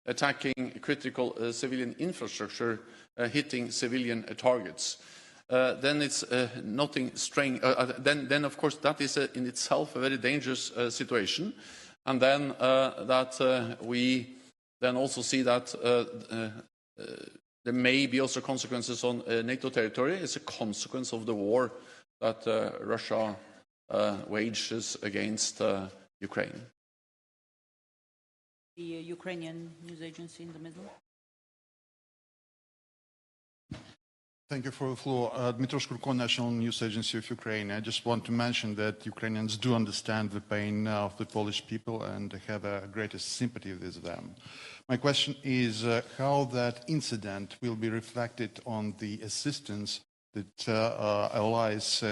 attacking critical civilian infrastructure, hitting civilian targets. Then it's nothing strange. Then, of course, that is in itself a very dangerous situation. And then that we then also see that there may be also consequences on NATO territory. It's a consequence of the war that Russia wages against Ukraine. The Ukrainian news agency in the middle. Thank you for the floor. Dmytro Shkurko, National News Agency of Ukraine. I just want to mention that Ukrainians do understand the pain of the Polish people and have a greatest sympathy with them. My question is how that incident will be reflected on the assistance that allies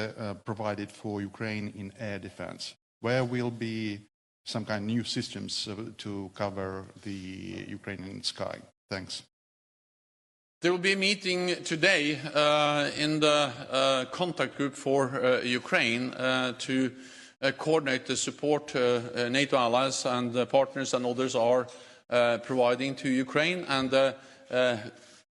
provided for Ukraine in air defense. Where will be some kind of new systems to cover the Ukrainian sky? Thanks. There will be a meeting today in the contact group for Ukraine to coordinate the support NATO allies and partners and others are providing to Ukraine. And the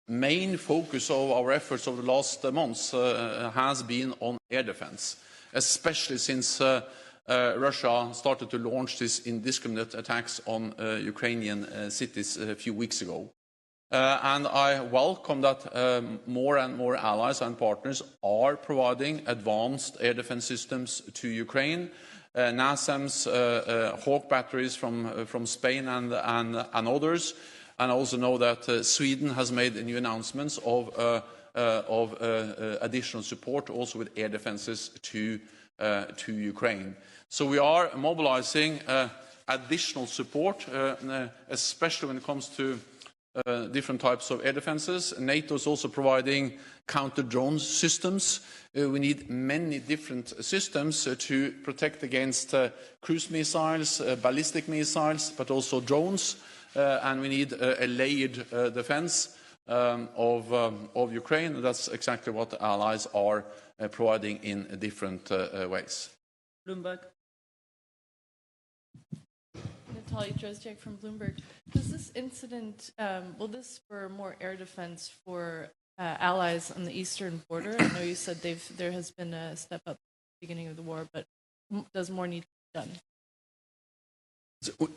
main focus of our efforts over the last months has been on air defense, especially since Russia started to launch these indiscriminate attacks on Ukrainian cities a few weeks ago. And I welcome that more and more allies and partners are providing advanced air defense systems to Ukraine. NASAMS, Hawk batteries from Spain and others. And I also know that Sweden has made new announcements of additional support also with air defenses to Ukraine. So we are mobilizing additional support, especially when it comes to different types of air defenses. NATO is also providing counter-drone systems. We need many different systems to protect against cruise missiles, ballistic missiles, but also drones. And we need a layered defense of Ukraine. That's exactly what the allies are providing in different ways. Bloomberg. Natalia Drozdjak from Bloomberg. Does this incident, will this spur more air defense for allies on the eastern border? I know you said there has been a step up at the beginning of the war, but does more need to be done?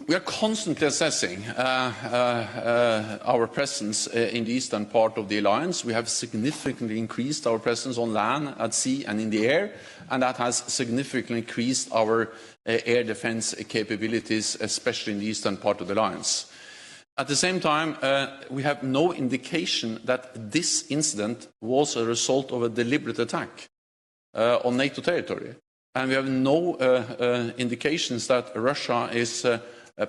We are constantly assessing our presence in the eastern part of the alliance. We have significantly increased our presence on land, at sea and in the air, and that has significantly increased our air defense capabilities, especially in the eastern part of the alliance. At the same time, we have no indication that this incident was a result of a deliberate attack on NATO territory. And we have no indications that Russia is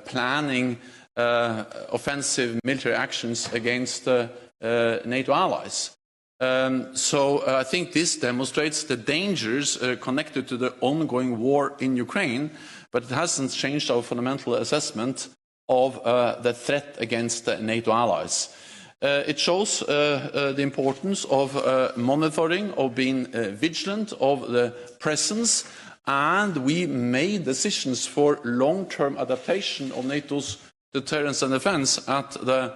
planning offensive military actions against NATO allies. So I think this demonstrates the dangers connected to the ongoing war in Ukraine, but it hasn't changed our fundamental assessment of the threat against NATO allies. It shows the importance of monitoring, of being vigilant of the presence, and we made decisions for long-term adaptation of NATO's deterrence and defense at the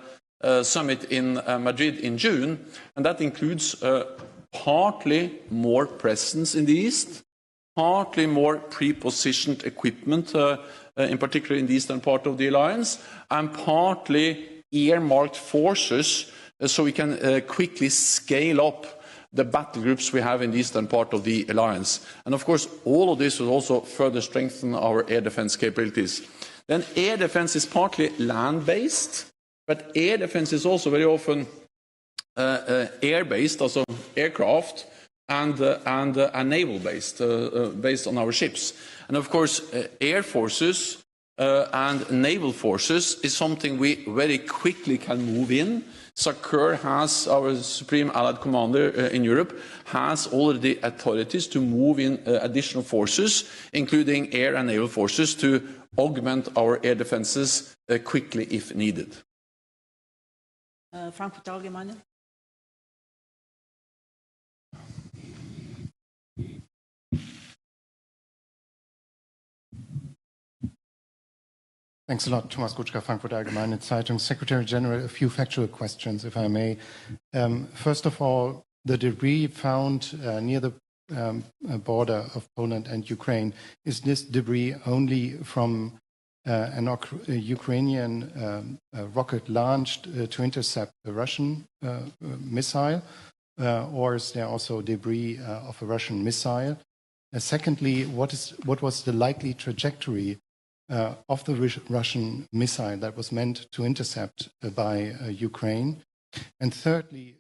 summit in Madrid in June, and that includes partly more presence in the east, partly more pre-positioned equipment, in particular in the eastern part of the alliance, and partly earmarked forces so we can quickly scale up the battle groups we have in the eastern part of the alliance. And of course, all of this will also further strengthen our air defense capabilities. Then air defense is partly land-based, but air defense is also very often air-based, also aircraft, and naval-based, based on our ships. And of course, air forces and naval forces is something we very quickly can move in. SACEUR has, our Supreme Allied Commander in Europe, has already authorities to move in additional forces, including air and naval forces, to augment our air defenses quickly if needed. Frankfurt Allgemeine. Thanks a lot. Thomas Gutschka, Frankfurt Allgemeine Zeitung. Secretary General, a few factual questions, if I may. First of all, the debris found near the border of Poland and Ukraine, is this debris only from a Ukrainian rocket launched to intercept a Russian missile, or is there also debris of a Russian missile? Secondly, what was the likely trajectory of the Russian missile that was meant to intercept by Ukraine? And thirdly,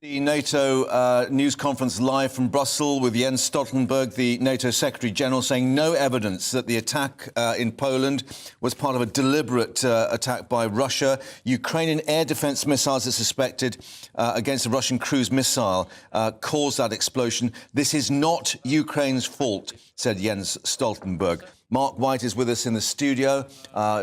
the NATO news conference live from Brussels with Jens Stoltenberg, the NATO Secretary General, saying no evidence that the attack in Poland was part of a deliberate attack by Russia. Ukrainian air defense missiles are suspected against a Russian cruise missile caused that explosion. This is not Ukraine's fault, said Jens Stoltenberg. Mark White is with us in the studio,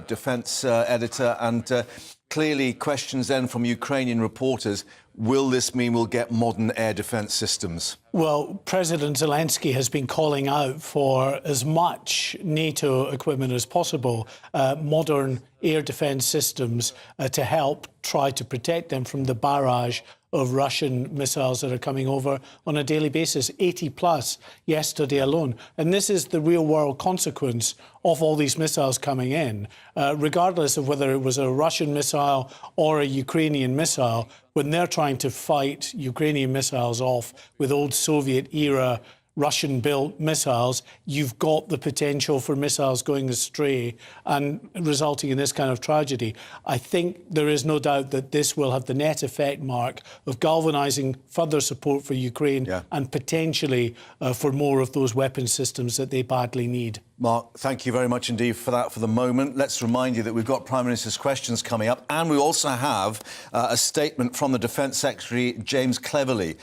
defense editor, and clearly questions then from Ukrainian reporters. Will this mean we'll get modern air defence systems? Well, President Zelensky has been calling out for as much NATO equipment as possible, modern air defence systems to help try to protect them from the barrage of Russian missiles that are coming over on a daily basis, 80 plus yesterday alone. And this is the real world consequence of all these missiles coming in, regardless of whether it was a Russian missile or a Ukrainian missile. When they're trying to fight Ukrainian missiles off with old Soviet-era Russian-built missiles, you've got the potential for missiles going astray and resulting in this kind of tragedy. I think there is no doubt that this will have the net effect, Mark, of galvanising further support for Ukraine and potentially for more of those weapon systems that they badly need. Mark, thank you very much indeed for that for the moment. Let's remind you that we've got Prime Minister's questions coming up, and we also have a statement from the Defence Secretary, James Cleverly,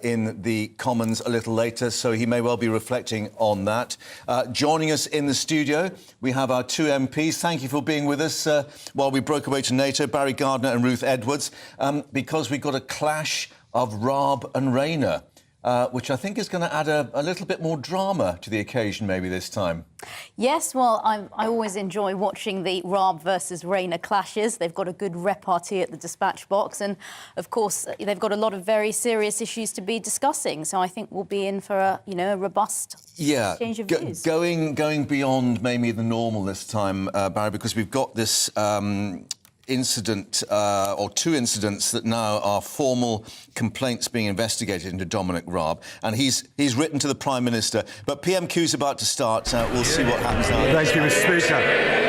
in the Commons a little later, so he may well be reflecting on that. Joining us in the studio, we have our two MPs. Thank you for being with us while we broke away to NATO, Barry Gardner and Ruth Edwards, because we've got a clash of Raab and Rayner. Which I think is going to add a little bit more drama to the occasion maybe this time. Yes, well, I always enjoy watching the Raab versus Rayner clashes. They've got a good repartee at the dispatch box, and of course they've got a lot of very serious issues to be discussing. So I think we'll be in for a robust exchange of views. Going beyond maybe the normal this time, Barry, because we've got this incident or two incidents that now are formal complaints being investigated into Dominic Raab, and he's written to the Prime Minister. But PMQ's about to start. We'll see what happens now. Thank you, Mr. Speaker.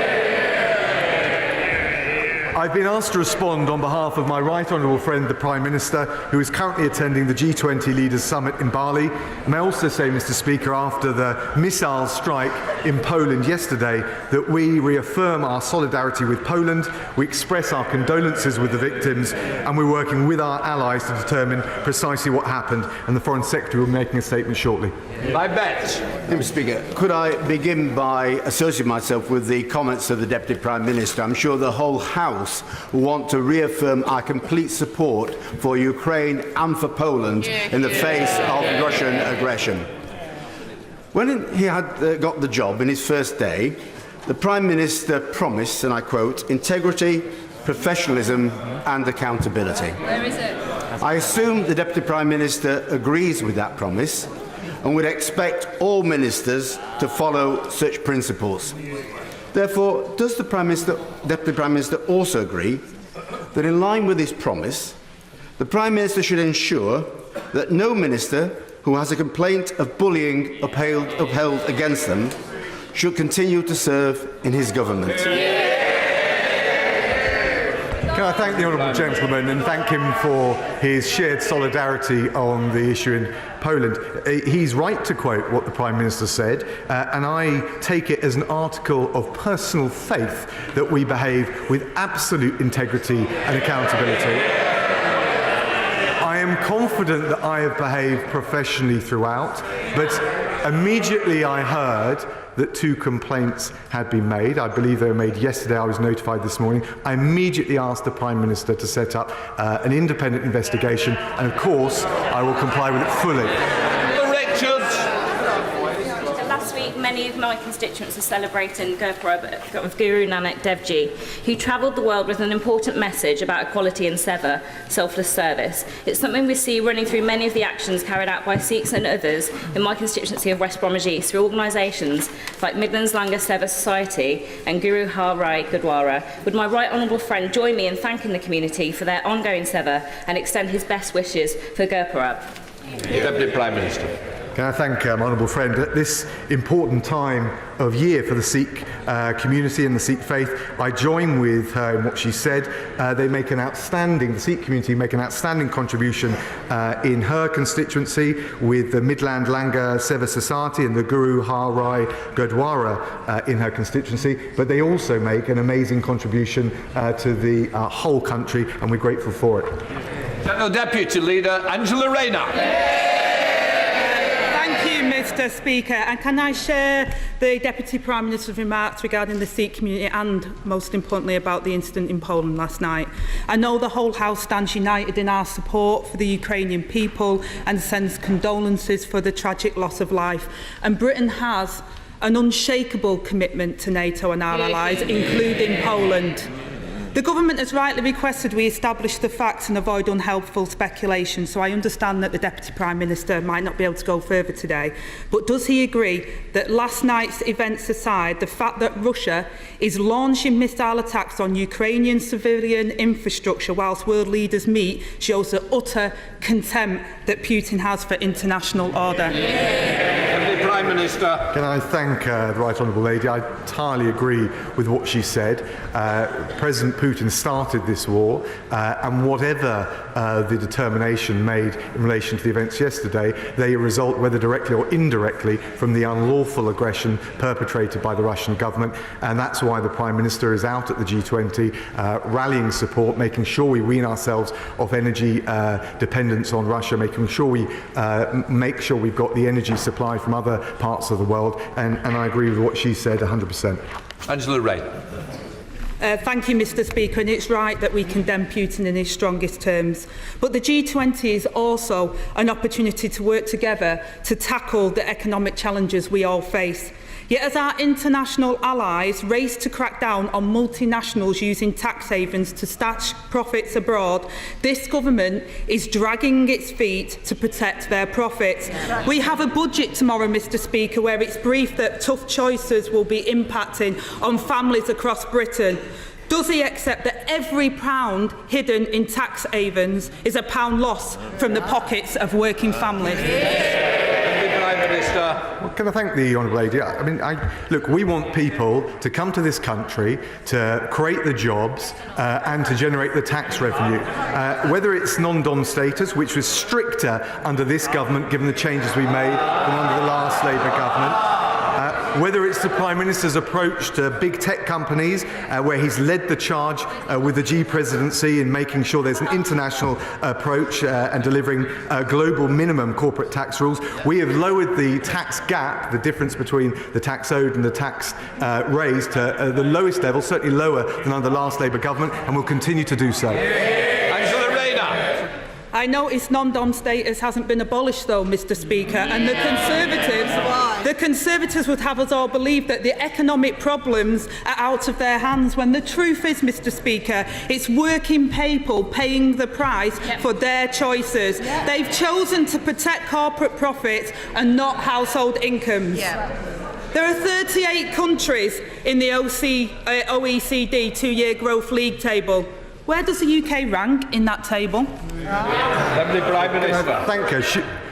I've been asked to respond on behalf of my right honourable friend, the Prime Minister, who is currently attending the G20 Leaders Summit in Bali. And I also say, Mr. Speaker, after the missile strike in Poland yesterday, that we reaffirm our solidarity with Poland, we express our condolences with the victims, and we're working with our allies to determine precisely what happened. And the Foreign Secretary will be making a statement shortly. I bet. Mr. Speaker, could I begin by associating myself with the comments of the Deputy Prime Minister? I'm sure the whole House want to reaffirm our complete support for Ukraine and for Poland in the face of Russian aggression. When he had got the job in his first day, the Prime Minister promised, and I quote, integrity, professionalism and accountability. Where is it? I assume the Deputy Prime Minister agrees with that promise and would expect all ministers to follow such principles. Therefore, does the Deputy Prime Minister also agree that in line with his promise, the Prime Minister should ensure that no minister who has a complaint of bullying upheld against them should continue to serve in his government? Can I thank the honourable gentleman and thank him for his shared solidarity on the issue in Poland. He's right to quote what the Prime Minister said, and I take it as an article of personal faith that we behave with absolute integrity and accountability. I am confident that I have behaved professionally throughout, but immediately I heard that two complaints had been made. I believe they were made yesterday. I was notified this morning. I immediately asked the Prime Minister to set up an independent investigation, and of course, I will comply with it fully. Last week, many of my constituents are celebrating Gurpurab of Guru Nanak Dev Ji, who travelled the world with an important message about equality and seva, selfless service. It's something we see running through many of the actions carried out by Sikhs and others in my constituency of West Bromwich East through organisations like Midlands Langar Seva Society and Guru Har Rai Gurdwara. Would my right honourable friend join me in thanking the community for their ongoing seva and extend his best wishes for Gurpurab? Deputy Prime Minister. Can I thank my honourable friend at this important time of year for the Sikh community and the Sikh faith. I join with her in what she said. The Sikh community make an outstanding contribution in her constituency with the Midland Langar Seva Society and the Guru Har Rai Gurdwara in her constituency, but they also make an amazing contribution to the whole country, and we're grateful for it. General Deputy Leader Angela Rayner. Mr. Speaker, and can I share the Deputy Prime Minister's remarks regarding the Sikh community and, most importantly, about the incident in Poland last night? I know the whole House stands united in our support for the Ukrainian people and sends condolences for the tragic loss of life. And Britain has an unshakable commitment to NATO and our allies, including Poland. The government has rightly requested we establish the facts and avoid unhelpful speculation, so I understand that the Deputy Prime Minister might not be able to go further today. But does he agree that last night's events aside, the fact that Russia is launching missile attacks on Ukrainian civilian infrastructure whilst world leaders meet shows the utter contempt that Putin has for international order? Deputy Prime Minister. Can I thank the Right Honourable Lady? I entirely agree with what she said. President Putin started this war, and whatever the determination made in relation to the events yesterday, they result, whether directly or indirectly, from the unlawful aggression perpetrated by the Russian government, and that's why the Prime Minister is out at the G20 rallying support, making sure we wean ourselves off energy dependence on Russia, making sure we make sure we've got the energy supply from other parts of the world, and I agree with what she said 100%. Angela Ray. Thank you, Mr. Speaker, and it's right that we condemn Putin in his strongest terms. But the G20 is also an opportunity to work together to tackle the economic challenges we all face. Yet as our international allies race to crack down on multinationals using tax havens to stash profits abroad, this government is dragging its feet to protect their profits. We have a budget tomorrow, Mr. Speaker, where it's briefed that tough choices will be impacting on families across Britain. Does he accept that every pound hidden in tax havens is a pound lost from the pockets of working families? Well, can I thank the Honourable Lady? I mean, look, we want people to come to this country to create the jobs and to generate the tax revenue. Whether it's non-dom status, which was stricter under this government, given the changes we made, than under the last Labour government. Whether it's the Prime Minister's approach to big tech companies, where he's led the charge with the G presidency in making sure there's an international approach and delivering global minimum corporate tax rules. We have lowered the tax gap, the difference between the tax owed and the tax raised, to the lowest level, certainly lower than under the last Labour government, and will continue to do so. I notice non-dom status hasn't been abolished, though, Mr. Speaker, and the Conservatives would have us all believe that the economic problems are out of their hands, when the truth is, Mr. Speaker, it's working people paying the price for their choices. They've chosen to protect corporate profits and not household incomes. There are 38 countries in the OECD two-year growth league table. Where does the UK rank in that table? Deputy Prime Minister. Thank her.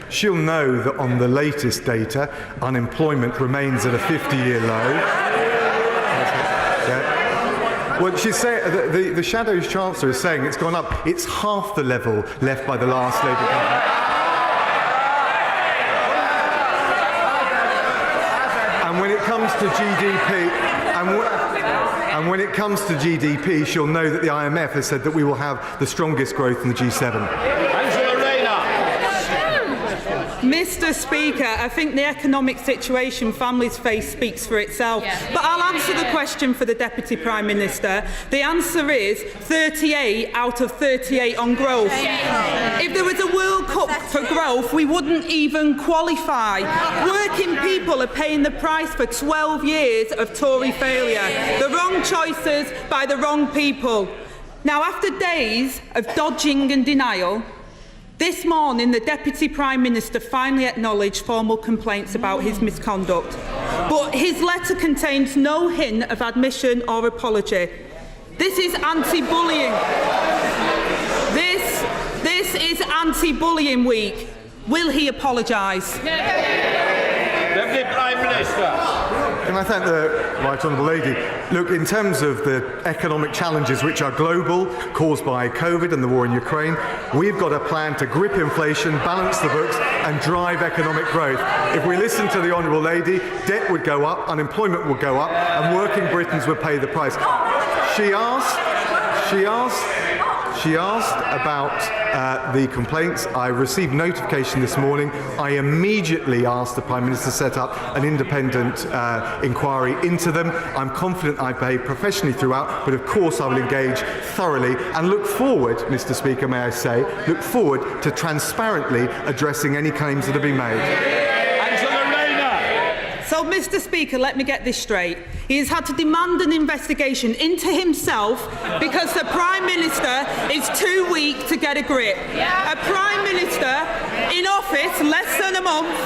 She'll know that on the latest data, unemployment remains at a 50-year low. Well, she's saying the Shadow's Chancellor is saying it's gone up. It's half the level left by the last Labour government. And when it comes to GDP, and when it comes to GDP, she'll know that the IMF has said that we will have the strongest growth in the G7. Mr. Speaker, I think the economic situation families face speaks for itself. But I'll answer the question for the Deputy Prime Minister. The answer is 38 out of 38 on growth. If there was a World Cup for growth, we wouldn't even qualify. Working people are paying the price for 12 years of Tory failure. The wrong choices by the wrong people. Now, after days of dodging and denial, this morning the Deputy Prime Minister finally acknowledged formal complaints about his misconduct. But his letter contains no hint of admission or apology. This is anti-bullying. This is anti-bullying week. Will he apologise? Deputy Prime Minister. Can I thank the Right Honourable Lady? Look, in terms of the economic challenges which are global, caused by COVID and the war in Ukraine, we've got a plan to grip inflation, balance the books and drive economic growth. If we listen to the Honourable Lady, debt would go up, unemployment would go up and working Britons would pay the price. She asked about the complaints. I received notification this morning. I immediately asked the Prime Minister to set up an independent inquiry into them. I'm confident I behaved professionally throughout, but of course I will engage thoroughly and look forward, Mr. Speaker, may I say, look forward to transparently addressing any claims that have been made. So, Mr. Speaker, let me get this straight. He has had to demand an investigation into himself because the Prime Minister is too weak to get a grip. A Prime Minister in office less than a month,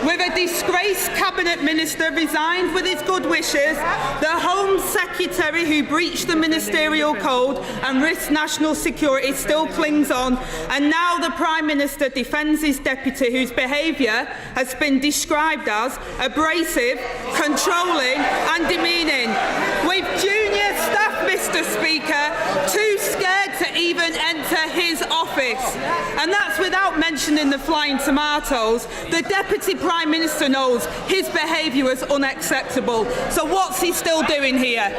with a disgraced Cabinet Minister resigned with his good wishes, the Home Secretary who breached the ministerial code and risked national security still clings on, and now the Prime Minister defends his deputy whose behaviour has been described as abrasive, controlling and demeaning. With junior staff, Mr. Speaker, too scared to even enter his office. And that's without mentioning the flying tomatoes. The Deputy Prime Minister knows his behaviour was unacceptable. So what's he still doing here?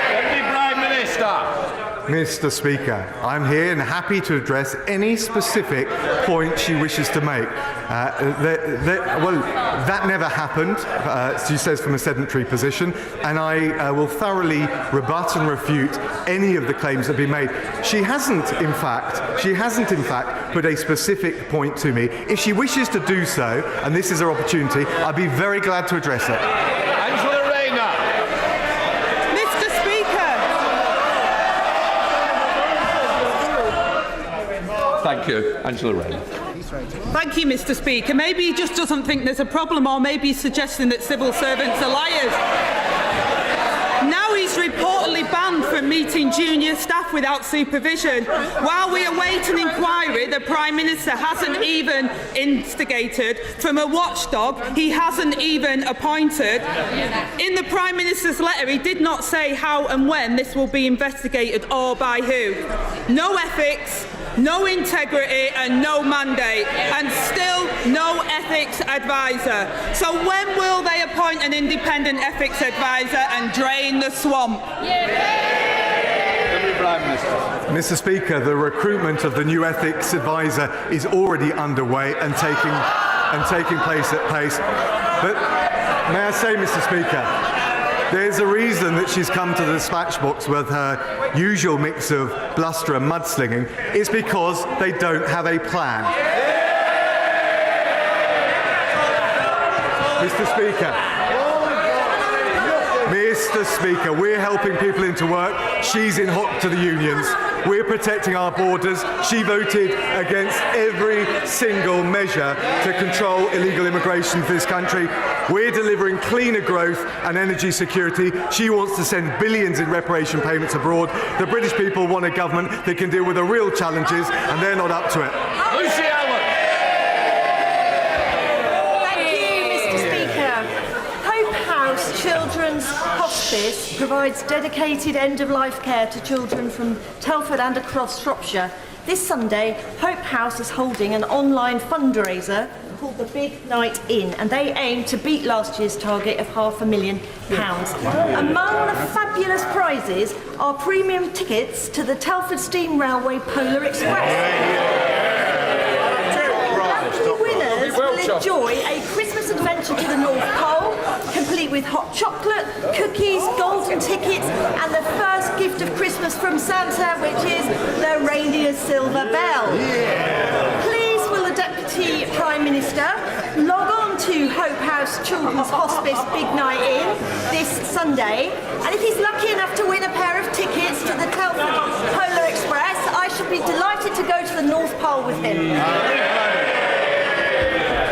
Deputy Prime Minister. Mr. Speaker, I'm here and happy to address any specific point she wishes to make. Well, that never happened, she says from a sedentary position, and I will thoroughly rebut and refute any of the claims that have been made. She hasn't, in fact, put a specific point to me. If she wishes to do so, and this is her opportunity, I'd be very glad to address it. Thank you. Angela Rayner. Thank you, Mr. Speaker. Maybe he just doesn't think there's a problem, or maybe he's suggesting that civil servants are liars. Now he's reportedly banned from meeting junior staff without supervision. While we await an inquiry the Prime Minister hasn't even instigated, from a watchdog he hasn't even appointed. In the Prime Minister's letter he did not say how and when this will be investigated or by who. No ethics, no integrity and no mandate, and still no ethics advisor. So when will they appoint an independent ethics advisor and drain the swamp? Mr. Speaker, the recruitment of the new ethics advisor is already underway and taking place at pace. But may I say, Mr. Speaker, there's a reason that she's come to the dispatch box with her usual mix of bluster and mudslinging. It's because they don't have a plan. Mr. Speaker, we're helping people into work. She's in hock to the unions. We're protecting our borders. She voted against every single measure to control illegal immigration for this country. We're delivering cleaner growth and energy security. She wants to send billions in reparation payments abroad. The British people want a government that can deal with the real challenges, and they're not up to it. Lucy Allen. Thank you, Mr. Speaker. Hope House Children's Hospice provides dedicated end-of-life care to children from Telford and across Shropshire. This Sunday, Hope House is holding an online fundraiser called the Big Night In, and they aim to beat last year's target of £500,000. Among the fabulous prizes are premium tickets to the Telford Steam Railway Polar Express. The winners will enjoy a Christmas adventure to the North Pole, complete with hot chocolate, cookies, golden tickets, and the first gift of Christmas from Santa, which is the reindeer's silver bell. Please will the Deputy Prime Minister log on to Hope House Children's Hospice Big Night In this Sunday, and if he's lucky enough to win a pair of tickets to the Telford Polar Express, I should be delighted to go to the North Pole with him.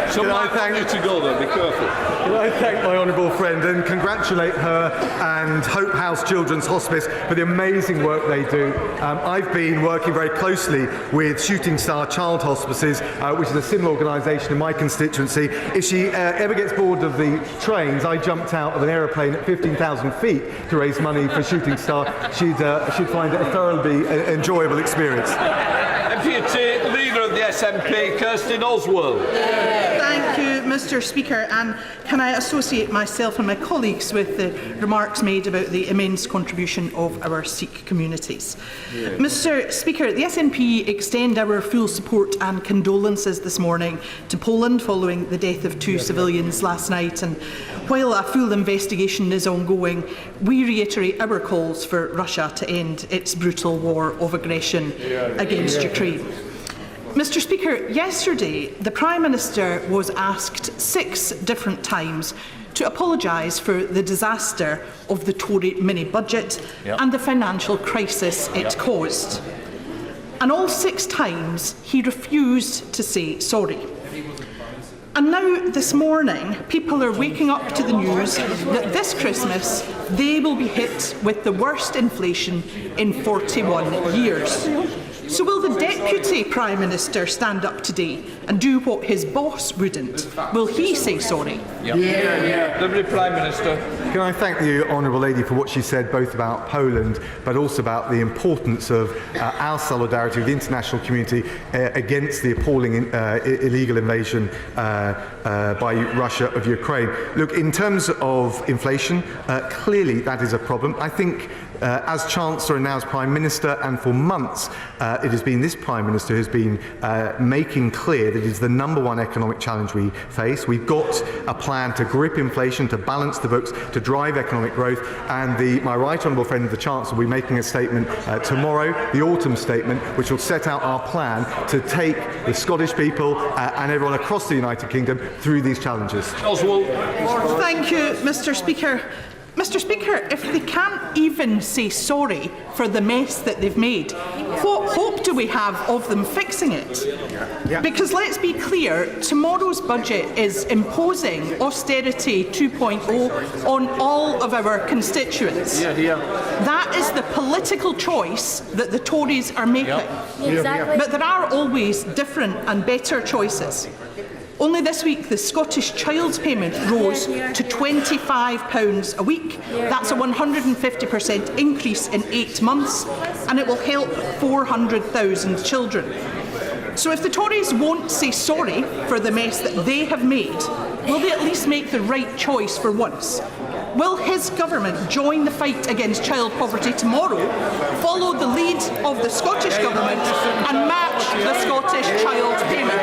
So I thank you to go there, be careful. Can I thank my honourable friend and congratulate her and Hope House Children's Hospice for the amazing work they do. I've been working very closely with Shooting Star Child Hospices, which is a similar organisation in my constituency. If she ever gets bored of the trains, I jumped out of an aeroplane at 15,000 feet to raise money for Shooting Star. She'd find it a thoroughly enjoyable experience. Deputy Leader of the SNP, Kirsten Oswald. Thank you, Mr. Speaker, and can I associate myself and my colleagues with the remarks made about the immense contribution of our Sikh communities. Mr. Speaker, the SNP extend our full support and condolences this morning to Poland following the death of two civilians last night, and while a full investigation is ongoing, we reiterate our calls for Russia to end its brutal war of aggression against Ukraine. Mr. Speaker, yesterday the Prime Minister was asked 6 different times to apologise for the disaster of the Tory mini-budget and the financial crisis it caused. And all 6 times he refused to say sorry. And now, this morning, people are waking up to the news that this Christmas they will be hit with the worst inflation in 41 years. So will the Deputy Prime Minister stand up today and do what his boss wouldn't? Will he say sorry? Deputy Prime Minister. Can I thank the Honourable Lady for what she said both about Poland but also about the importance of our solidarity with the international community against the appalling illegal invasion by Russia of Ukraine. Look, in terms of inflation, clearly that is a problem. I think as Chancellor and now as Prime Minister, and for months, it has been this Prime Minister who has been making clear that it is the #1 economic challenge we face. We've got a plan to grip inflation, to balance the books, to drive economic growth, and my right honourable friend, the Chancellor, will be making a statement tomorrow, the autumn statement, which will set out our plan to take the Scottish people and everyone across the United Kingdom through these challenges. Oswald. Thank you, Mr. Speaker. Mr. Speaker, if they can't even say sorry for the mess that they've made, what hope do we have of them fixing it? Because let's be clear, tomorrow's budget is imposing austerity 2.0 on all of our constituents. That is the political choice that the Tories are making. But there are always different and better choices. Only this week, the Scottish Child's Payment rose to £25 a week. That's a 150% increase in 8 months, and it will help 400,000 children. So if the Tories won't say sorry for the mess that they have made, will they at least make the right choice for once? Will his government join the fight against child poverty tomorrow, follow the lead of the Scottish Government and match the Scottish Child's Payment?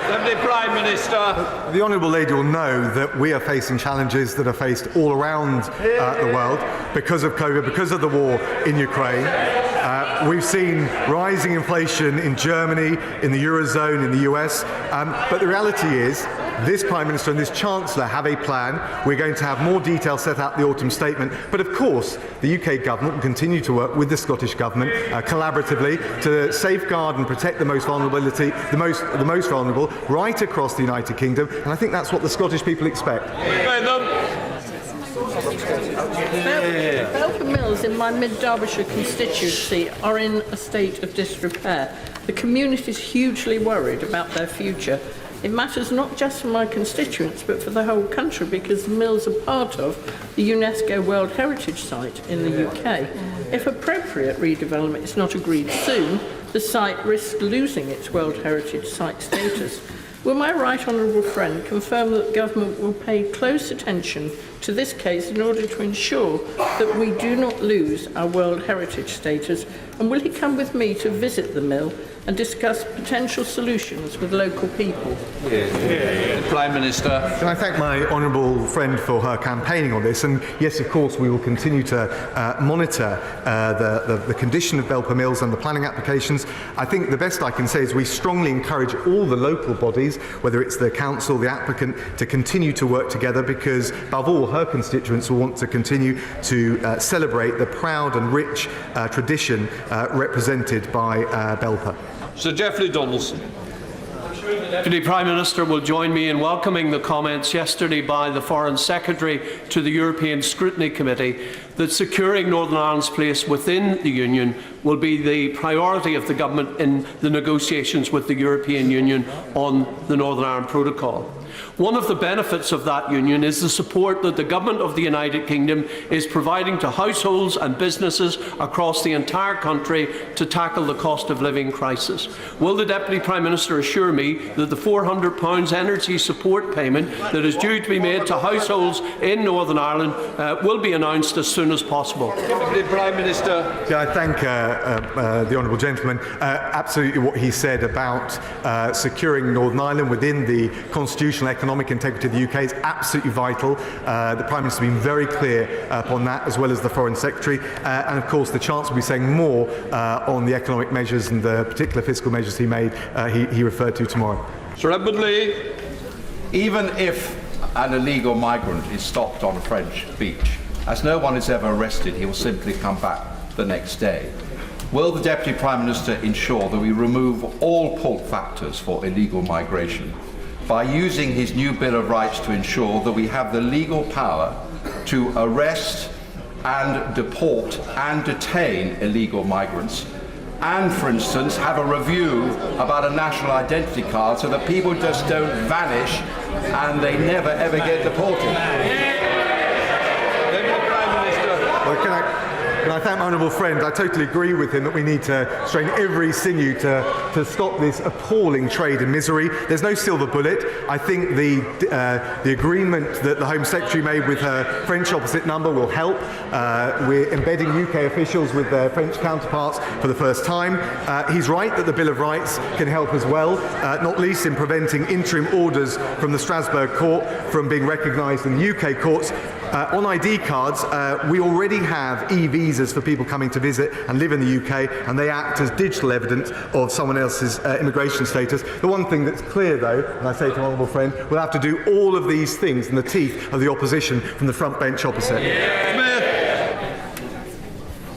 Deputy Prime Minister. The Honourable Lady will know that we are facing challenges that are faced all around the world because of COVID, because of the war in Ukraine. We've seen rising inflation in Germany, in the Eurozone, in the US. But the reality is, this Prime Minister and this Chancellor have a plan. We're going to have more details set out in the autumn statement. But of course, the UK Government will continue to work with the Scottish Government collaboratively to safeguard and protect the most vulnerable right across the United Kingdom. And I think that's what the Scottish people expect. Belford Mills in my mid-Derbyshire constituency are in a state of disrepair. The community is hugely worried about their future. It matters not just for my constituents but for the whole country because the mills are part of the UNESCO World Heritage Site in the UK. If appropriate redevelopment is not agreed soon, the site risks losing its World Heritage Site status. Will my right honourable friend confirm that the government will pay close attention to this case in order to ensure that we do not lose our World Heritage status? And will he come with me to visit the mill and discuss potential solutions with local people? Prime Minister. Can I thank my honourable friend for her campaigning on this? And yes, of course, we will continue to monitor the condition of Belper Mills and the planning applications. I think the best I can say is we strongly encourage all the local bodies, whether it's the council, the applicant, to continue to work together, because above all, her constituents will want to continue to celebrate the proud and rich tradition represented by Belper. Sir Geoffrey Donaldson. Deputy Prime Minister will join me in welcoming the comments yesterday by the Foreign Secretary to the European Scrutiny Committee that securing Northern Ireland's place within the Union will be the priority of the Government in the negotiations with the European Union on the Northern Ireland Protocol. One of the benefits of that union is the support that the Government of the United Kingdom is providing to households and businesses across the entire country to tackle the cost of living crisis. Will the Deputy Prime Minister assure me that the £400 energy support payment that is due to be made to households in Northern Ireland will be announced as soon as possible? Deputy Prime Minister. Yeah, I thank the honourable gentleman. Absolutely what he said about securing Northern Ireland within the constitutional economic integrity of the UK is absolutely vital. The Prime Minister has been very clear upon that, as well as the Foreign Secretary. And of course, the Chancellor will be saying more on the economic measures and the particular fiscal measures he referred to tomorrow. Sir Edward Lee. Even if an illegal migrant is stopped on a French beach, as no one is ever arrested, he will simply come back the next day. Will the Deputy Prime Minister ensure that we remove all pull factors for illegal migration by using his new Bill of Rights to ensure that we have the legal power to arrest and deport and detain illegal migrants, and, for instance, have a review about a national identity card so that people just don't vanish and they never ever get deported? Can I thank my honourable friend? I totally agree with him that we need to strain every sinew to stop this appalling trade in misery. There's no silver bullet. I think the agreement that the Home Secretary made with her French opposite number will help. We're embedding UK officials with their French counterparts for the first time. He's right that the Bill of Rights can help as well, not least in preventing interim orders from the Strasbourg court from being recognised in the UK courts. On ID cards, we already have e-visas for people coming to visit and live in the UK, and they act as digital evidence of someone else's immigration status. The one thing that's clear, though, and I say to my honourable friend, we'll have to do all of these things in the teeth of the opposition from the front bench opposite.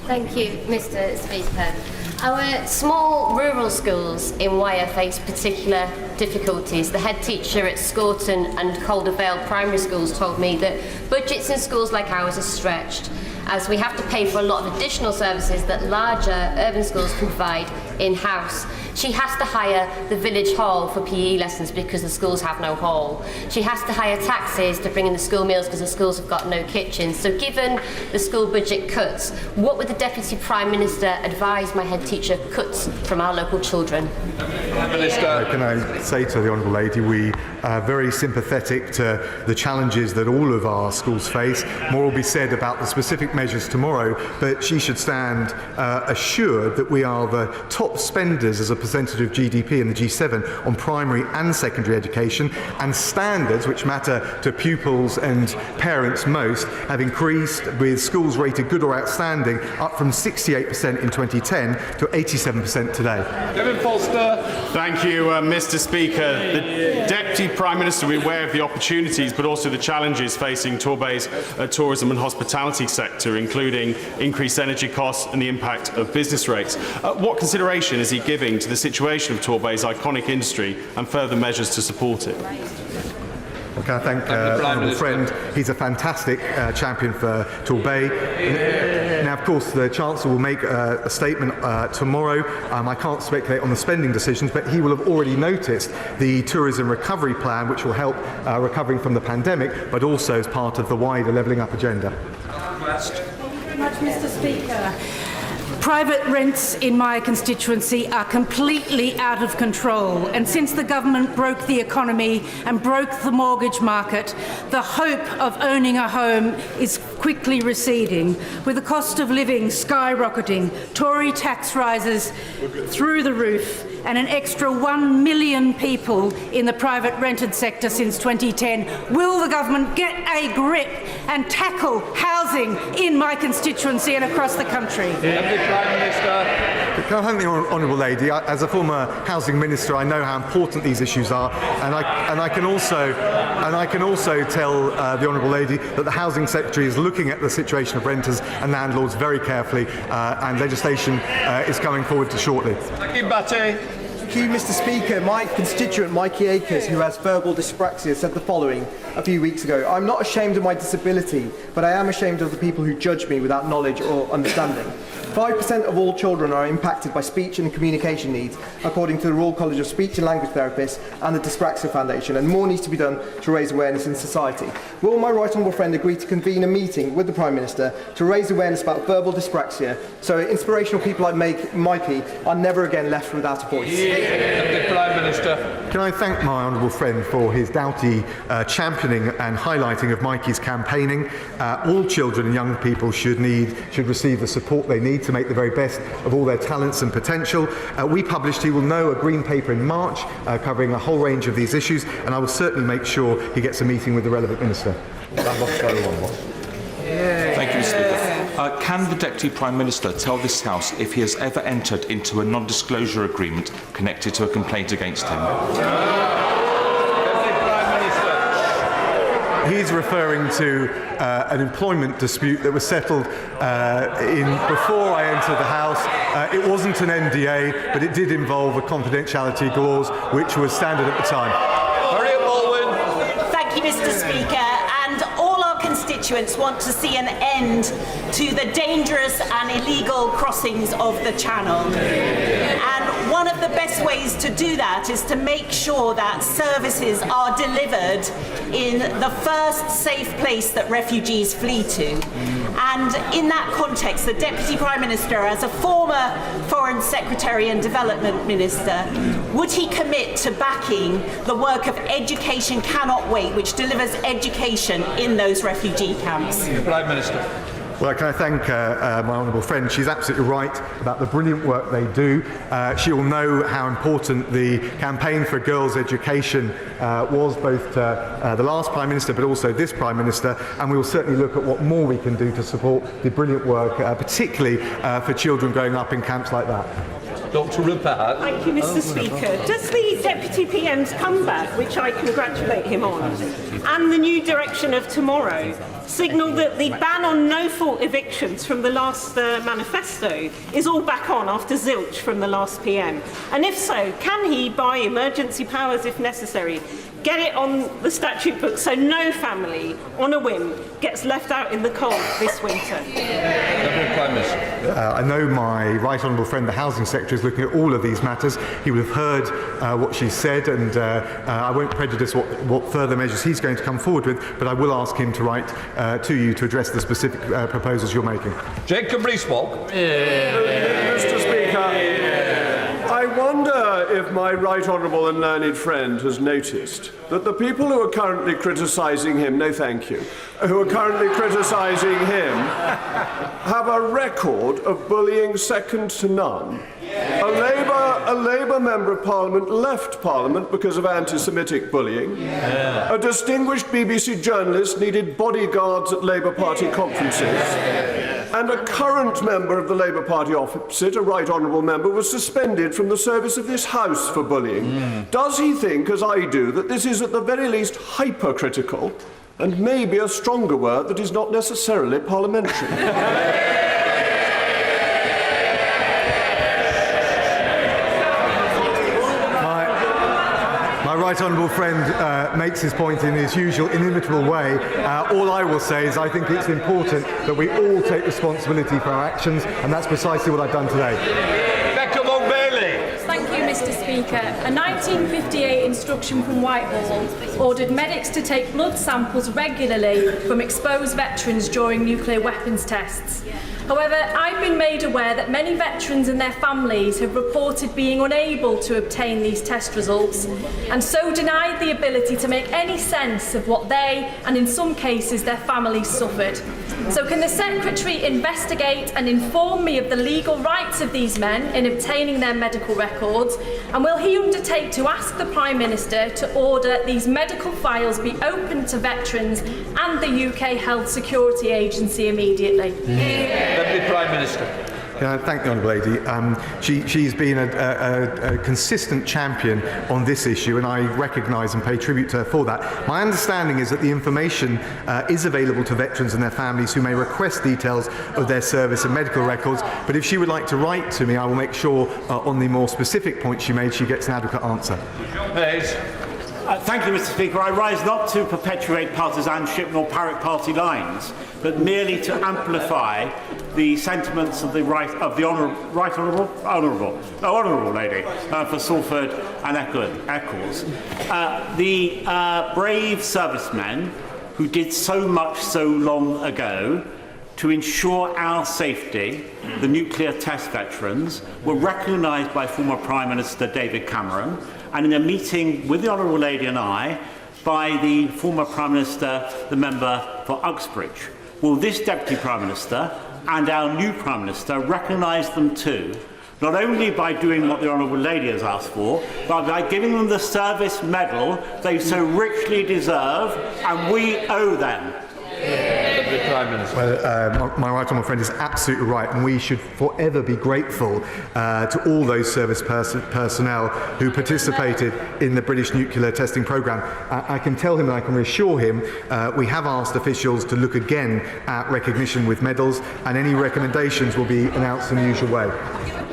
Thank you, Mr. Speaker. Our small rural schools in Wyre face particular difficulties. The head teacher at Scorton and Calder Vale primary schools told me that budgets in schools like ours are stretched, as we have to pay for a lot of additional services that larger urban schools can provide in-house. She has to hire the village hall for PE lessons because the schools have no hall. She has to hire taxis to bring in the school meals because the schools have got no kitchens. So given the school budget cuts, what would the Deputy Prime Minister advise my head teacher cuts from our local children? Can I say to the honourable lady, we are very sympathetic to the challenges that all of our schools face. More will be said about the specific measures tomorrow, but she should stand assured that we are the top spenders as a percentage of GDP in the G7 on primary and secondary education, and standards, which matter to pupils and parents most, have increased, with schools rated good or outstanding up from 68% in 2010 to 87% today. Kevin Foster. Thank you, Mr. Speaker. The Deputy Prime Minister will be aware of the opportunities but also the challenges facing Torbay's tourism and hospitality sector, including increased energy costs and the impact of business rates. What consideration is he giving to the situation of Torbay's iconic industry and further measures to support it? Well, can I thank my honourable friend? He's a fantastic champion for Torbay. Now, of course, the Chancellor will make a statement tomorrow. I can't speculate on the spending decisions, but he will have already noticed the tourism recovery plan, which will help recovering from the pandemic, but also as part of the wider levelling up agenda. Much, Mr. Speaker. Private rents in my constituency are completely out of control, and since the government broke the economy and broke the mortgage market, the hope of owning a home is quickly receding, with the cost of living skyrocketing, Tory tax rises through the roof, and an extra 1 million people in the private rented sector since 2010. Will the government get a grip and tackle housing in my constituency and across the country? Prime Minister. Can I thank the Honourable Lady? As a former housing minister, I know how important these issues are, and I can also tell the Honourable Lady that the Housing Secretary is looking at the situation of renters and landlords very carefully, and legislation is coming forward shortly. Thank you, Batty. Thank you, Mr. Speaker. My constituent, Mikey Akers, who has verbal dyspraxia, said the following a few weeks ago: "I'm not ashamed of my disability, but I am ashamed of the people who judge me without knowledge or understanding." 5% of all children are impacted by speech and communication needs, according to the Royal College of Speech and Language Therapists and the Dyspraxia Foundation, and more needs to be done to raise awareness in society. Will my right honourable friend agree to convene a meeting with the Prime Minister to raise awareness about verbal dyspraxia, so inspirational people like Mikey are never again left without a voice? The Prime Minister. Can I thank my honourable friend for his doughty championing and highlighting of Mikey's campaigning. All children and young people should receive the support they need to make the very best of all their talents and potential. We published, he will know, a green paper in March covering a whole range of these issues, and I will certainly make sure he gets a meeting with the relevant minister. Thank you, Mr. Speaker. Can the Deputy Prime Minister tell this House if he has ever entered into a non-disclosure agreement connected to a complaint against him? He's referring to an employment dispute that was settled before I entered the House. It wasn't an NDA, but it did involve a confidentiality clause, which was standard at the time. Thank you, Mr. Speaker. And all our constituents want to see an end to the dangerous and illegal crossings of the Channel. And one of the best ways to do that is to make sure that services are delivered in the first safe place that refugees flee to. And in that context, the Deputy Prime Minister, as a former Foreign Secretary and Development Minister, would he commit to backing the work of Education Cannot Wait, which delivers education in those refugee camps? Prime Minister. Well, can I thank my honourable friend? She's absolutely right about the brilliant work they do. She will know how important the campaign for girls' education was, both to the last Prime Minister but also this Prime Minister, and we will certainly look at what more we can do to support the brilliant work, particularly for children growing up in camps like that. Dr. Rupert. Thank you, Mr. Speaker. Does the Deputy PM's comeback, which I congratulate him on, and the new direction of tomorrow signal that the ban on no-fault evictions from the last manifesto is all back on after zilch from the last PM? And if so, can he, by emergency powers if necessary, get it on the statute book so no family, on a whim, gets left out in the cold this winter? I know my right honourable friend, the Housing Secretary, is looking at all of these matters. He will have heard what she said, and I won't prejudice what further measures he's going to come forward with, but I will ask him to write to you to address the specific proposals you're making. Jacob Rees-Mogg. Mr. Speaker, I wonder if my right honourable and learned friend has noticed that the people who are currently criticising him, no thank you, who are currently criticising him have a record of bullying second to none. A Labour Member of Parliament left Parliament because of anti-Semitic bullying. A distinguished BBC journalist needed bodyguards at Labour Party conferences. And a current member of the Labour Party opposite, a right honourable member, was suspended from the service of this House for bullying. Does he think, as I do, that this is at the very least hypercritical, and maybe a stronger word that is not necessarily parliamentary? My right honourable friend makes his point in his usual inimitable way. All I will say is I think it's important that we all take responsibility for our actions, and that's precisely what I've done today. Thank you, Mr. Speaker. A 1958 instruction from Whitehall ordered medics to take blood samples regularly from exposed veterans during nuclear weapons tests. However, I've been made aware that many veterans and their families have reported being unable to obtain these test results and so denied the ability to make any sense of what they, and in some cases their families, suffered. So can the Secretary investigate and inform me of the legal rights of these men in obtaining their medical records, and will he undertake to ask the Prime Minister to order these medical files be opened to veterans and the UK Health Security Agency immediately? Deputy Prime Minister. Thank the Honourable Lady. She's been a consistent champion on this issue, and I recognise and pay tribute to her for that. My understanding is that the information is available to veterans and their families who may request details of their service and medical records, but if she would like to write to me, I will make sure on the more specific points she made, she gets an adequate answer. Thank you, Mr. Speaker. I rise not to perpetuate partisanship nor parrot party lines, but merely to amplify the sentiments of the honourable lady for Salford and Eccles. The brave servicemen who did so much so long ago to ensure our safety, the nuclear test veterans, were recognised by former Prime Minister David Cameron, and in a meeting with the Honourable Lady and I, by the former Prime Minister, the member for Uxbridge. Will this Deputy Prime Minister and our new Prime Minister recognise them too, not only by doing what the Honourable Lady has asked for, but by giving them the service medal they so richly deserve, and we owe them? Well, my right honourable friend is absolutely right, and we should forever be grateful to all those service personnel who participated in the British nuclear testing programme. I can tell him and I can reassure him we have asked officials to look again at recognition with medals, and any recommendations will be announced in the usual way.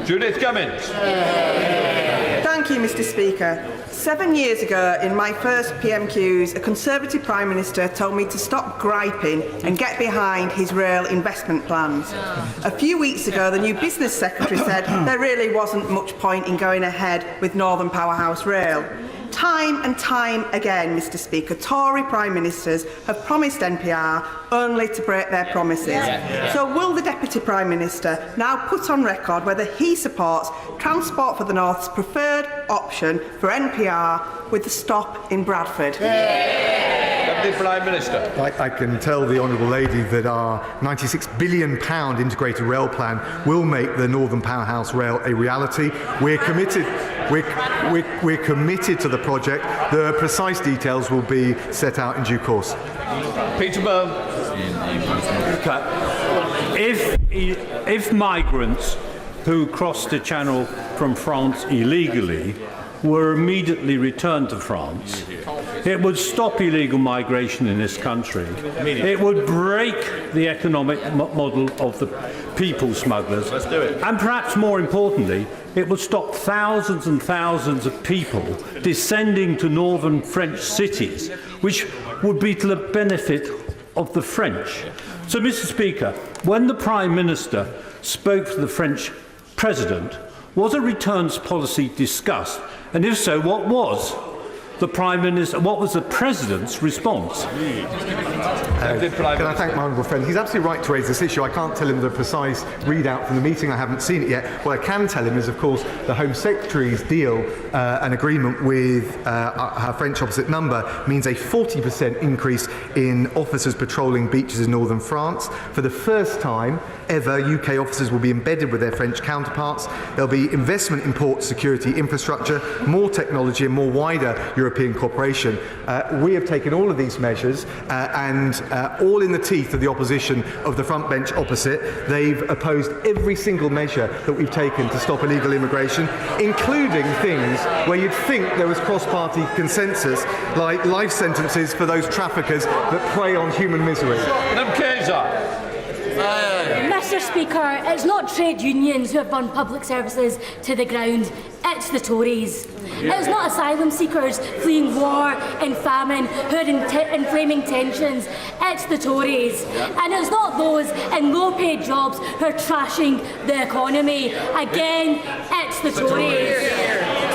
Judith Cummins. Thank you, Mr. Speaker. 7 years ago, in my first PMQs, a Conservative Prime Minister told me to stop griping and get behind his rail investment plans. A few weeks ago, the new Business Secretary said there really wasn't much point in going ahead with Northern Powerhouse Rail. Time and time again, Mr. Speaker, Tory Prime Ministers have promised NPR only to break their promises. So will the Deputy Prime Minister now put on record whether he supports Transport for the North's preferred option for NPR with the stop in Bradford? Deputy Prime Minister. I can tell the Honourable Lady that our £96 billion integrated rail plan will make the Northern Powerhouse Rail a reality. We're committed. We're committed to the project. The precise details will be set out in due course. Peter Byrne. If migrants who crossed the Channel from France illegally were immediately returned to France, it would stop illegal migration in this country. It would break the economic model of the people smugglers. Let's do it. And perhaps more importantly, it would stop thousands and thousands of people descending to northern French cities, which would be to the benefit of the French. So, Mr. Speaker, when the Prime Minister spoke to the French President, was a returns policy discussed? And if so, what was the Prime Minister? What was the President's response? Can I thank my honourable friend? He's absolutely right to raise this issue. I can't tell him the precise readout from the meeting. I haven't seen it yet. What I can tell him is, of course, the Home Secretary's deal, an agreement with her French opposite number, means a 40% increase in officers patrolling beaches in northern France. For the first time ever, UK officers will be embedded with their French counterparts. There'll be investment in port security infrastructure, more technology and more wider European cooperation. We have taken all of these measures and all in the teeth of the opposition of the front bench opposite. They've opposed every single measure that we've taken to stop illegal immigration, including things where you'd think there was cross-party consensus, like life sentences for those traffickers that prey on human misery. Mr. Speaker, it's not trade unions who have run public services to the ground, it's the Tories. It's not asylum seekers fleeing war and famine who are inflaming tensions, it's the Tories. And it's not those in low-paid jobs who are trashing the economy. Again, it's the Tories.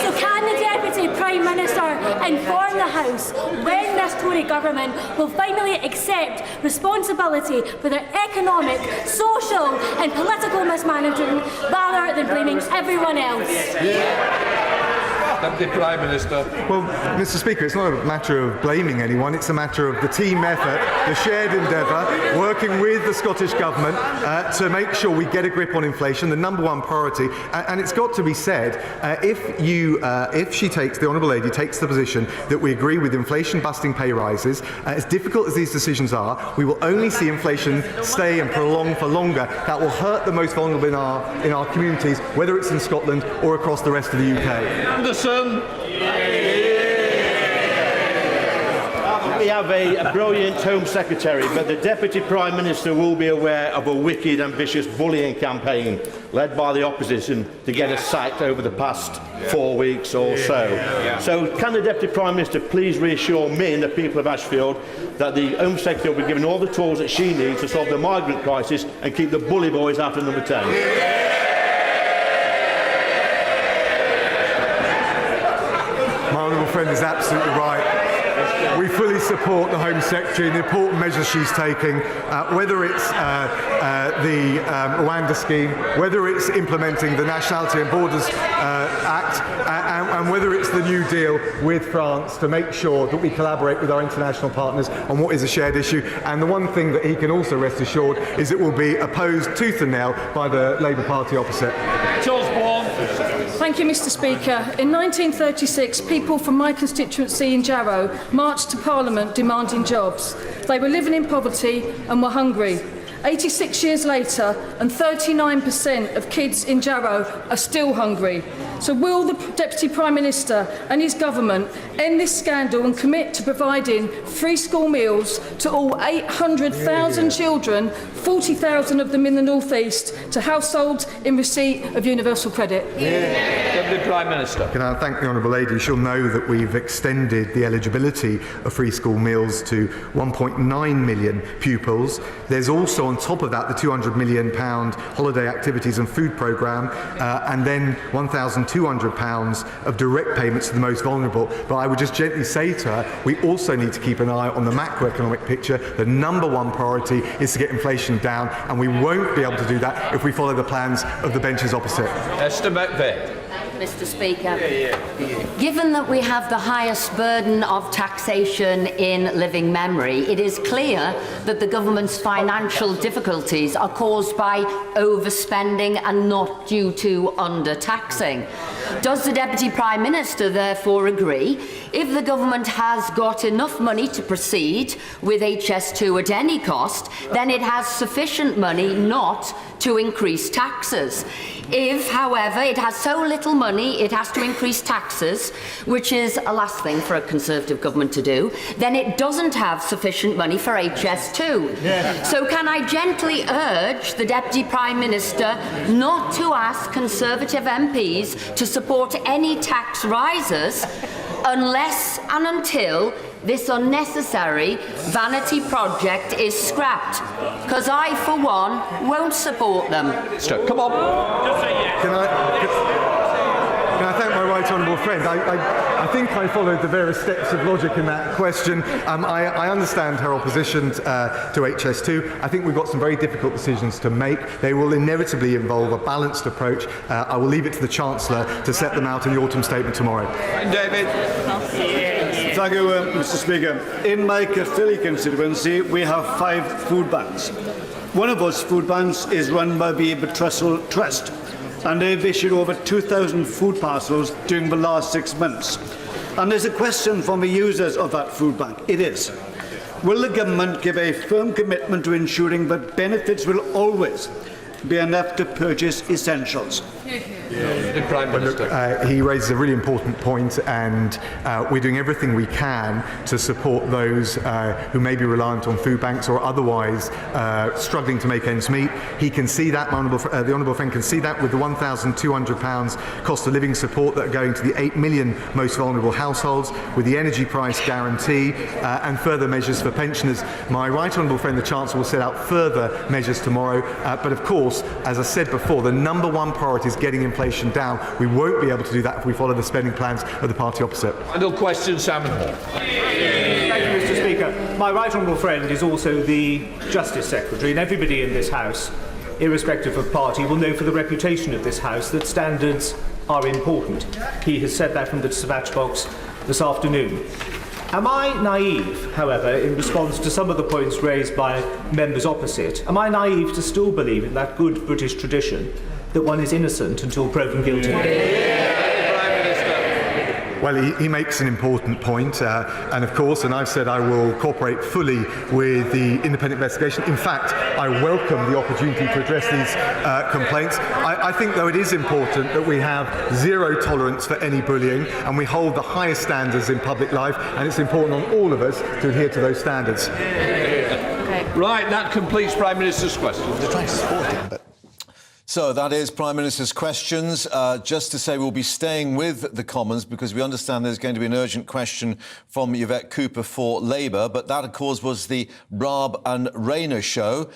So can the Deputy Prime Minister inform the House when this Tory government will finally accept responsibility for their economic, social and political mismanagement rather than blaming everyone else. Deputy Prime Minister. Well, Mr. Speaker, it's not a matter of blaming anyone, it's a matter of the team effort, the shared endeavour, working with the Scottish Government to make sure we get a grip on inflation, the number one priority. And it's got to be said, if the Honourable Lady takes the position that we agree with inflation-busting pay rises, as difficult as these decisions are, we will only see inflation stay and prolong for longer. That will hurt the most vulnerable in our communities, whether it's in Scotland or across the rest of the UK. Anderson. We have a brilliant Home Secretary, but the Deputy Prime Minister will be aware of a wicked, ambitious bullying campaign led by the opposition to get us sacked over the past 4 weeks or so. So can the Deputy Prime Minister please reassure me and the people of Ashfield that the Home Secretary will be given all the tools that she needs to solve the migrant crisis and keep the bully boys out of number 10? Friend is absolutely right. We fully support the Home Secretary and the important measures she's taking, whether it's the Rwanda scheme, whether it's implementing the Nationality and Borders Act, and whether it's the New Deal with France to make sure that we collaborate with our international partners on what is a shared issue. And the one thing that he can also rest assured is it will be opposed tooth and nail by the Labour Party opposite. Thank you, Mr. Speaker. In 1936, people from my constituency in Jarrow marched to Parliament demanding jobs. They were living in poverty and were hungry. 86 years later, and 39% of kids in Jarrow are still hungry. So will the Deputy Prime Minister and his government end this scandal and commit to providing free school meals to all 800,000 children, 40,000 of them in the North East, to households in receipt of universal credit? Deputy Prime Minister. Can I thank the Honourable Lady? She'll know that we've extended the eligibility of free school meals to 1.9 million pupils. There's also on top of that the £200 million holiday activities and food programme, and then £1,200 of direct payments to the most vulnerable. But I would just gently say to her, we also need to keep an eye on the macroeconomic picture. The number one priority is to get inflation down, and we won't be able to do that if we follow the plans of the benches opposite. Esther McVeigh. Mr. Speaker. Given that we have the highest burden of taxation in living memory, it is clear that the government's financial difficulties are caused by overspending and not due to under-taxing. Does the Deputy Prime Minister therefore agree, if the government has got enough money to proceed with HS2 at any cost, then it has sufficient money not to increase taxes? If, however, it has so little money it has to increase taxes, which is a last thing for a Conservative government to do, then it doesn't have sufficient money for HS2. So can I gently urge the Deputy Prime Minister not to ask Conservative MPs to support any tax rises unless and until this unnecessary vanity project is scrapped? Because I, for one, won't support them. Come on. Can I thank my right honourable friend? I think I followed the various steps of logic in that question. I understand her opposition to HS2. I think we've got some very difficult decisions to make. They will inevitably involve a balanced approach. I will leave it to the Chancellor to set them out in the autumn statement tomorrow. David. Thank you, Mr. Speaker. In my Caerphilly constituency, we have 5 food banks. One of those food banks is run by the Trussell Trust, and they've issued over 2,000 food parcels during the last 6 months. And there's a question from the users of that food bank. It is, will the government give a firm commitment to ensuring that benefits will always be enough to purchase essentials? The Prime Minister. He raises a really important point, and we're doing everything we can to support those who may be reliant on food banks or otherwise struggling to make ends meet. He can see that, the Honourable Friend can see that with the £1,200 cost of living support that are going to the 8 million most vulnerable households, with the energy price guarantee and further measures for pensioners. My right honourable friend, the Chancellor, will set out further measures tomorrow. But of course, as I said before, the number one priority is getting inflation inflation down. We won't be able to do that if we follow the spending plans of the party opposite. Final question, Salmon Hall. Thank you, Mr. Speaker. My right honourable friend is also the Justice Secretary, and everybody in this House, irrespective of party, will know for the reputation of this House that standards are important. He has said that from the dispatch box this afternoon. Am I naive, however, in response to some of the points raised by members opposite, am I naive to still believe in that good British tradition that one is innocent until proven guilty? Well, he makes an important point, and of course, and I've said I will cooperate fully with the independent investigation. In fact, I welcome the opportunity to address these complaints. I think, though, it is important that we have zero tolerance for any bullying, and we hold the highest standards in public life, and it's important on all of us to adhere to those standards. Right, that completes Prime Minister's questions. They're trying to support him, but... So that is Prime Minister's questions. Just to say we'll be staying with the Commons because we understand there's going to be an urgent question from Yvette Cooper for Labour. But that, of course, was the Raab and Rayner show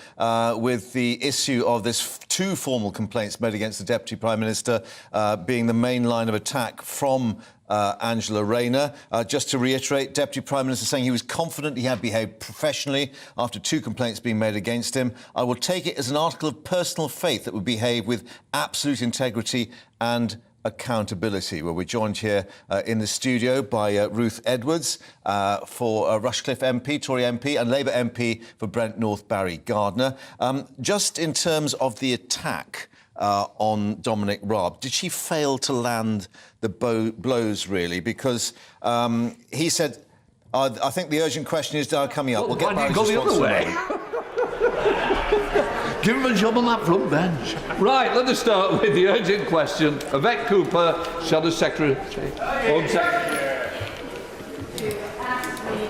with the issue of this two formal complaints made against the Deputy Prime Minister being the main line of attack from Angela Rayner. Just to reiterate, Deputy Prime Minister saying he was confident he had behaved professionally after two complaints being made against him. I will take it as an article of personal faith that would behave with absolute integrity and accountability. Well, we're joined here in the studio by Ruth Edwards for Rushcliffe MP, Tory MP, and Labour MP for Brent North Barry Gardner. Just in terms of the attack on Dominic Raab, did she fail to land the blows, really? Because he said, I think the urgent question is coming up. Well, we'll get why do you go the other way? Give him a job on that front bench. Right, let us start with the urgent question. Yvette Cooper, Shadow Secretary.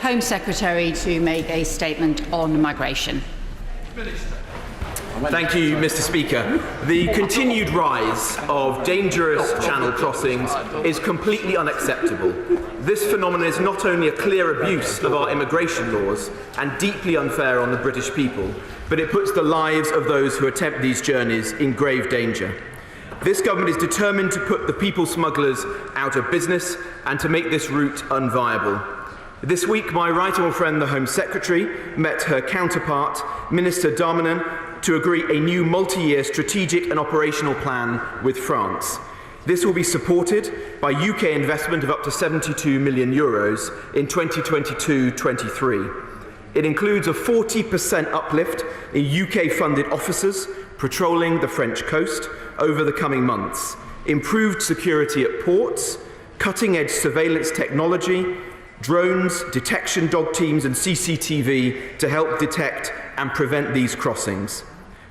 Home Secretary to make a statement on migration. Thank you, Mr. Speaker. The continued rise of dangerous channel crossings is completely unacceptable. This phenomenon is not only a clear abuse of our immigration laws and deeply unfair on the British people, but it puts the lives of those who attempt these journeys in grave danger. This government is determined to put the people smugglers out of business and to make this route unviable. This week, my right honourable friend, the Home Secretary, met her counterpart, Minister Darmanin, to agree a new multi-year strategic and operational plan with France. This will be supported by UK investment of up to €72 million in 2022-23. It includes a 40% uplift in UK-funded officers patrolling the French coast over the coming months, improved security at ports, cutting-edge surveillance technology, drones, detection dog teams and CCTV to help detect and prevent these crossings.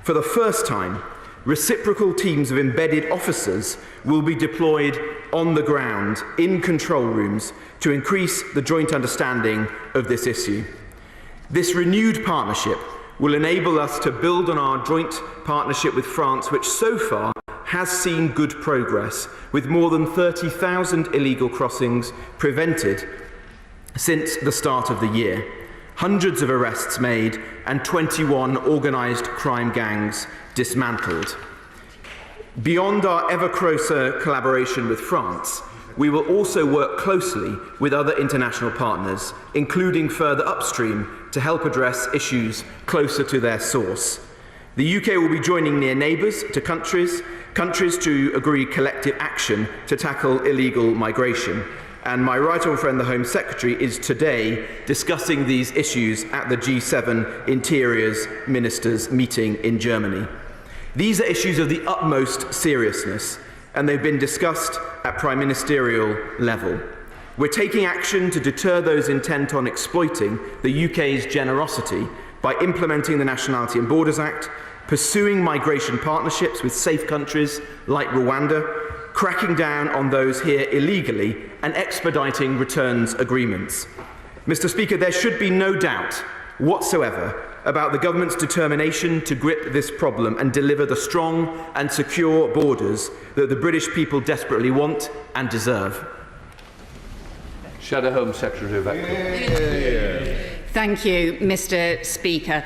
For the first time, reciprocal teams of embedded officers will be deployed on the ground in control rooms to increase the joint understanding of this issue. This renewed partnership will enable us to build on our joint partnership with France, which so far has seen good progress, with more than 30,000 illegal crossings prevented since the start of the year, hundreds of arrests made, and 21 organised crime gangs dismantled. Beyond our ever closer collaboration with France, we will also work closely with other international partners, including further upstream, to help address issues closer to their source. The UK will be joining near neighbours to countries to agree collective action to tackle illegal migration. And my right honourable friend, the Home Secretary, is today discussing these issues at the G7 Interiors Ministers meeting in Germany. These are issues of the utmost seriousness, and they've been discussed at Prime Ministerial level. We're taking action to deter those intent on exploiting the UK's generosity by implementing the Nationality and Borders Act, pursuing migration partnerships with safe countries like Rwanda, cracking down on those here illegally, and expediting returns agreements. Mr. Speaker, there should be no doubt whatsoever about the government's determination to grip this problem and deliver the strong and secure borders that the British people desperately want and deserve. Shadow Home Secretary Thank you, Mr. Speaker.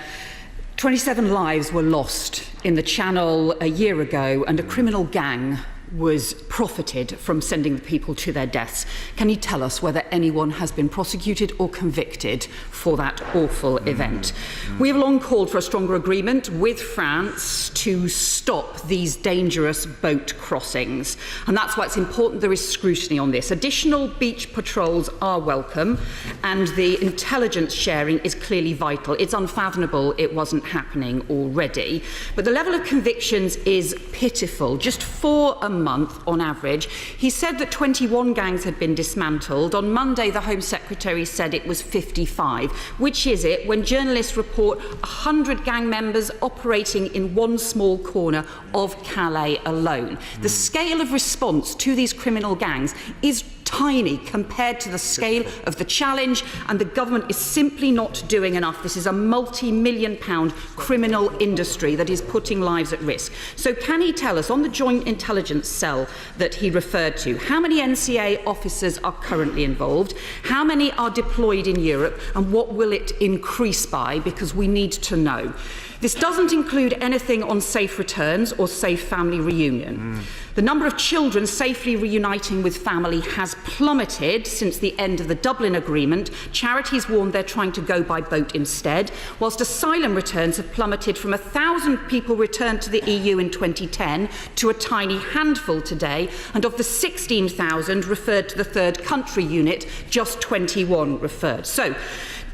27 lives were lost in the Channel a year ago, and a criminal gang was profited from sending the people to their deaths. Can you tell us whether anyone has been prosecuted or convicted for that awful event? We have long called for a stronger agreement with France to stop these dangerous boat crossings, and that's why it's important there is scrutiny on this. Additional beach patrols are welcome, and the intelligence sharing is clearly vital. It's unfathomable it wasn't happening already, but the level of convictions is pitiful. Just 4 a month on average. He said that 21 gangs had been dismantled. On Monday, the Home Secretary said it was 55. Which is it when journalists report 100 gang members operating in one small corner of Calais alone? The scale of response to these criminal gangs is tiny compared to the scale of the challenge, and the government is simply not doing enough. This is a multi-million-pound criminal industry that is putting lives at risk. So can he tell us, on the joint intelligence cell that he referred to, how many NCA officers are currently involved, how many are deployed in Europe, and what will it increase by? Because we need to know. This doesn't include anything on safe returns or safe family reunion. The number of children safely reuniting with family has plummeted since the end of the Dublin Agreement. Charities warn they're trying to go by boat instead, whilst asylum returns have plummeted from 1,000 people returned to the EU in 2010 to a tiny handful today, and of the 16,000 referred to the third country unit, just 21 referred. So,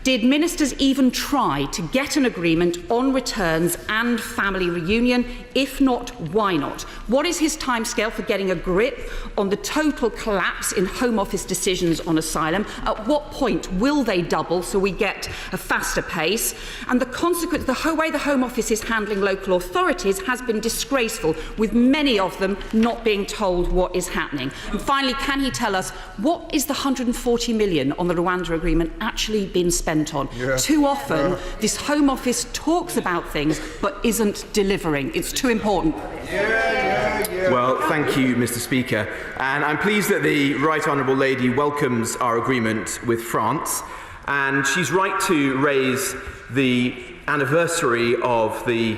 did ministers even try to get an agreement on returns and family reunion? If not, why not? What is his timescale for getting a grip on the total collapse in Home Office decisions on asylum? At what point will they double so we get a faster pace? And the consequence, the way the Home Office is handling local authorities has been disgraceful, with many of them not being told what is happening. And finally, can he tell us what is the 140 million on the Rwanda agreement actually been spent on? Too often, this Home Office talks about things but isn't delivering. It's too important. Well, thank you, Mr. Speaker. And I'm pleased that the Right Honourable Lady welcomes our agreement with France. And she's right to raise the anniversary of the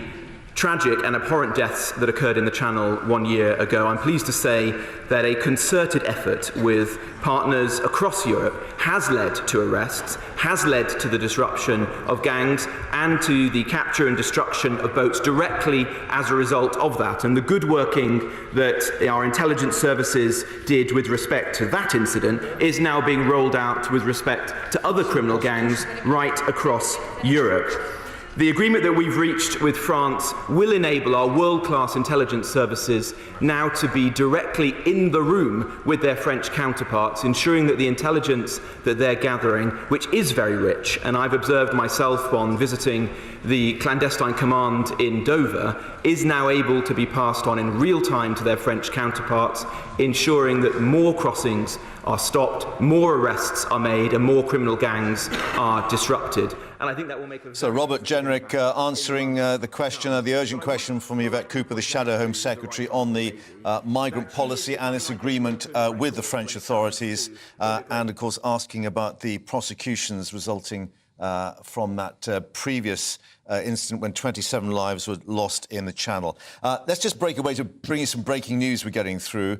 tragic and abhorrent deaths that occurred in the Channel 1 year ago. I'm pleased to say that a concerted effort with partners across Europe has led to arrests, has led to the disruption of gangs and to the capture and destruction of boats directly as a result of that. And the good working that our intelligence services did with respect to that incident is now being rolled out with respect to other criminal gangs right across Europe. The agreement that we've reached with France will enable our world-class intelligence services now to be directly in the room with their French counterparts, ensuring that the intelligence that they're gathering, which is very rich, and I've observed myself on visiting the clandestine command in Dover, is now able to be passed on in real time to their French counterparts, ensuring that more crossings are stopped, more arrests are made, and more criminal gangs are disrupted. And I think that will make a... So Robert Jenrick answering the question, the urgent question from Yvette Cooper, the Shadow Home Secretary, on the migrant policy and its agreement with the French authorities, and of course asking about the prosecutions resulting from that previous incident when 27 lives were lost in the Channel. Let's just break away to bring you some breaking news we're getting through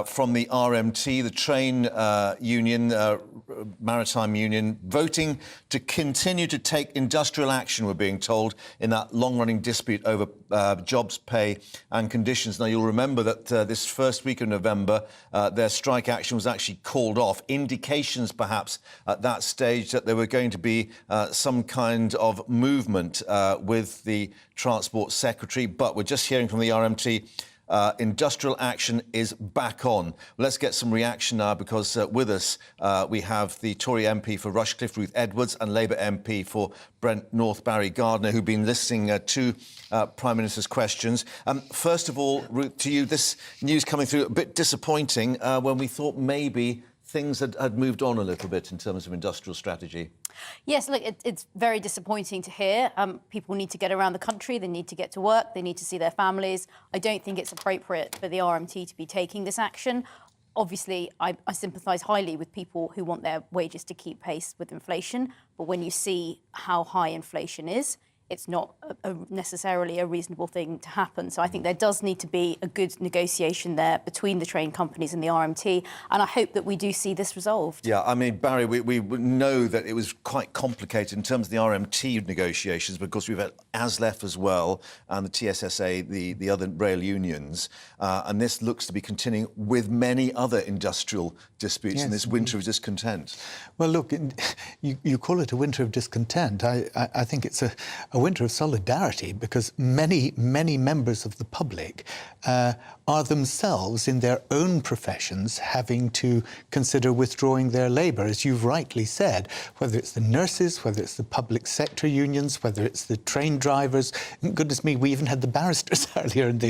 from the RMT, the train union, maritime union, voting to continue to take industrial action, we're being told, in that long-running dispute over jobs, pay and conditions. Now, you'll remember that this first week of November, their strike action was actually called off. Indications, perhaps, at that stage that there were going to be some kind of movement with the Transport Secretary, but we're just hearing from the RMT industrial action is back on. Let's get some reaction now, because with us we have the Tory MP for Rushcliffe, Ruth Edwards, and Labour MP for Brent North, Barry Gardiner, who've been listening to Prime Minister's questions. First of all, Ruth, to you, this news coming through a bit disappointing when we thought maybe things had moved on a little bit in terms of industrial strategy. Yes, look, it's very disappointing to hear. People need to get around the country, they need to get to work, they need to see their families. I don't think it's appropriate for the RMT to be taking this action. Obviously, I sympathise highly with people who want their wages to keep pace with inflation, but when you see how high inflation is, it's not necessarily a reasonable thing to happen. So I think there does need to be a good negotiation there between the train companies and the RMT, and I hope that we do see this resolved. Yeah, I mean, Barry, we know that it was quite complicated in terms of the RMT negotiations because we've had ASLEF as well and the TSSA, the other rail unions, and this looks to be continuing with many other industrial disputes in this winter of discontent. Well, look, you call it a winter of discontent. I think it's a winter of solidarity because many members of the public are themselves in their own professions having to consider withdrawing their labour, as you've rightly said, whether it's the nurses, whether it's the public sector unions, whether it's the train drivers. Goodness me, we even had the barristers earlier in the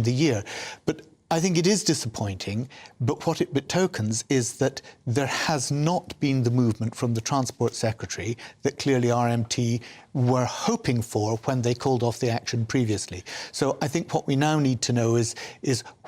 year. But I think it is disappointing, but what it betokens is that there has not been the movement from the Transport Secretary that clearly RMT were hoping for when they called off the action previously. So I think what we now need to know is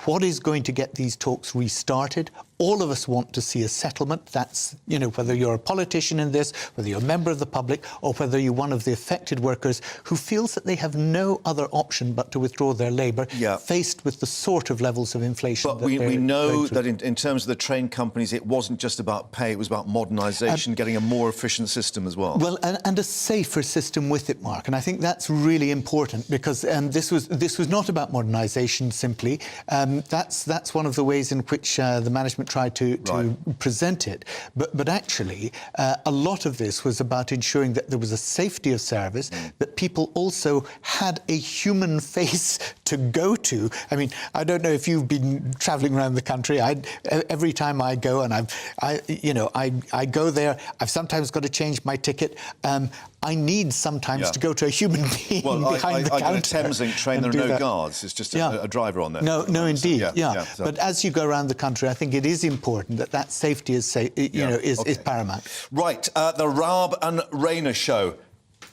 what is going to get these talks restarted. All of us want to see a settlement. That's, you know, whether you're a politician in this, whether you're a member of the public, or whether you're one of the affected workers who feels that they have no other option but to withdraw their labour, faced with the sort of levels of inflation. But we know that in terms of the train companies, it wasn't just about pay, it was about modernisation, getting a more efficient system as well. Well, and a safer system with it, Mark, and I think that's really important because this was not about modernisation simply. That's one of the ways in which the management tried to present it. But actually, a lot of this was about ensuring that there was a safety of service, that people also had a human face to go to. I mean, I don't know if you've been travelling around the country. Every time I go, and I go there, I've sometimes got to change my ticket. I need sometimes to go to a human being behind the counter. I get a Thameslink train, there are no guards. It's just a driver on there. No, indeed, But as you go around the country, I think it is important that safety is paramount. Right, the Raab and Rayner show.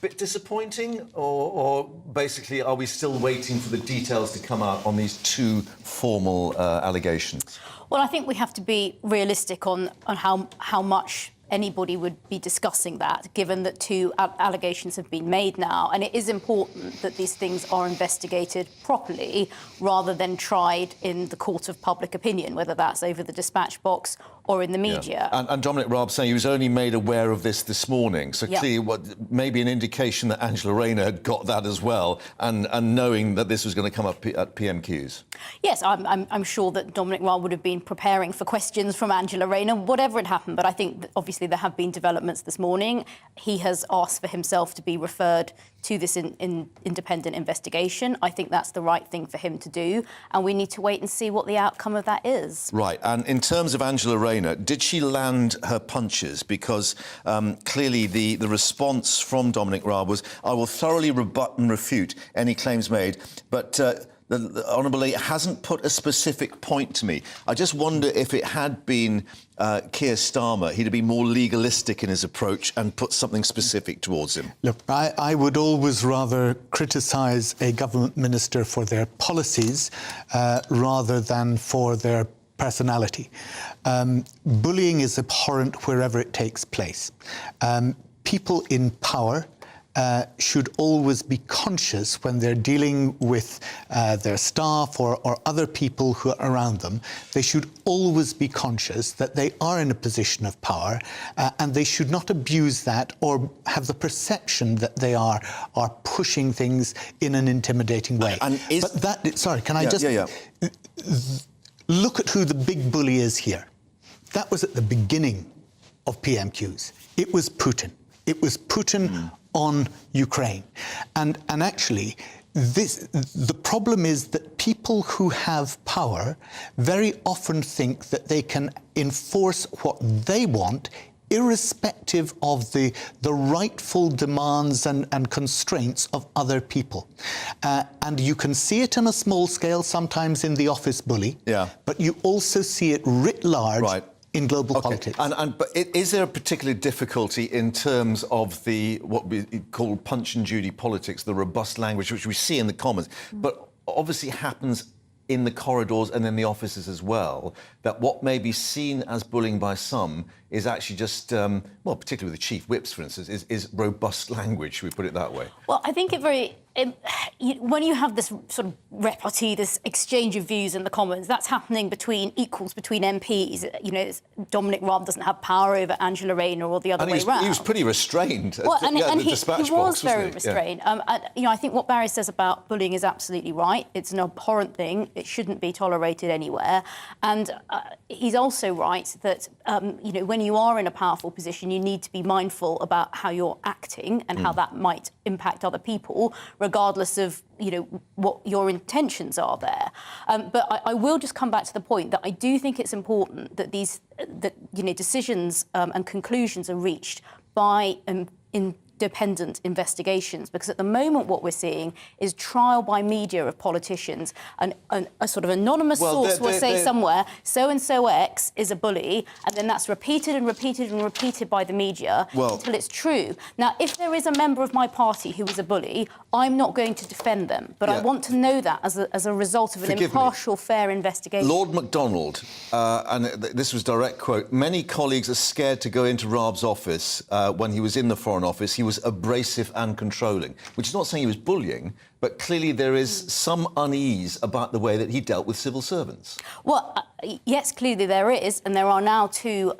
Bit disappointing, or basically are we still waiting for the details to come out on these two formal allegations? Well, I think we have to be realistic on how much anybody would be discussing that, given that two allegations have been made now. And it is important that these things are investigated properly rather than tried in the court of public opinion, whether that's over the dispatch box or in the media. And Dominic Raab saying he was only made aware of this morning, so clearly maybe an indication that Angela Rayner had got that as well, and knowing that this was going to come up at PMQs. Yes, I'm sure that Dominic Raab would have been preparing for questions from Angela Rayner, whatever had happened, but I think that obviously there have been developments this morning. He has asked for himself to be referred to this independent investigation. I think that's the right thing for him to do, and we need to wait and see what the outcome of that is. Right, and in terms of Angela Rayner, did she land her punches? Because clearly the response from Dominic Raab was, I will thoroughly rebut and refute any claims made, but the Honourable Lady hasn't put a specific point to me. I just wonder if it had been Keir Starmer, he'd have been more legalistic in his approach and put something specific towards him. Look, I would always rather criticise a government minister for their policies rather than for their personality. Bullying is abhorrent wherever it takes place. People in power should always be conscious when they're dealing with their staff or other people who are around them. They should always be conscious that they are in a position of power and they should not abuse that or have the perception that they are pushing things in an intimidating way. Sorry, can I just... Look at who the big bully is here. That was at the beginning of PMQs. It was Putin. It was Putin on Ukraine. And actually, the problem is that people who have power very often think that they can enforce what they want irrespective of the rightful demands and constraints of other people. And you can see it on a small scale, sometimes in the office bully, but you also see it writ large in global politics. But is there a particular difficulty in terms of what we call Punch and Judy politics, the robust language which we see in the Commons, but obviously happens in the corridors and in the offices as well, that what may be seen as bullying by some is actually just, well, particularly with the chief whips, for instance, is robust language, should we put it that way? Well, I think when you have this sort of repartee, this exchange of views in the Commons, that's happening between equals, between MPs. You know, Dominic Raab doesn't have power over Angela Rayner or the other way round. He was pretty restrained. Well, and he dispatch was box, very restrained. Yeah. You know, I think what Barry says about bullying is absolutely right. It's an abhorrent thing. It shouldn't be tolerated anywhere. And he's also right that, you know, when you are in a powerful position, you need to be mindful about how you're acting and how that might impact other people, regardless of, you know, what your intentions are there. But I will just come back to the point that I do think it's important that you know, decisions and conclusions are reached by independent investigations, because at the moment what we're seeing is trial by media of politicians, and a sort of anonymous source will say somewhere, so-and-so X is a bully, and then that's repeated and repeated and repeated by the media until it's true. Now, if there is a member of my party who is a bully, I'm not going to defend them, but I want to know that as a result of an impartial, fair investigation. Lord MacDonald, and this was direct quote, many colleagues are scared to go into Raab's office when he was in the Foreign Office. He was abrasive and controlling, which is not saying he was bullying, but clearly there is some unease about the way that he dealt with civil servants. Well, yes, clearly there is, and there are now 2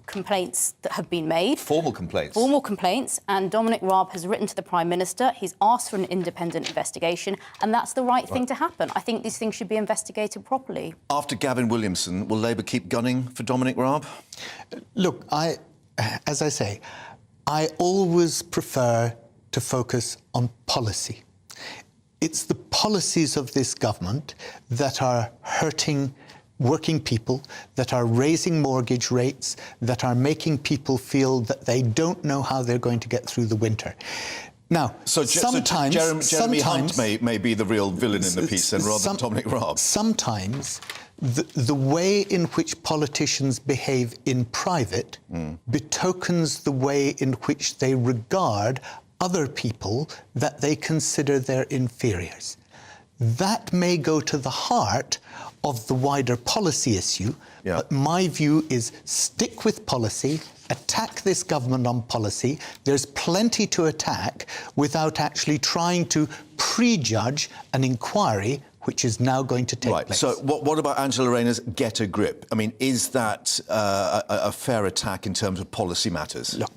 complaints that have been made. Formal complaints? Formal complaints, and Dominic Raab has written to the Prime Minister. He's asked for an independent investigation, and that's the right thing to happen. I think these things should be investigated properly. After Gavin Williamson, will Labour keep gunning for Dominic Raab? Look, as I say, I always prefer to focus on policy. It's the policies of this government that are hurting working people, that are raising mortgage rates, that are making people feel that they don't know how they're going to get through the winter. Now, sometimes Jeremy Hunt may be the real villain in the piece, then, rather than Dominic Raab. Sometimes the way in which politicians behave in private betokens the way in which they regard other people that they consider their inferiors. That may go to the heart of the wider policy issue, but my view is stick with policy, attack this government on policy. There's plenty to attack without actually trying to prejudge an inquiry which is now going to take place. So what about Angela Rayner's get a grip? I mean, is that a fair attack in terms of policy matters? Look,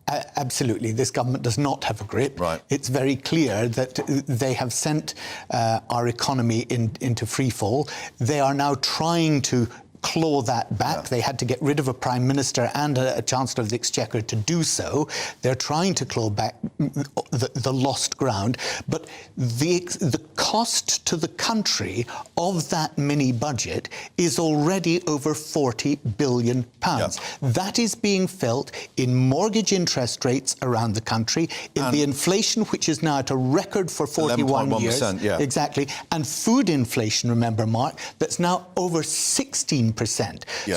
absolutely. This government does not have a grip. Right. It's very clear that they have sent our economy into freefall. They are now trying to claw that back. They had to get rid of a Prime Minister and a Chancellor of the Exchequer to do so. They're trying to claw back the lost ground. But the cost to the country of that mini-budget is already over £40 billion. That is being felt in mortgage interest rates around the country, in the inflation, which is now at a record for 41 years. Exactly. And food inflation, remember, Mark, that's now over 16%.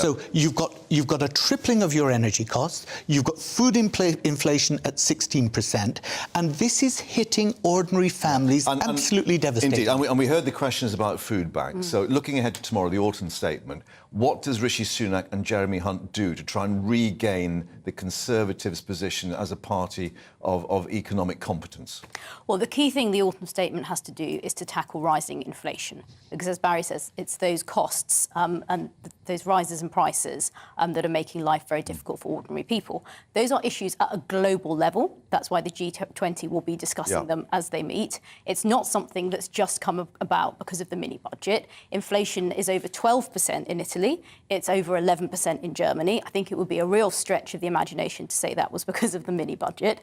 So you've got a tripling of your energy costs, you've got food inflation at 16%, and this is hitting ordinary families absolutely devastating. Indeed, and we heard the questions about food banks. So looking ahead to tomorrow, the autumn statement, what does Rishi Sunak and Jeremy Hunt do to try and regain the Conservatives' position as a party of economic competence? Well, the key thing the autumn statement has to do is to tackle rising inflation, because as Barry says, it's those costs and those rises in prices that are making life very difficult for ordinary people. Those are issues at a global level. That's why the G20 will be discussing them as they meet. It's not something that's just come about because of the mini-budget. Inflation is over 12% in Italy. It's over 11% in Germany. I think it would be a real stretch of the imagination to say that was because of the mini-budget.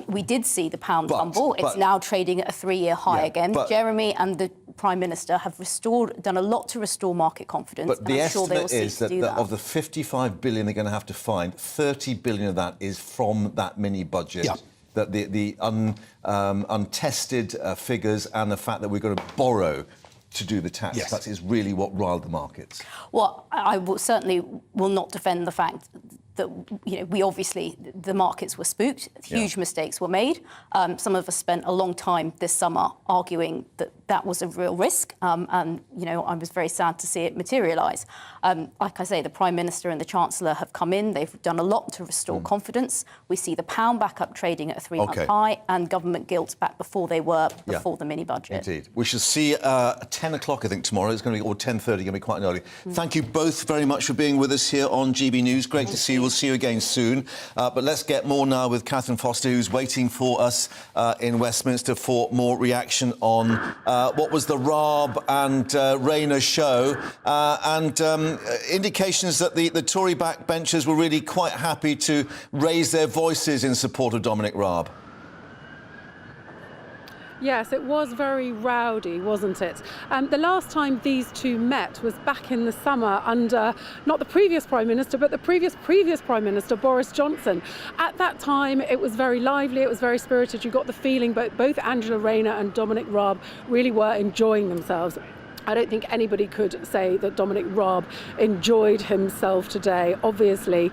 We did see the pound tumble. It's now trading at a 3-year high again. Jeremy and the Prime Minister have done a lot to restore market confidence. But the estimate is that that of the 55 billion they're going to have to find, 30 billion of that is from that mini-budget. That the untested figures and the fact that we're going to borrow to do the tax cuts is really what riled the markets. Well, I certainly will not defend the fact that, we obviously, the markets were spooked, huge mistakes were made. Some of us spent a long time this summer arguing that that was a real risk, and, I was very sad to see it materialise. Like I say, the Prime Minister and the Chancellor have come in, they've done a lot to restore confidence. We see the pound back up trading at a 3-month high, and government gilts back before they were before the mini-budget. Indeed. We shall see at 10 o'clock, I think, tomorrow. It's going to be, or 10:30, going to be quite early. Thank you both very much for being with us here on GB News. Great to see you. We'll see you again soon. But let's get more now with Catherine Foster, who's waiting for us in Westminster for more reaction on what was the Raab and Rayner show, and indications that the Tory backbenchers were really quite happy to raise their voices in support of Dominic Raab. Yes, it was very rowdy, wasn't it? The last time these two met was back in the summer under not the previous Prime Minister, but the previous Prime Minister, Boris Johnson. At that time, it was very lively, it was very spirited. You got the feeling both Angela Rayner and Dominic Raab really were enjoying themselves. I don't think anybody could say that Dominic Raab enjoyed himself today, obviously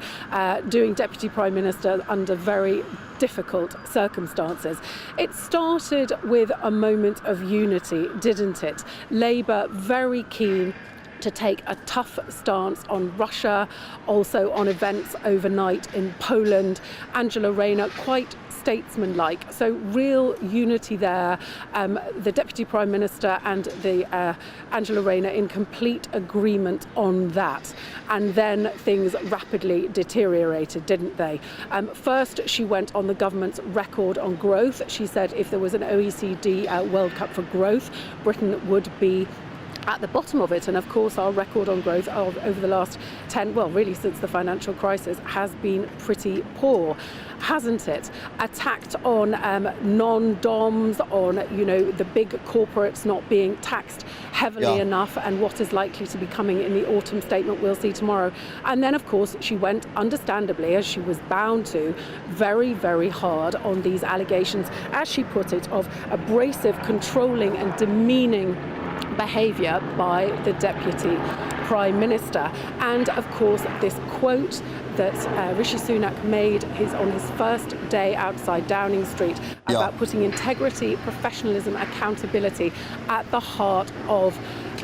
doing Deputy Prime Minister under very difficult circumstances. It started with a moment of unity, didn't it? Labour very keen to take a tough stance on Russia, also on events overnight in Poland. Angela Rayner quite statesmanlike, so real unity there. The Deputy Prime Minister and the Angela Rayner in complete agreement on that. And then things rapidly deteriorated, didn't they? First, she went on the government's record on growth. She said if there was an OECD World Cup for growth, Britain would be at the bottom of it. And of course our record on growth over the last 10, well really since the financial crisis, has been pretty poor, hasn't it? Attacked on non-DOMs, on the big corporates not being taxed heavily enough, and what is likely to be coming in the autumn statement we'll see tomorrow. And then of course she went, understandably, as she was bound to, very, very hard on these allegations, as she put it, of abrasive, controlling and demeaning behaviour by the Deputy Prime Minister. And of course this quote that Rishi Sunak made on his first day outside Downing Street about putting integrity, professionalism, accountability at the heart of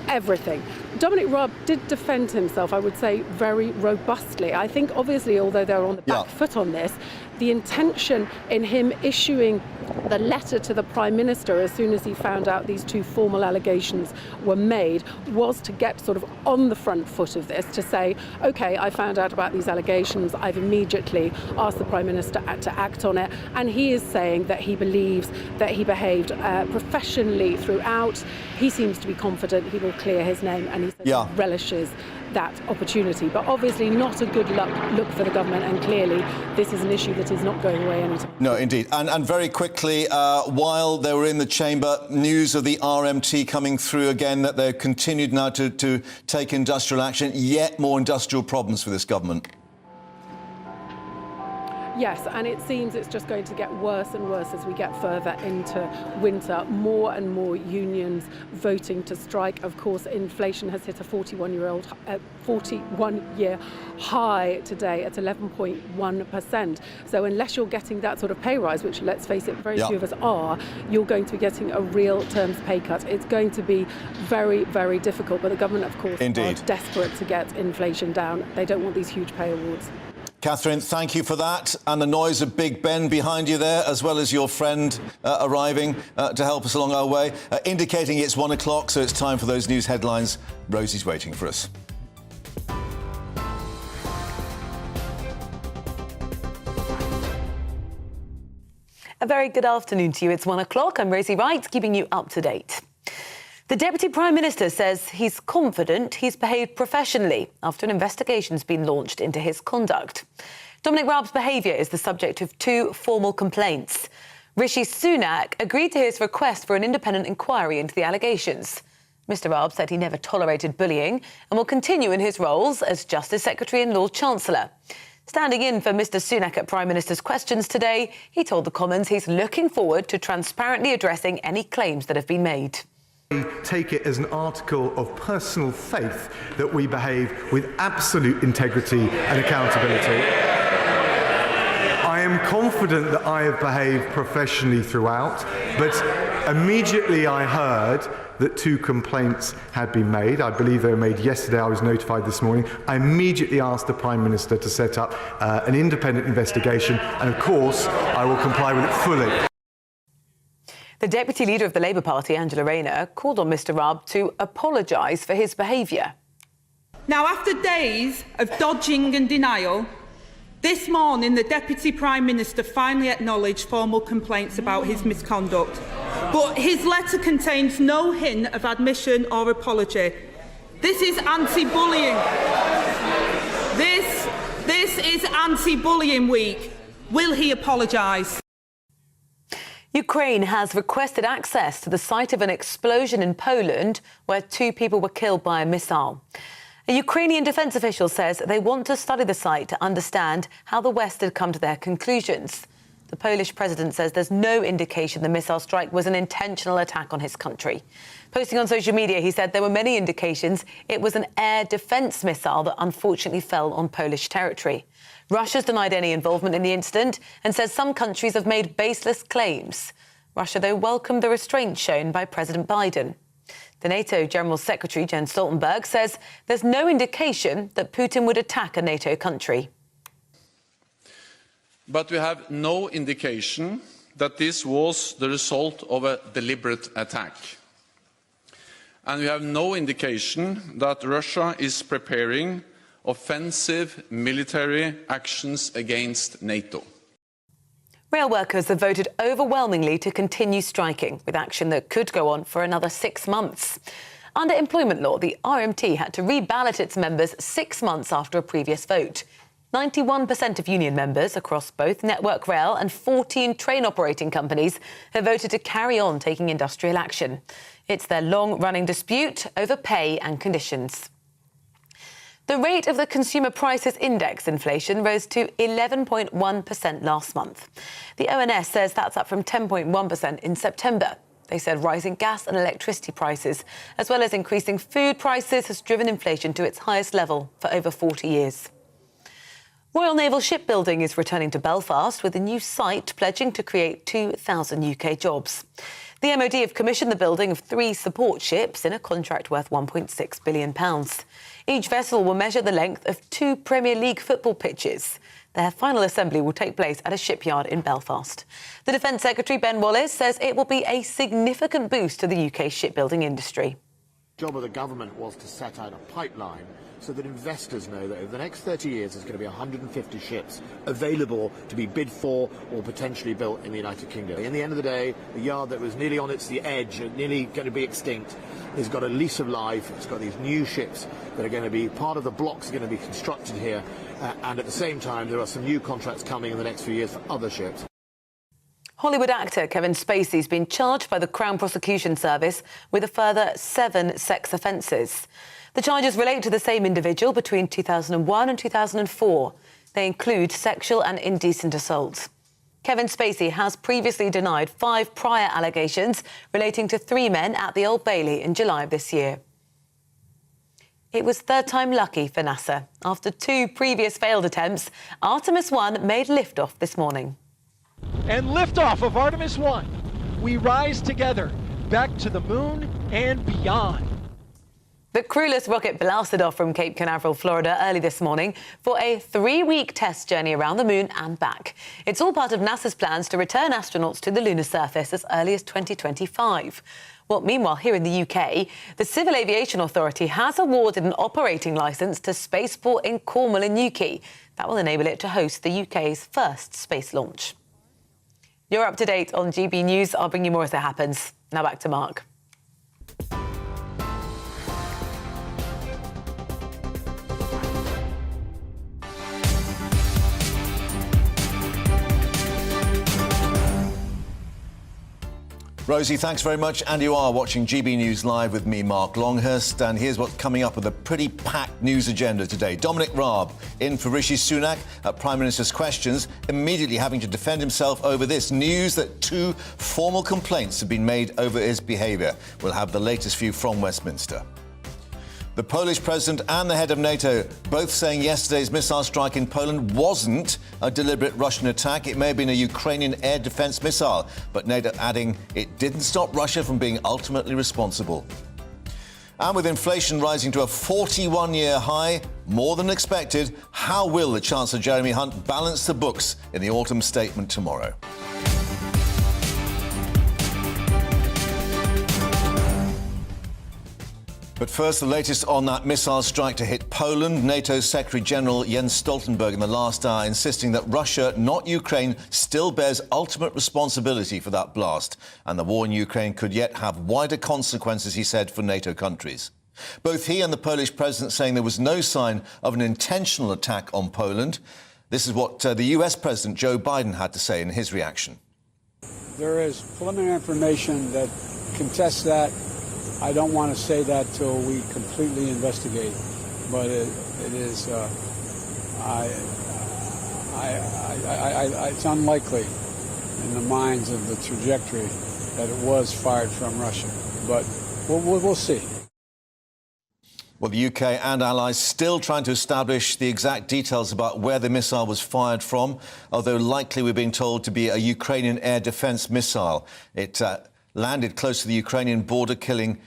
everything. Dominic Raab did defend himself, I would say, very robustly. I think obviously, although they're on the back foot on this, the intention in him issuing the letter to the Prime Minister as soon as he found out these two formal allegations were made was to get sort of on the front foot of this, to say, OK, I found out about these allegations, I've immediately asked the Prime Minister to act on it. And he is saying that he believes that he behaved professionally throughout. He seems to be confident he will clear his name, and he says he relishes that opportunity. But obviously not a good look for the government, and clearly this is an issue that is not going away anytime. No, indeed. And very quickly, while they were in the chamber, news of the RMT coming through again, that they've continued now to take industrial action, yet more industrial problems for this government. Yes, and it seems it's just going to get worse and worse as we get further into winter. More and more unions voting to strike. Of course, inflation has hit a 41-year high today at 11.1%. So unless you're getting that sort of pay rise, which, let's face it, very few of us are, you're going to be getting a real terms pay cut. It's going to be very, very difficult. But the government, of course, are desperate to get inflation down. They don't want these huge pay awards. Catherine, thank you for that. And the noise of Big Ben behind you there, as well as your friend arriving to help us along our way, indicating it's 1 o'clock, so it's time for those news headlines. Rosie's waiting for us. A very good afternoon to you. It's 1 o'clock. I'm Rosie Wright, keeping you up to date. The Deputy Prime Minister says he's confident he's behaved professionally after an investigation's been launched into his conduct. Dominic Raab's behaviour is the subject of 2 formal complaints. Rishi Sunak agreed to his request for an independent inquiry into the allegations. Mr Raab said he never tolerated bullying and will continue in his roles as Justice Secretary and Lord Chancellor. Standing in for Mr Sunak at Prime Minister's questions today, he told the Commons he's looking forward to transparently addressing any claims that have been made. I take it as an article of personal faith that we behave with absolute integrity and accountability. am confident that I have behaved professionally throughout, but immediately I heard that 2 complaints had been made. I believe they were made yesterday. I was notified this morning. I immediately asked the Prime Minister to set up an independent investigation, and of course I will comply with it fully. The Deputy Leader of the Labour Party, Angela Rayner, called on Mr Raab to apologise for his behaviour. Now, after days of dodging and denial, this morning the Deputy Prime Minister finally acknowledged formal complaints about his misconduct. But his letter contains no hint of admission or apology. This is anti-bullying. This is anti-bullying week. Will he apologise? Ukraine has requested access to the site of an explosion in Poland where 2 people were killed by a missile. A Ukrainian defence official says they want to study the site to understand how the West had come to their conclusions. The Polish president says there's no indication the missile strike was an intentional attack on his country. Posting on social media, he said there were many indications it was an air defence missile that unfortunately fell on Polish territory. Russia's denied any involvement in the incident and says some countries have made baseless claims. Russia, though, welcomed the restraint shown by President Biden. The NATO General Secretary, Jens Stoltenberg, says there's no indication that Putin would attack a NATO country. But we have no indication that this was the result of a deliberate attack. And we have no indication that Russia is preparing offensive military actions against NATO. Rail workers have voted overwhelmingly to continue striking, with action that could go on for another 6 months. Under employment law, the RMT had to reballot its members 6 months after a previous vote. 91% of union members across both Network Rail and 14 train operating companies have voted to carry on taking industrial action. It's their long-running dispute over pay and conditions. The rate of the Consumer Prices Index inflation rose to 11.1% last month. The ONS says that's up from 10.1% in September. They said rising gas and electricity prices, as well as increasing food prices, has driven inflation to its highest level for over 40 years. Royal Naval Shipbuilding is returning to Belfast with a new site pledging to create 2,000 UK jobs. The MOD have commissioned the building of 3 support ships in a contract worth £1.6 billion. Each vessel will measure the length of 2 Premier League football pitches. Their final assembly will take place at a shipyard in Belfast. The Defence Secretary, Ben Wallace, says it will be a significant boost to the UK shipbuilding industry. The job of the government was to set out a pipeline so that investors know that over the next 30 years there's going to be 150 ships available to be bid for or potentially built in the United Kingdom. In the end of the day, the yard that was nearly on the edge, nearly going to be extinct, has got a lease of life. It's got these new ships that are going to be part of the blocks are going to be constructed here, and at the same time there are some new contracts coming in the next few years for other ships. Hollywood actor Kevin Spacey has been charged by the Crown Prosecution Service with a further 7 sex offences. The charges relate to the same individual between 2001 and 2004. They include sexual and indecent assault. Kevin Spacey has previously denied 5 prior allegations relating to 3 men at the Old Bailey in July of this year. It was third time lucky for NASA. After 2 previous failed attempts, Artemis 1 made liftoff this morning. And liftoff of Artemis 1. We rise together, back to the moon and beyond. The crewless rocket blasted off from Cape Canaveral, Florida early this morning for a 3-week test journey around the moon and back. It's all part of NASA's plans to return astronauts to the lunar surface as early as 2025. Well, meanwhile, here in the UK, the Civil Aviation Authority has awarded an operating licence to Spaceport in Cornwall in Newquay. That will enable it to host the UK's first space launch. You're up to date on GB News. I'll bring you more as it happens. Now back to Mark. Rosie, thanks very much. And you are watching GB News Live with me, Mark Longhurst. And here's what's coming up with a pretty packed news agenda today. Dominic Raab in for Rishi Sunak at Prime Minister's Questions, immediately having to defend himself over this news that 2 formal complaints have been made over his behaviour. We'll have the latest view from Westminster. The Polish president and the head of NATO both saying yesterday's missile strike in Poland wasn't a deliberate Russian attack. It may have been a Ukrainian air defence missile, but NATO adding it didn't stop Russia from being ultimately responsible. And with inflation rising to a 41-year high, more than expected, how will the Chancellor Jeremy Hunt balance the books in the autumn statement tomorrow? But first, the latest on that missile strike to hit Poland. NATO's Secretary-General Jens Stoltenberg in the last hour insisting that Russia, not Ukraine, still bears ultimate responsibility for that blast. And the war in Ukraine could yet have wider consequences, he said, for NATO countries. Both he and the Polish president saying there was no sign of an intentional attack on Poland. This is what the US President Joe Biden had to say in his reaction. There is preliminary information that contests that. I don't want to say that till we completely investigate, but it's unlikely in the minds of the trajectory that it was fired from Russia. But we'll see. Well, the UK and allies still trying to establish the exact details about where the missile was fired from, although likely we're being told to be a Ukrainian air defence missile. It landed close to the Ukrainian border, killing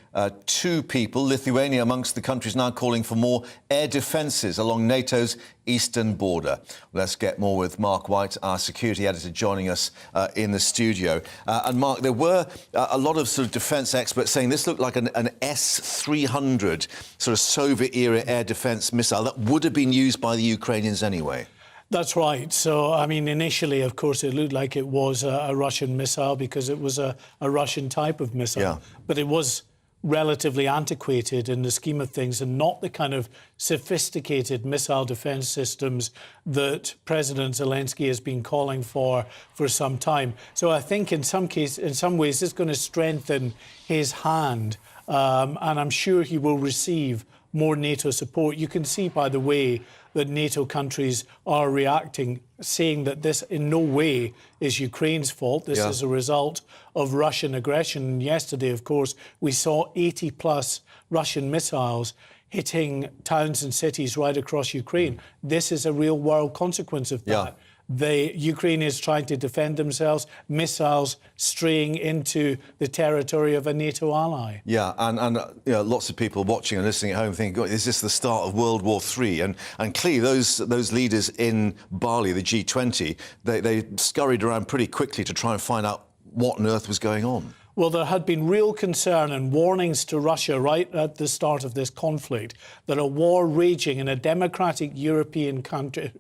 2 people. Lithuania amongst the countries now calling for more air defences along NATO's eastern border. Let's get more with Mark White, our security editor, joining us in the studio. And Mark, there were a lot of sort of defence experts saying this looked like an S-300 sort of Soviet-era air defence missile that would have been used by the Ukrainians anyway. That's right. So, I mean, initially, of course, it looked like it was a Russian missile because it was a Russian type of missile. Yeah. But it was relatively antiquated in the scheme of things and not the kind of sophisticated missile defence systems that President Zelensky has been calling for some time. So I think in some ways, it's going to strengthen his hand, and I'm sure he will receive more NATO support. You can see, by the way, that NATO countries are reacting, saying that this in no way is Ukraine's fault. This is a result of Russian aggression. And yesterday, of course, we saw 80-plus Russian missiles hitting towns and cities right across Ukraine. This is a real-world consequence of that. The Ukraine is trying to defend themselves, missiles straying into the territory of a NATO ally. Yeah, and you know, lots of people watching and listening at home thinking, is this the start of World War III? And clearly those leaders in Bali, the G20, they scurried around pretty quickly to try and find out what on earth was going on. Well, there had been real concern and warnings to Russia right at the start of this conflict that a war raging in a democratic European country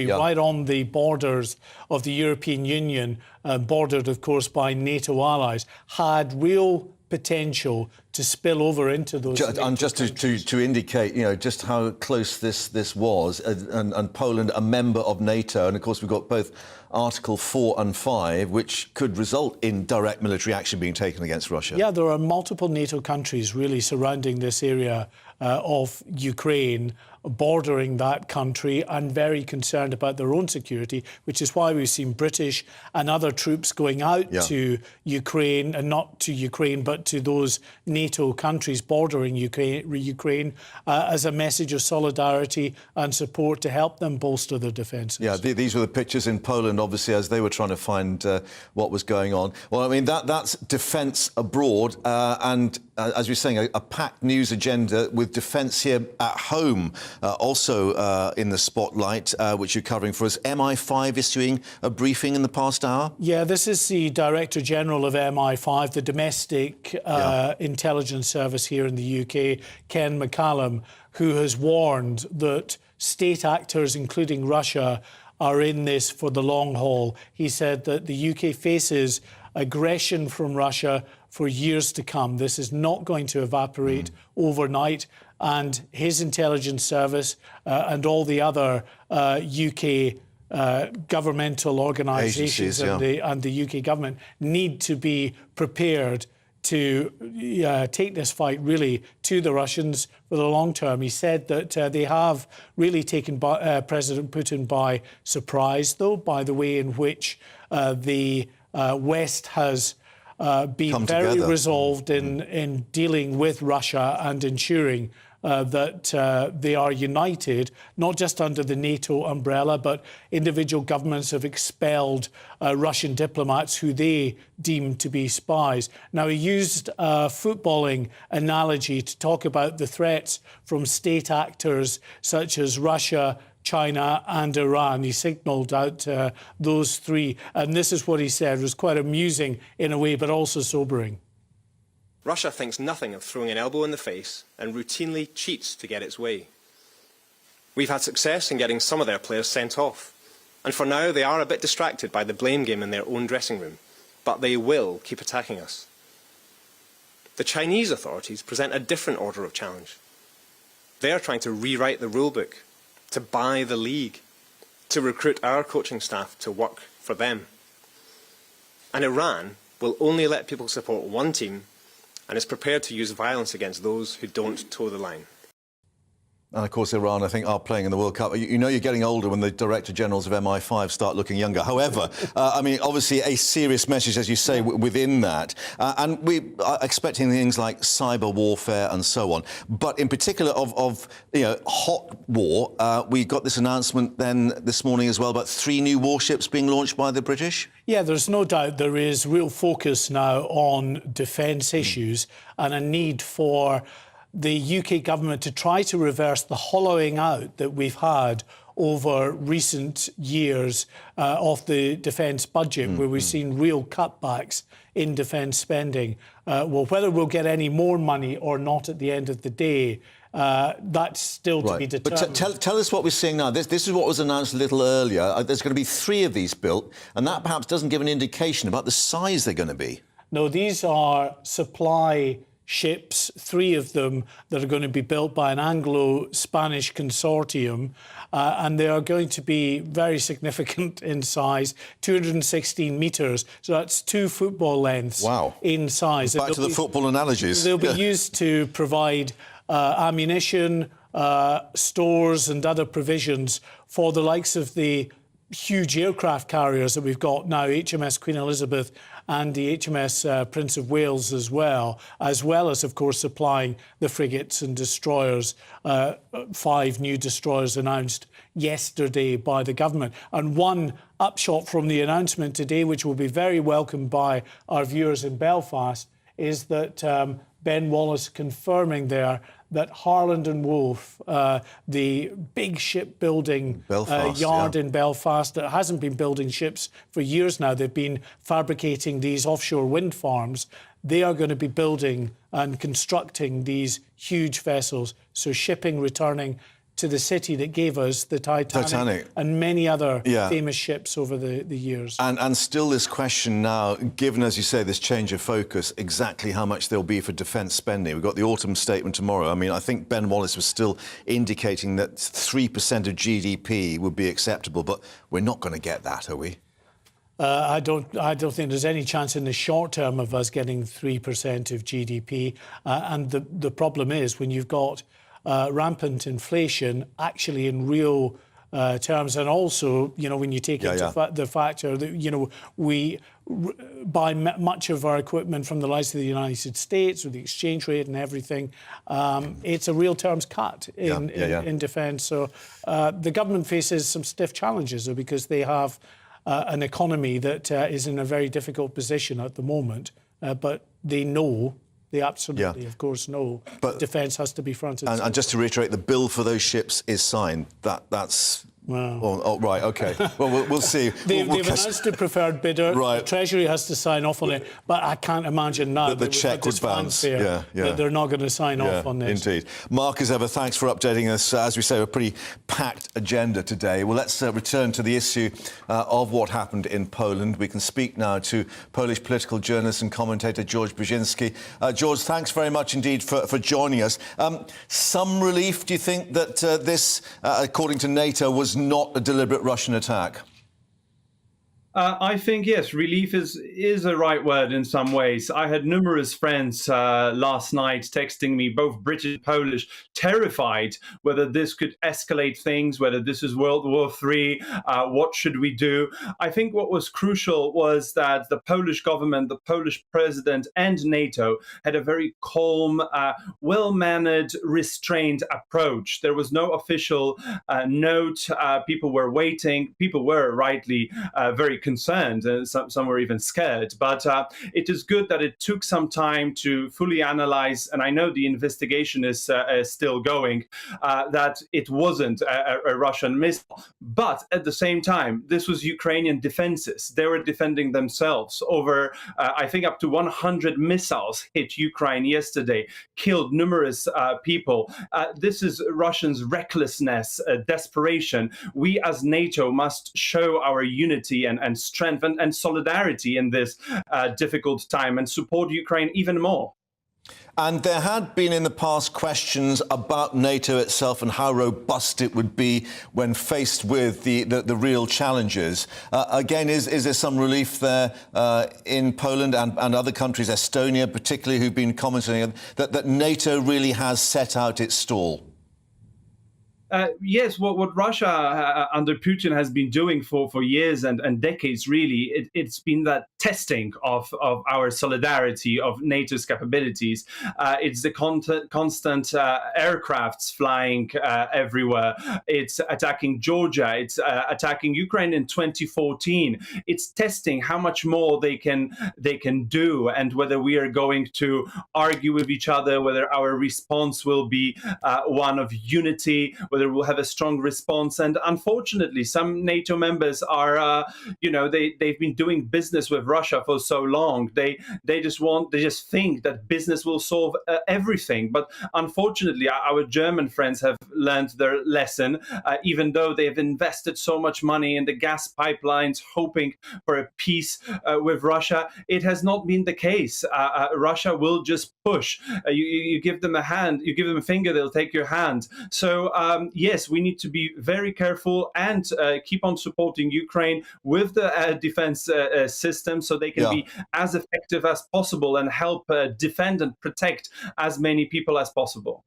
right on the borders of the European Union, bordered, of course, by NATO allies, had real potential to spill over into those. And just to indicate, you know, just how close this was, and Poland, a member of NATO, and of course we've got both Article 4 and 5, which could result in direct military action being taken against Russia. Yeah, there are multiple NATO countries really surrounding this area of Ukraine, bordering that country, and very concerned about their own security, which is why we've seen British and other troops going out to Ukraine, and not to Ukraine, but to those NATO countries bordering Ukraine as a message of solidarity and support to help them bolster their defences. Yeah, these were the pictures in Poland, obviously, as they were trying to find what was going on. Well, I mean, that's defence abroad, and as we're saying, a packed news agenda with defence here at home. Also in the spotlight, which you're covering for us. MI5 issuing a briefing in the past hour? Yeah, this is the Director General of MI5, the domestic intelligence service here in the UK, Ken McCallum, who has warned that state actors, including Russia, are in this for the long haul. He said that the UK faces aggression from Russia for years to come. This is not going to evaporate overnight. And his intelligence service and all the other UK governmental organisations and the UK government need to be prepared to take this fight really to the Russians for the long term. He said that they have really taken President Putin by surprise, though, by the way in which the West has been very resolved in dealing with Russia and ensuring that they are united, not just under the NATO umbrella, but individual governments have expelled Russian diplomats who they deemed to be spies. Now, he used a footballing analogy to talk about the threats from state actors such as Russia, China and Iran. He signalled out those three. And this is what he said. It was quite amusing in a way, but also sobering. Russia thinks nothing of throwing an elbow in the face and routinely cheats to get its way. We've had success in getting some of their players sent off, and for now they are a bit distracted by the blame game in their own dressing room, but they will keep attacking us. The Chinese authorities present a different order of challenge. They are trying to rewrite the rulebook, to buy the league, to recruit our coaching staff to work for them. And Iran will only let people support one team and is prepared to use violence against those who don't toe the line. And of course, Iran, I think, are playing in the World Cup. You know you're getting older when the Director Generals of MI5 start looking younger. However, I mean, obviously a serious message, as you say, within that. And we are expecting things like cyber warfare and so on. But in particular of hot war, we got this announcement then this morning as well about 3 new warships being launched by the British. Yeah, there's no doubt there is real focus now on defence issues and a need for the UK government to try to reverse the hollowing out that we've had over recent years of the defence budget, where we've seen real cutbacks in defence spending. Well, whether we'll get any more money or not at the end of the day, that's still to be determined. But tell us what we're seeing now. This is what was announced a little earlier. There's going to be 3 of these built, and that perhaps doesn't give an indication about the size they're going to be. No, these are supply ships, 3 of them that are going to be built by an Anglo-Spanish consortium, and they are going to be very significant in size, 216 metres, so that's 2 football lengths in size. Back to the football analogies. They'll be used to provide ammunition, stores and other provisions for the likes of the huge aircraft carriers that we've got now, HMS Queen Elizabeth and the HMS Prince of Wales as well as, of course, supplying the frigates and destroyers. 5 new destroyers announced yesterday by the government. And one upshot from the announcement today, which will be very welcomed by our viewers in Belfast, is that Ben Wallace confirming there that Harland and Wolff, the big shipbuilding yard in Belfast that hasn't been building ships for years now, they've been fabricating these offshore wind farms, they are going to be building and constructing these huge vessels. So shipping returning to the city that gave us the Titanic. And many other famous ships over the years. And still this question now, given, as you say, this change of focus, exactly how much there'll be for defence spending. We've got the autumn statement tomorrow. I mean, I think Ben Wallace was still indicating that 3% of GDP would be acceptable, but we're not going to get that, are we? I don't think there's any chance in the short term of us getting 3% of GDP. And the problem is when you've got rampant inflation, actually in real terms, and also, when you take into the factor that, we buy much of our equipment from the likes of the United States with the exchange rate and everything, it's a real terms cut in defence. So the government faces some stiff challenges because they have an economy that is in a very difficult position at the moment, but they know. They absolutely, of course, know that defence has to be front and centre. And just to reiterate, the bill for those ships is signed. That's... Wow. Oh, right, OK. Well, we'll see. They've announced a preferred bidder. Right. The Treasury has to sign off on it. But I can't imagine now that the cheque would bounce. That they're not going to sign off on this. Indeed. Mark, as ever, thanks for updating us. As we say, a pretty packed agenda today. Well, let's return to the issue of what happened in Poland. We can speak now to Polish political journalist and commentator George Brzezinski. George, thanks very much indeed for joining us. Some relief, do you think, that this, according to NATO, was not a deliberate Russian attack? I think, yes, relief is a right word in some ways. I had numerous friends last night texting me, both British and Polish, terrified whether this could escalate things, whether this is World War III, what should we do? I think what was crucial was that the Polish government, the Polish president and NATO had a very calm, well-mannered, restrained approach. There was no official note. People were waiting. People were rightly very concerned, and some were even scared. But it is good that it took some time to fully analyze, and I know the investigation is still going, that it wasn't a Russian missile. But at the same time, this was Ukrainian defenses. They were defending themselves. Over, I think, up to 100 missiles hit Ukraine yesterday, killed numerous people. This is Russians' recklessness, desperation. We as NATO must show our unity and strength and solidarity in this difficult time and support Ukraine even more. And there had been in the past questions about NATO itself and how robust it would be when faced with the real challenges. Again, is there some relief there in Poland and other countries, Estonia particularly, who've been commenting that NATO really has set out its stall? Yes, what Russia under Putin has been doing for years and decades, really, it's been that testing of our solidarity, of NATO's capabilities. It's the constant aircrafts flying everywhere. It's attacking Georgia. It's attacking Ukraine in 2014. It's testing how much more they can do, and whether we are going to argue with each other, whether our response will be one of unity, whether we'll have a strong response. And unfortunately, some NATO members are, they've been doing business with Russia for so long. They just think that business will solve everything. But unfortunately, our German friends have learned their lesson, even though they have invested so much money in the gas pipelines, hoping for a peace with Russia. It has not been the case. Russia will just push. You give them a hand, you give them a finger, they'll take your hand. So yes, we need to be very careful and keep on supporting Ukraine with the defense system so they can be as effective as possible and help defend and protect as many people as possible.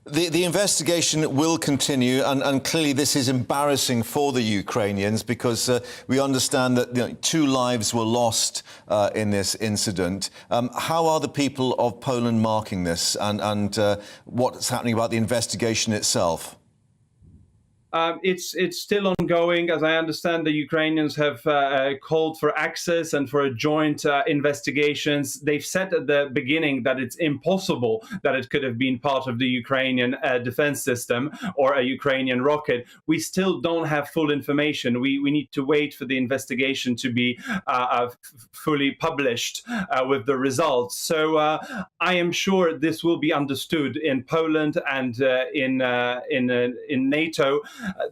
The investigation will continue, and clearly this is embarrassing for the Ukrainians because we understand that 2 lives were lost in this incident. How are the people of Poland marking this, and what's happening about the investigation itself? It's still ongoing. As I understand, the Ukrainians have called for access and for joint investigations. They've said at the beginning that it's impossible that it could have been part of the Ukrainian defense system or a Ukrainian rocket. We still don't have full information. We need to wait for the investigation to be fully published with the results. So I am sure this will be understood in Poland and in NATO.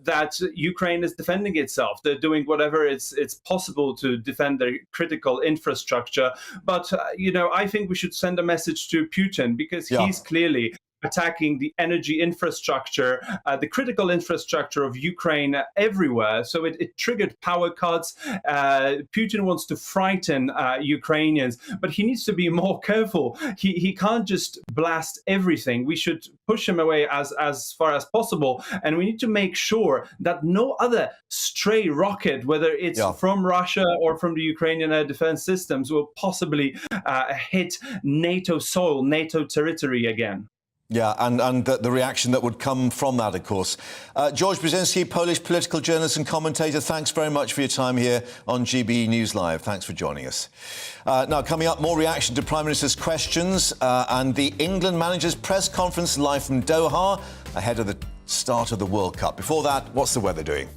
That Ukraine is defending itself. They're doing whatever it's possible to defend their critical infrastructure. But, I think we should send a message to Putin because he's clearly attacking the energy infrastructure, the critical infrastructure of Ukraine everywhere. So it triggered power cuts. Putin wants to frighten Ukrainians, but he needs to be more careful. He can't just blast everything. We should push him away as far as possible. And we need to make sure that no other stray rocket, whether it's from Russia or from the Ukrainian defense systems, will possibly hit NATO soil, NATO territory again. Yeah, and the reaction that would come from that, of course. George Brzezinski, Polish political journalist and commentator, thanks very much for your time here on GBNews Live. Thanks for joining us. Now, coming up, more reaction to Prime Minister's questions and the England manager's press conference live from Doha ahead of the start of the World Cup. Before that, what's the weather doing?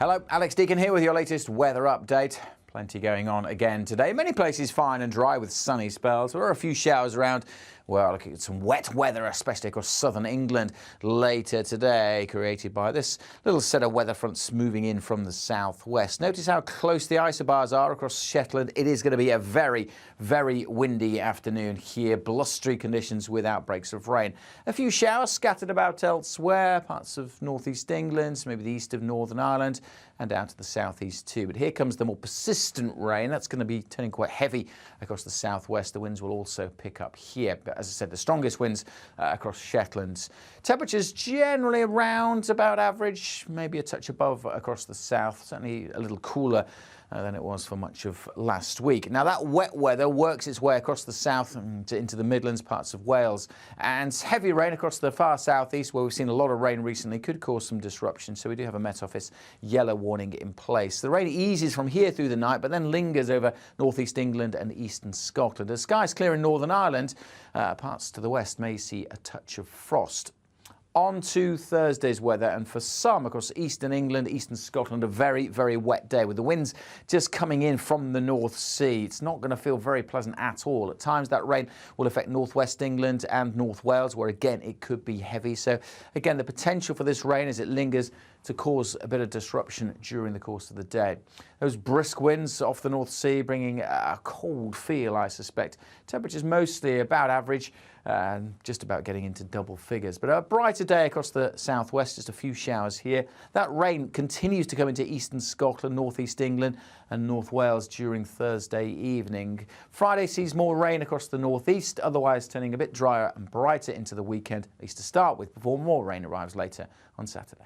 Hello, Alex Deacon here with your latest weather update. Plenty going on again today. Many places fine and dry with sunny spells. There are a few showers around Well, looking at some wet weather, especially across southern England later today, created by this little set of weather fronts moving in from the southwest. Notice how close the isobars are across Shetland. It is going to be a very, very windy afternoon here. Blustery conditions with outbreaks of rain. A few showers scattered about elsewhere, parts of northeast England, maybe the east of Northern Ireland, and down to the southeast too. But here comes the more persistent rain. That's going to be turning quite heavy across the southwest. The winds will also pick up here. But as I said, the strongest winds across Shetland. Temperatures generally around about average, maybe a touch above across the south. Certainly a little cooler than it was for much of last week. Now, that wet weather works its way across the south and into the Midlands, parts of Wales. And heavy rain across the far southeast, where we've seen a lot of rain recently, could cause some disruption. So we do have a Met Office yellow warning in place. The rain eases from here through the night, but then lingers over northeast England and eastern Scotland. The skies clear in Northern Ireland. Parts to the west may see a touch of frost. On to Thursday's weather, and for some across eastern England, eastern Scotland, a very, very wet day with the winds just coming in from the North Sea. It's not going to feel very pleasant at all. At times that rain will affect northwest England and North Wales, where again it could be heavy. So again, the potential for this rain as it lingers to cause a bit of disruption during the course of the day. Those brisk winds off the North Sea bringing a cold feel, I suspect. Temperatures mostly about average, just about getting into double figures. But a brighter day across the southwest, just a few showers here. That rain continues to come into eastern Scotland, northeast England and North Wales during Thursday evening. Friday sees more rain across the northeast, otherwise turning a bit drier and brighter into the weekend, at least to start with, before more rain arrives later on Saturday.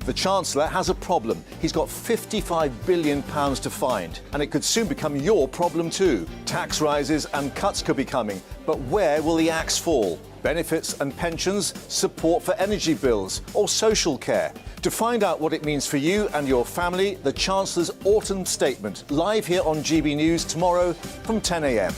The Chancellor has a problem. He's got £55 billion to find, and it could soon become your problem too. Tax rises and cuts could be coming, but where will the axe fall? Benefits and pensions, support for energy bills, or social care? To find out what it means for you and your family, the Chancellor's autumn statement, live here on GB News tomorrow from 10 a.m.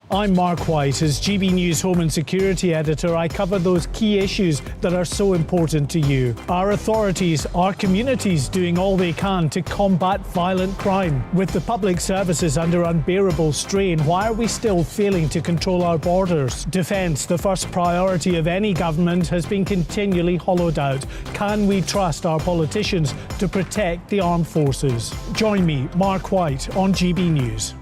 I'm Mark White. As GB News Home and Security Editor, I cover those key issues that are so important to you. Our authorities, our communities doing all they can to combat violent crime. With the public services under unbearable strain, why are we still failing to control our borders? Defence, the first priority of any government, has been continually hollowed out. Can we trust our politicians to protect the armed forces? Join me, Mark White, on GB News.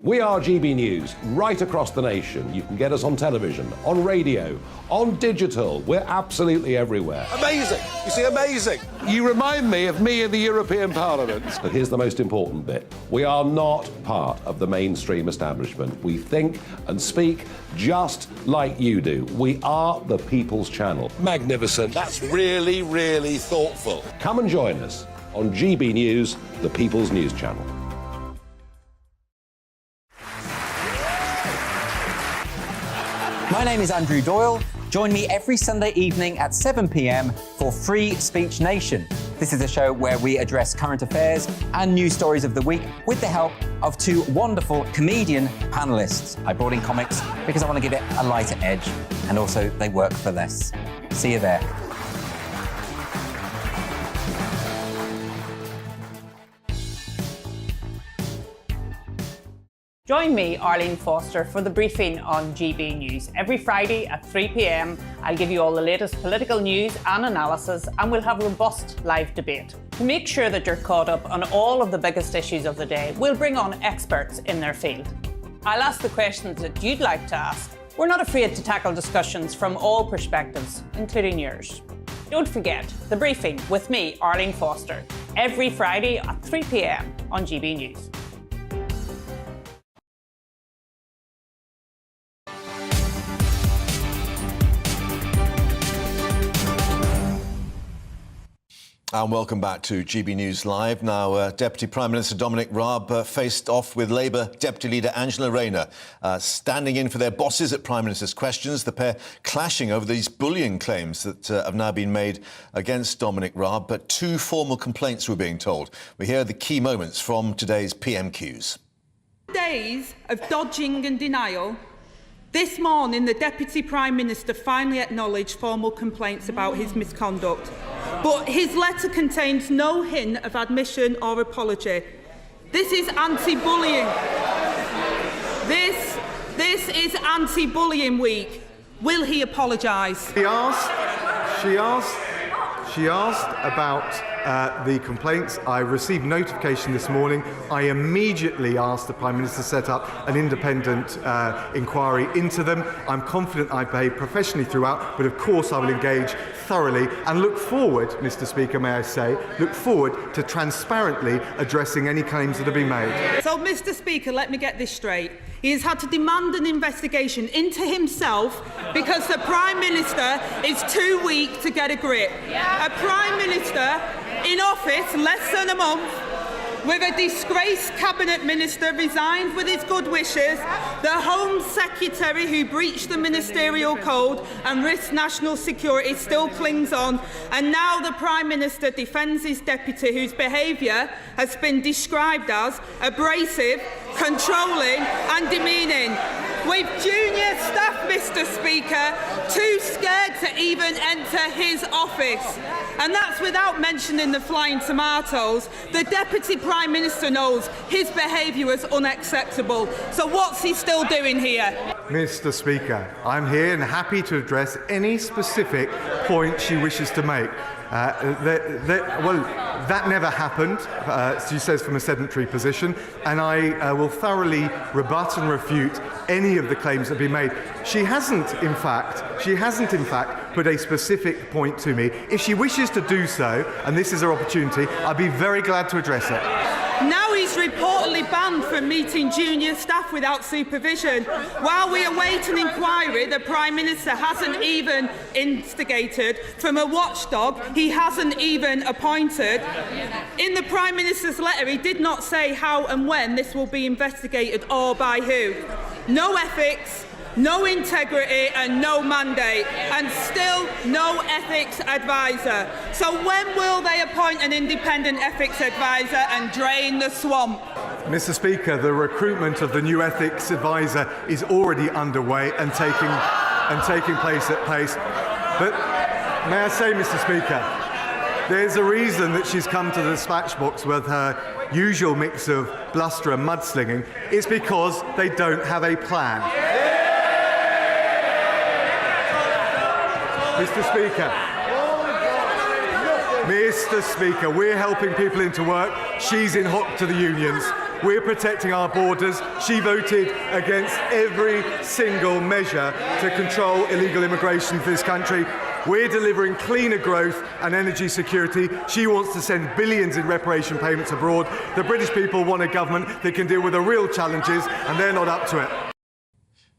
We are GB News, right across the nation. You can get us on television, on radio, on digital. We're absolutely everywhere. Amazing! You see, amazing! You remind me of me in the European Parliament. But here's the most important bit. We are not part of the mainstream establishment. We think and speak just like you do. We are the People's Channel. Magnificent. That's really, really thoughtful. Come and join us on GB News, the People's News Channel. My name is Andrew Doyle. Join me every Sunday evening at 7 p.m. for Free Speech Nation. This is a show where we address current affairs and news stories of the week with the help of two wonderful comedian panellists. I brought in comics because I want to give it a lighter edge, and also they work for less. See you there. Join me, Arlene Foster, for the briefing on GB News. Every Friday at 3 p.m, I'll give you all the latest political news and analysis, and we'll have robust live debate. To make sure that you're caught up on all of the biggest issues of the day, we'll bring on experts in their field. I'll ask the questions that you'd like to ask. We're not afraid to tackle discussions from all perspectives, including yours. Don't forget, the briefing with me, Arlene Foster, every Friday at 3 p.m. on GB News. And welcome back to GB News Live. Now, Deputy Prime Minister Dominic Raab faced off with Labour Deputy Leader Angela Rayner, standing in for their bosses at Prime Minister's Questions, the pair clashing over these bullying claims that have now been made against Dominic Raab. But 2 formal complaints were being told. We hear the key moments from today's PMQs. Days of dodging and denial. This morning, the Deputy Prime Minister finally acknowledged formal complaints about his misconduct. But his letter contains no hint of admission or apology. This is anti-bullying. This is anti-bullying week. Will he apologise? She asked about the complaints. I received notification this morning. I immediately asked the Prime Minister to set up an independent inquiry into them. I'm confident I behaved professionally throughout, but of course I will engage thoroughly and look forward, Mr. Speaker, may I say, look forward to transparently addressing any claims that have been made. So, Mr. Speaker, let me get this straight. He has had to demand an investigation into himself because the Prime Minister is too weak to get a grip. A Prime Minister in office less than a month, with a disgraced Cabinet Minister resigned with his good wishes, the Home Secretary who breached the ministerial code and risked national security still clings on, and now the Prime Minister defends his deputy whose behaviour has been described as abrasive, controlling and demeaning. With junior staff, Mr. Speaker, too scared to even enter his office. And that's without mentioning the flying tomatoes. The Deputy Prime Minister knows his behaviour was unacceptable. So what's he still doing here? Mr. Speaker, I'm here and happy to address any specific point she wishes to make. That never happened, she says, from a sedentary position, and I will thoroughly rebut and refute any of the claims that have been made. She hasn't, in fact, put a specific point to me. If she wishes to do so, and this is her opportunity, I'd be very glad to address it. Now he's reportedly banned from meeting junior staff without supervision. While we await an inquiry the Prime Minister hasn't even instigated from a watchdog he hasn't even appointed. In the Prime Minister's letter, he did not say how and when this will be investigated or by who. No ethics, no integrity and no mandate, and still no ethics advisor. So when will they appoint an independent ethics advisor and drain the swamp? Mr. Speaker, the recruitment of the new ethics advisor is already underway and taking place at pace. But may I say, Mr. Speaker, there's a reason that she's come to the dispatch box with her usual mix of bluster and mudslinging. It's because they don't have a plan. Mr. Speaker, we're helping people into work. She's in hock to the unions. We're protecting our borders. She voted against every single measure to control illegal immigration for this country. We're delivering cleaner growth and energy security. She wants to send billions in reparation payments abroad. The British people want a government that can deal with the real challenges, and they're not up to it.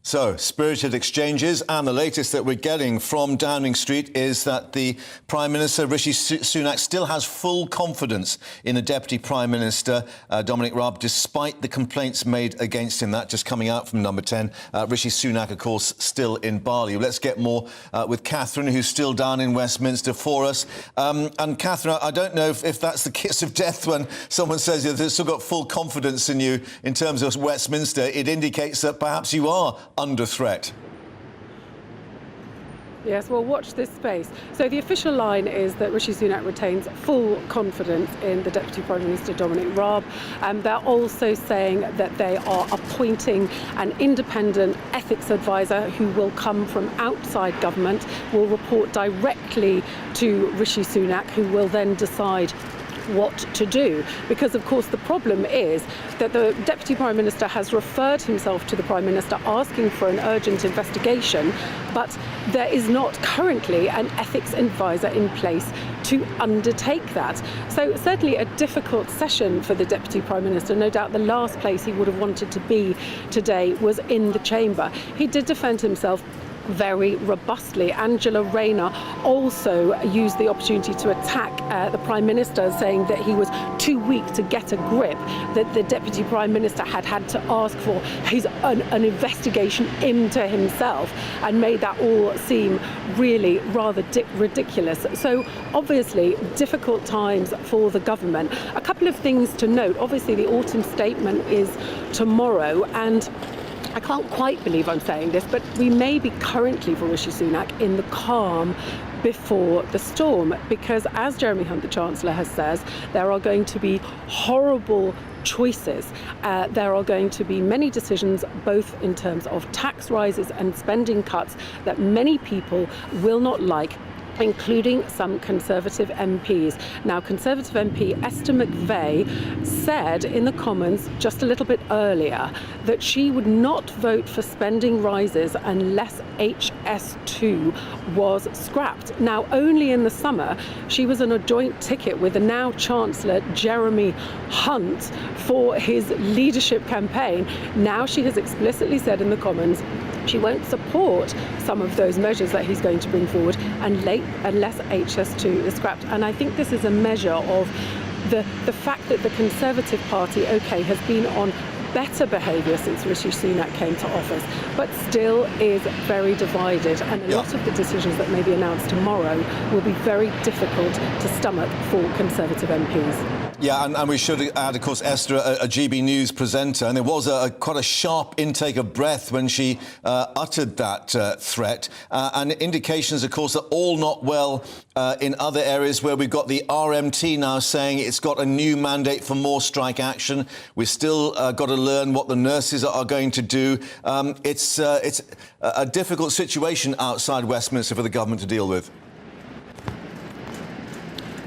So, spirited exchanges, and the latest that we're getting from Downing Street is that the Prime Minister, Rishi Sunak, still has full confidence in the Deputy Prime Minister, Dominic Raab, despite the complaints made against him. That just coming out from Number 10. Rishi Sunak, of course, still in Bali. Let's get more with Catherine, who's still down in Westminster for us. And Catherine, I don't know if that's the kiss of death when someone says they've still got full confidence in you in terms of Westminster. It indicates that perhaps you are under threat. Yes, well, watch this space. So the official line is that Rishi Sunak retains full confidence in the Deputy Prime Minister, Dominic Raab. They're also saying that they are appointing an independent ethics advisor who will come from outside government, will report directly to Rishi Sunak, who will then decide what to do, because of course the problem is that the Deputy Prime Minister has referred himself to the Prime Minister asking for an urgent investigation, but there is not currently an ethics advisor in place to undertake that. So certainly a difficult session for the Deputy Prime Minister. No doubt the last place he would have wanted to be today was in the chamber. He did defend himself very robustly. Angela Rayner also used the opportunity to attack the Prime Minister, saying that he was too weak to get a grip, that the Deputy Prime Minister had to ask for an investigation into himself, and made that all seem really rather ridiculous. So obviously difficult times for the government. A couple of things to note. Obviously the autumn statement is tomorrow, and I can't quite believe I'm saying this, but we may be currently, for Rishi Sunak, in the calm before the storm, because as Jeremy Hunt, the Chancellor, has said, there are going to be horrible choices. There are going to be many decisions, both in terms of tax rises and spending cuts, that many people will not like, including some Conservative MPs. Now, Conservative MP Esther McVey said in the Commons just a little bit earlier that she would not vote for spending rises unless HS2 was scrapped. Now, only in the summer, she was on a joint ticket with the now Chancellor Jeremy Hunt for his leadership campaign. Now she has explicitly said in the Commons she won't support some of those measures that he's going to bring forward unless HS2 is scrapped. And I think this is a measure of the fact that the Conservative Party, has been on better behaviour since Rishi Sunak came to office, but still is very divided. And a lot of the decisions that may be announced tomorrow will be very difficult to stomach for Conservative MPs. Yeah, and we should add, of course, Esther, a GB News presenter, and there was quite a sharp intake of breath when she uttered that threat, and indications, of course, are all not well in other areas where we've got the RMT now saying it's got a new mandate for more strike action. We've still got to learn what the nurses are going to do. It's a difficult situation outside Westminster for the government to deal with.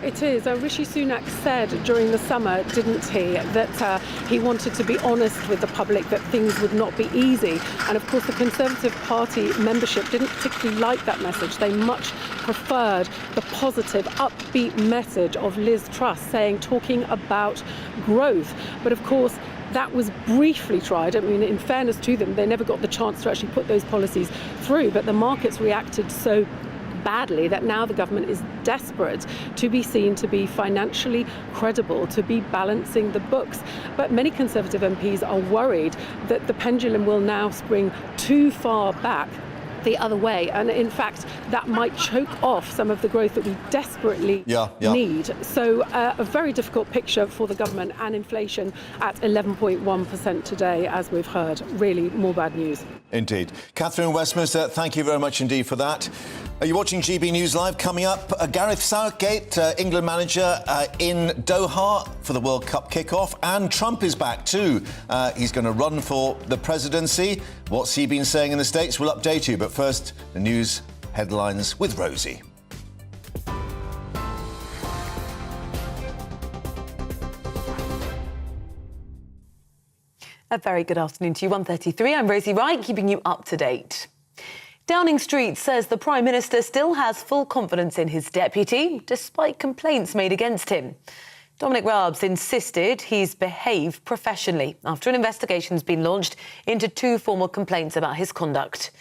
It is. Rishi Sunak said during the summer, didn't he, that he wanted to be honest with the public, that things would not be easy. And of course, the Conservative Party membership didn't particularly like that message. They much preferred the positive, upbeat message of Liz Truss talking about growth. But of course, that was briefly tried. I mean, in fairness to them, they never got the chance to actually put those policies through. But the markets reacted so badly that now the government is desperate to be seen to be financially credible, to be balancing the books. But many Conservative MPs are worried that the pendulum will now spring too far back the other way, and in fact that might choke off some of the growth that we desperately need. So a very difficult picture for the government, and inflation at 11.1% today, as we've heard. Really more bad news. Indeed. Catherine Westminster, thank you very much indeed for that. Are you watching GB News Live? Coming up, Gareth Southgate, England manager, in Doha for the World Cup kickoff, and Trump is back too. He's going to run for the presidency. What's he been saying in the States? We'll update you. But first, the news headlines with Rosie. A very good afternoon to you. 1:33. I'm Rosie Wright, keeping you up to date. Downing Street says the Prime Minister still has full confidence in his deputy, despite complaints made against him. Dominic Raab's insisted he's behaved professionally after an investigation's been launched into 2 formal complaints about his conduct.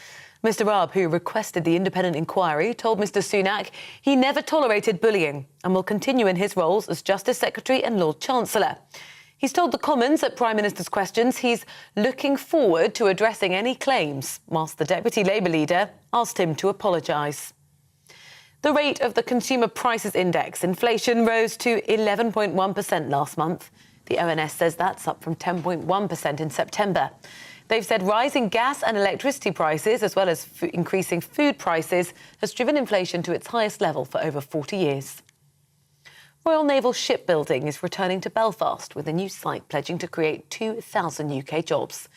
Mr Raab, who requested the independent inquiry, told Mr Sunak he never tolerated bullying and will continue in his roles as Justice Secretary and Lord Chancellor. He's told the Commons at Prime Minister's questions he's looking forward to addressing any claims, whilst the Deputy Labour leader asked him to apologise. The rate of the Consumer Prices Index, inflation, rose to 11.1% last month. The ONS says that's up from 10.1% in September. They've said rising gas and electricity prices, as well as increasing food prices, has driven inflation to its highest level for over 40 years. Royal Naval Shipbuilding is returning to Belfast with a new site pledging to create 2,000 UK jobs.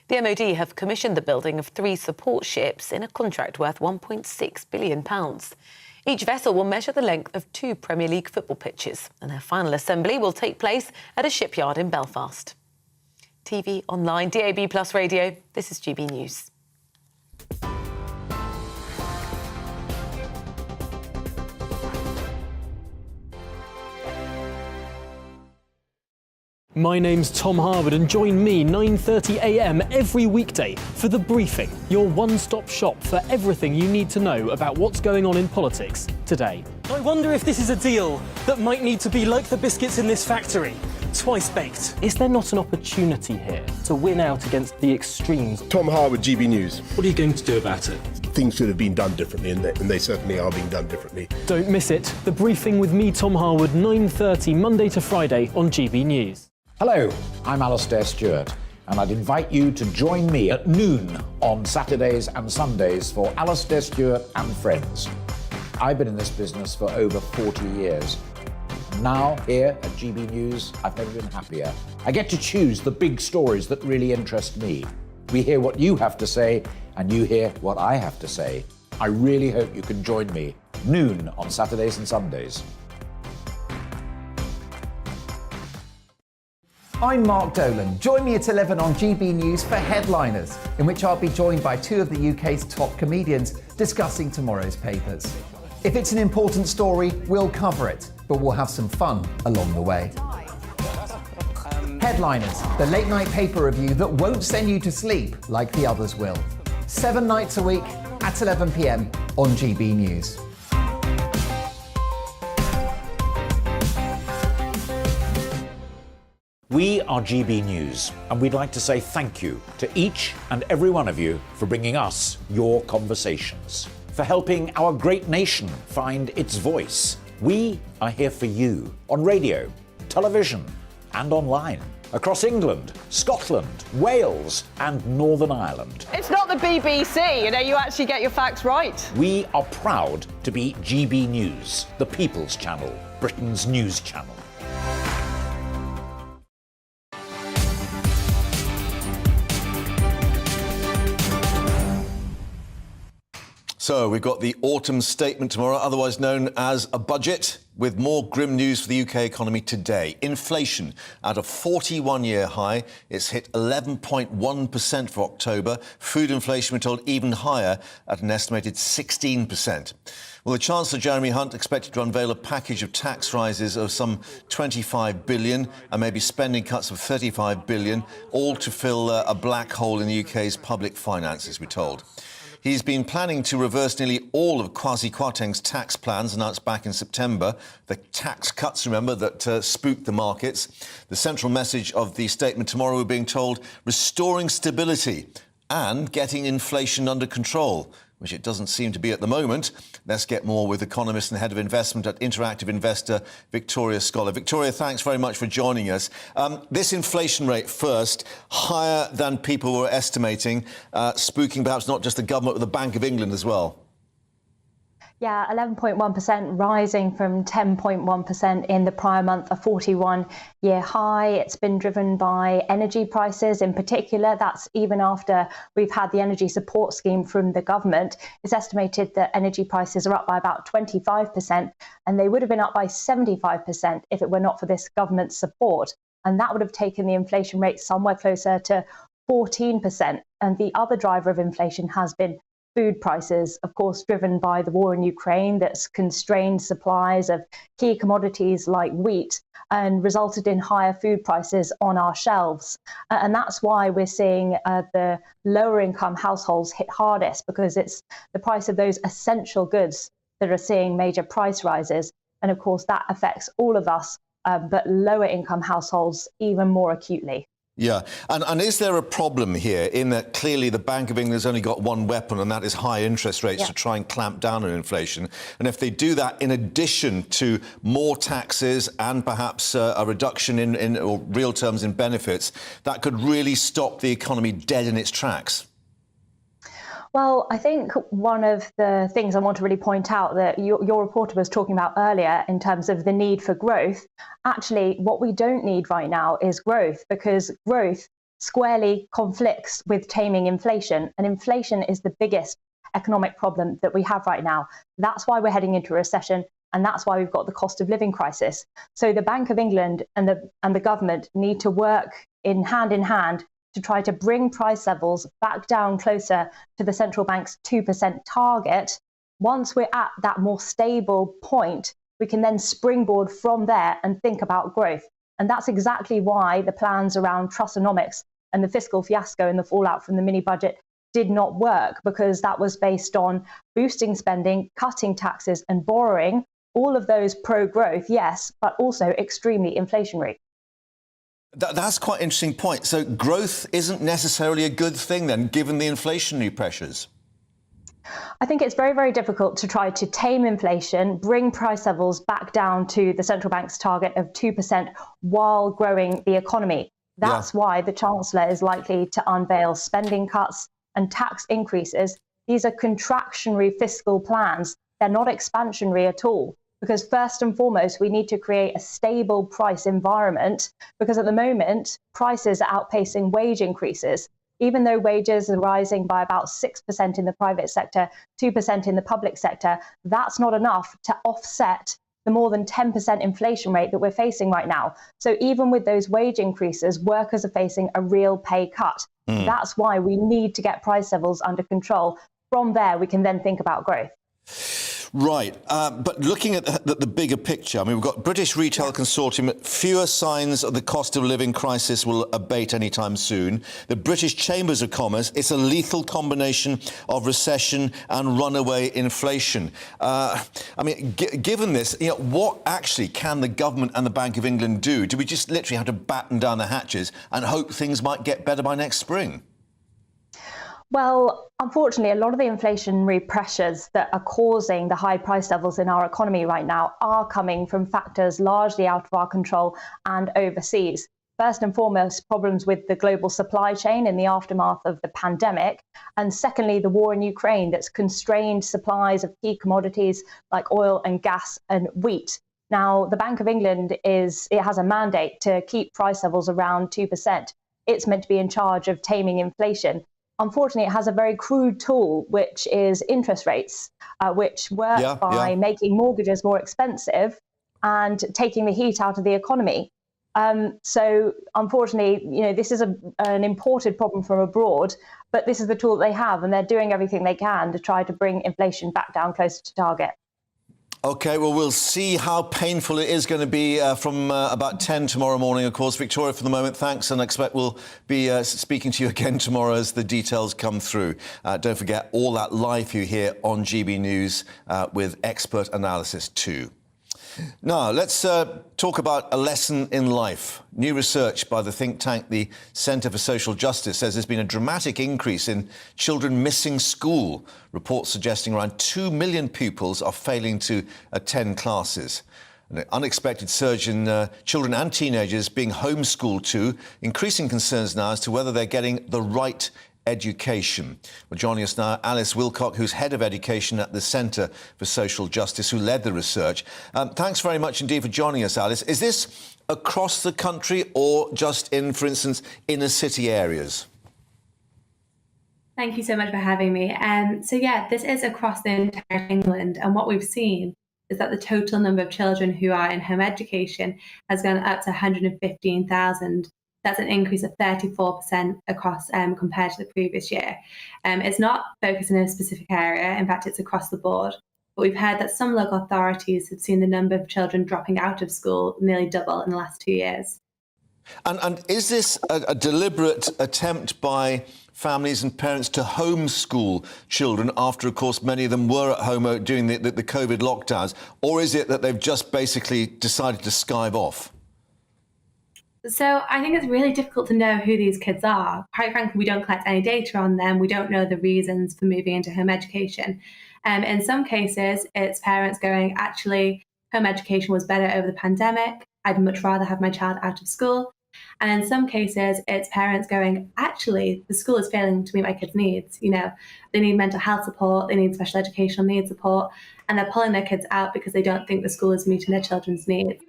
The MOD have commissioned the building of 3 support ships in a contract worth £1.6 billion. Each vessel will measure the length of 2 Premier League football pitches, and their final assembly will take place at a shipyard in Belfast. TV, online, DAB+ radio, this is GB News. My name's Tom Harwood, and join me 9:30 a.m. every weekday for The Briefing, your one-stop shop for everything you need to know about what's going on in politics today. I wonder if this is a deal that might need to be like the biscuits in this factory, twice baked. Is there not an opportunity here to win out against the extremes? Tom Harwood, GBNews. What are you going to do about it? Things should have been done differently, and they certainly are being done differently. Don't miss it. The Briefing with me, Tom Harwood, 9:30 Monday to Friday on GB News. Hello, I'm Alastair Stewart, and I'd invite you to join me at noon on Saturdays and Sundays for Alastair Stewart and Friends. I've been in this business for over 40 years. Now, here at GB News, I've never been happier. I get to choose the big stories that really interest me. We hear what you have to say, and you hear what I have to say. I really hope you can join me, noon on Saturdays and Sundays. I'm Mark Dolan. Join me at 11 on GB News for Headliners, in which I'll be joined by two of the UK's top comedians discussing tomorrow's papers. If it's an important story, we'll cover it, but we'll have some fun along the way. Headliners, the late night paper review that won't send you to sleep like the others will. 7 nights a week at 11 p.m. on GB News. We are GB News, and we'd like to say thank you to each and every one of you for bringing us your conversations, for helping our great nation find its voice. We are here for you on radio, television, and online, across England, Scotland, Wales, and Northern Ireland. It's not the BBC, you actually get your facts right. We are proud to be GB News, the People's Channel, Britain's news channel. So we've got the autumn statement tomorrow, otherwise known as a budget, with more grim news for the UK economy today. Inflation at a 41-year high. It's hit 11.1% for October. Food inflation, we're told, even higher at an estimated 16%. Well, the Chancellor, Jeremy Hunt, expected to unveil a package of tax rises of some 25 billion and maybe spending cuts of 35 billion, all to fill a black hole in the UK's public finances, we're told. He's been planning to reverse nearly all of Kwasi Kwarteng's tax plans announced back in September. The tax cuts, remember, that spooked the markets. The central message of the statement tomorrow, we're being told, restoring stability and getting inflation under control, which it doesn't seem to be at the moment. Let's get more with economist and head of investment at Interactive Investor, Victoria Scholar. Victoria, thanks very much for joining us. This inflation rate first, higher than people were estimating, spooking perhaps not just the government, but the Bank of England as well. Yeah, 11.1%, rising from 10.1% in the prior month, a 41-year high. It's been driven by energy prices in particular. That's even after we've had the energy support scheme from the government. It's estimated that energy prices are up by about 25%, and they would have been up by 75% if it were not for this government support. And that would have taken the inflation rate somewhere closer to 14%. And the other driver of inflation has been food prices, of course, driven by the war in Ukraine that's constrained supplies of key commodities like wheat and resulted in higher food prices on our shelves. And that's why we're seeing the lower income households hit hardest, because it's the price of those essential goods that are seeing major price rises. And of course, that affects all of us, but lower income households even more acutely. Yeah, and is there a problem here in that clearly the Bank of England has only got one weapon, and that is high interest rates to try and clamp down on inflation? And if they do that in addition to more taxes and perhaps a reduction in or real terms in benefits, that could really stop the economy dead in its tracks? Well, I think one of the things I want to really point out that your reporter was talking about earlier in terms of the need for growth, actually what we don't need right now is growth, because growth squarely conflicts with taming inflation, and inflation is the biggest economic problem that we have right now. That's why we're heading into a recession, and that's why we've got the cost of living crisis. So the Bank of England and the government need to work in hand to try to bring price levels back down closer to the central bank's 2% target. Once we're at that more stable point, we can then springboard from there and think about growth. And that's exactly why the plans around Trussonomics and the fiscal fiasco and the fallout from the mini budget did not work, because that was based on boosting spending, cutting taxes and borrowing, all of those pro-growth, yes, but also extremely inflationary. That's quite an interesting point. So growth isn't necessarily a good thing then, given the inflationary pressures? I think it's very, very difficult to try to tame inflation, bring price levels back down to the central bank's target of 2% while growing the economy. That's why the Chancellor is likely to unveil spending cuts and tax increases. These are contractionary fiscal plans. They're not expansionary at all. Because first and foremost, we need to create a stable price environment, because at the moment, prices are outpacing wage increases. Even though wages are rising by about 6% in the private sector, 2% in the public sector, that's not enough to offset the more than 10% inflation rate that we're facing right now. So even with those wage increases, workers are facing a real pay cut. That's why we need to get price levels under control. From there, we can then think about growth. Right, but looking at the bigger picture, I mean, we've got British Retail Consortium, fewer signs of the cost of living crisis will abate anytime soon. The British Chambers of Commerce, it's a lethal combination of recession and runaway inflation. I mean, given this, you know, what actually can the government and the Bank of England do? Do we just literally have to batten down the hatches and hope things might get better by next spring? Well, unfortunately, a lot of the inflationary pressures that are causing the high price levels in our economy right now are coming from factors largely out of our control and overseas. First and foremost, problems with the global supply chain in the aftermath of the pandemic. And secondly, the war in Ukraine that's constrained supplies of key commodities like oil and gas and wheat. Now, the Bank of England has a mandate to keep price levels around 2%. It's meant to be in charge of taming inflation. Unfortunately, it has a very crude tool, which is interest rates, which work by making mortgages more expensive and taking the heat out of the economy. So, unfortunately, you know, this is an imported problem from abroad, but this is the tool that they have, and they're doing everything they can to try to bring inflation back down closer to target. OK, well, we'll see how painful it is going to be from about 10 tomorrow morning, of course. Victoria, for the moment, thanks, and I expect we'll be speaking to you again tomorrow as the details come through. Don't forget, all that live you hear on GB News with expert analysis too. Now, let's talk about a lesson in life. New research by the think tank, the Centre for Social Justice, says there's been a dramatic increase in children missing school. Reports suggesting around 2 million pupils are failing to attend classes. An unexpected surge in children and teenagers being homeschooled too, increasing concerns now as to whether they're getting the right education. Well, joining us now, Alice Wilcock, who's head of education at the Centre for Social Justice, who led the research. Thanks very much indeed for joining us, Alice. Is this across the country or just in, for instance, inner city areas? Thank you so much for having me. So yeah, this is across the entire England, and what we've seen is that the total number of children who are in home education has gone up to 115,000. That's an increase of 34% across compared to the previous year. It's not focused in a specific area. In fact, it's across the board. But we've heard that some local authorities have seen the number of children dropping out of school nearly double in the last 2 years. And is this a deliberate attempt by families and parents to homeschool children after, of course, many of them were at home during the COVID lockdowns? Or is it that they've just basically decided to skive off? So I think it's really difficult to know who these kids are. Quite frankly, we don't collect any data on them. We don't know the reasons for moving into home education. In some cases, it's parents going, actually, home education was better over the pandemic. I'd much rather have my child out of school. And in some cases, it's parents going, actually, the school is failing to meet my kids' needs. You know, they need mental health support, they need special educational needs support, and they're pulling their kids out because they don't think the school is meeting their children's needs.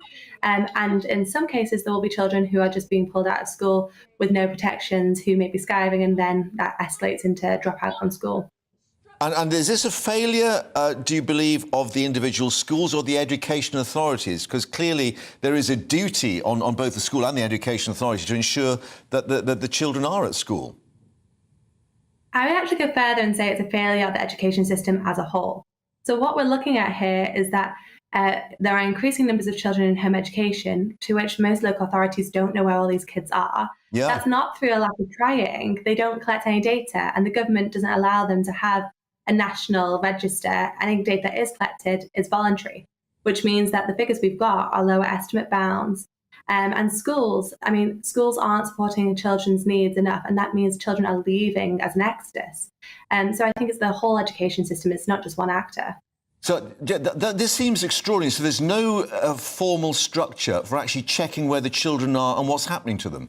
And in some cases, there will be children who are just being pulled out of school with no protections, who may be skiving, and then that escalates into dropout from school. And is this a failure, do you believe, of the individual schools or the education authorities? Because clearly there is a duty on both the school and the education authority to ensure that the children are at school. I would actually go further and say it's a failure of the education system as a whole. So what we're looking at here is that there are increasing numbers of children in home education, to which most local authorities don't know where all these kids are. Yeah. That's not through a lack of trying. They don't collect any data, and the government doesn't allow them to have a national register. Any data that is collected is voluntary, which means that the figures we've got are lower estimate bounds. And schools aren't supporting children's needs enough, and that means children are leaving as an exodus. So I think it's the whole education system. It's not just one actor. So this seems extraordinary. So there's no formal structure for actually checking where the children are and what's happening to them?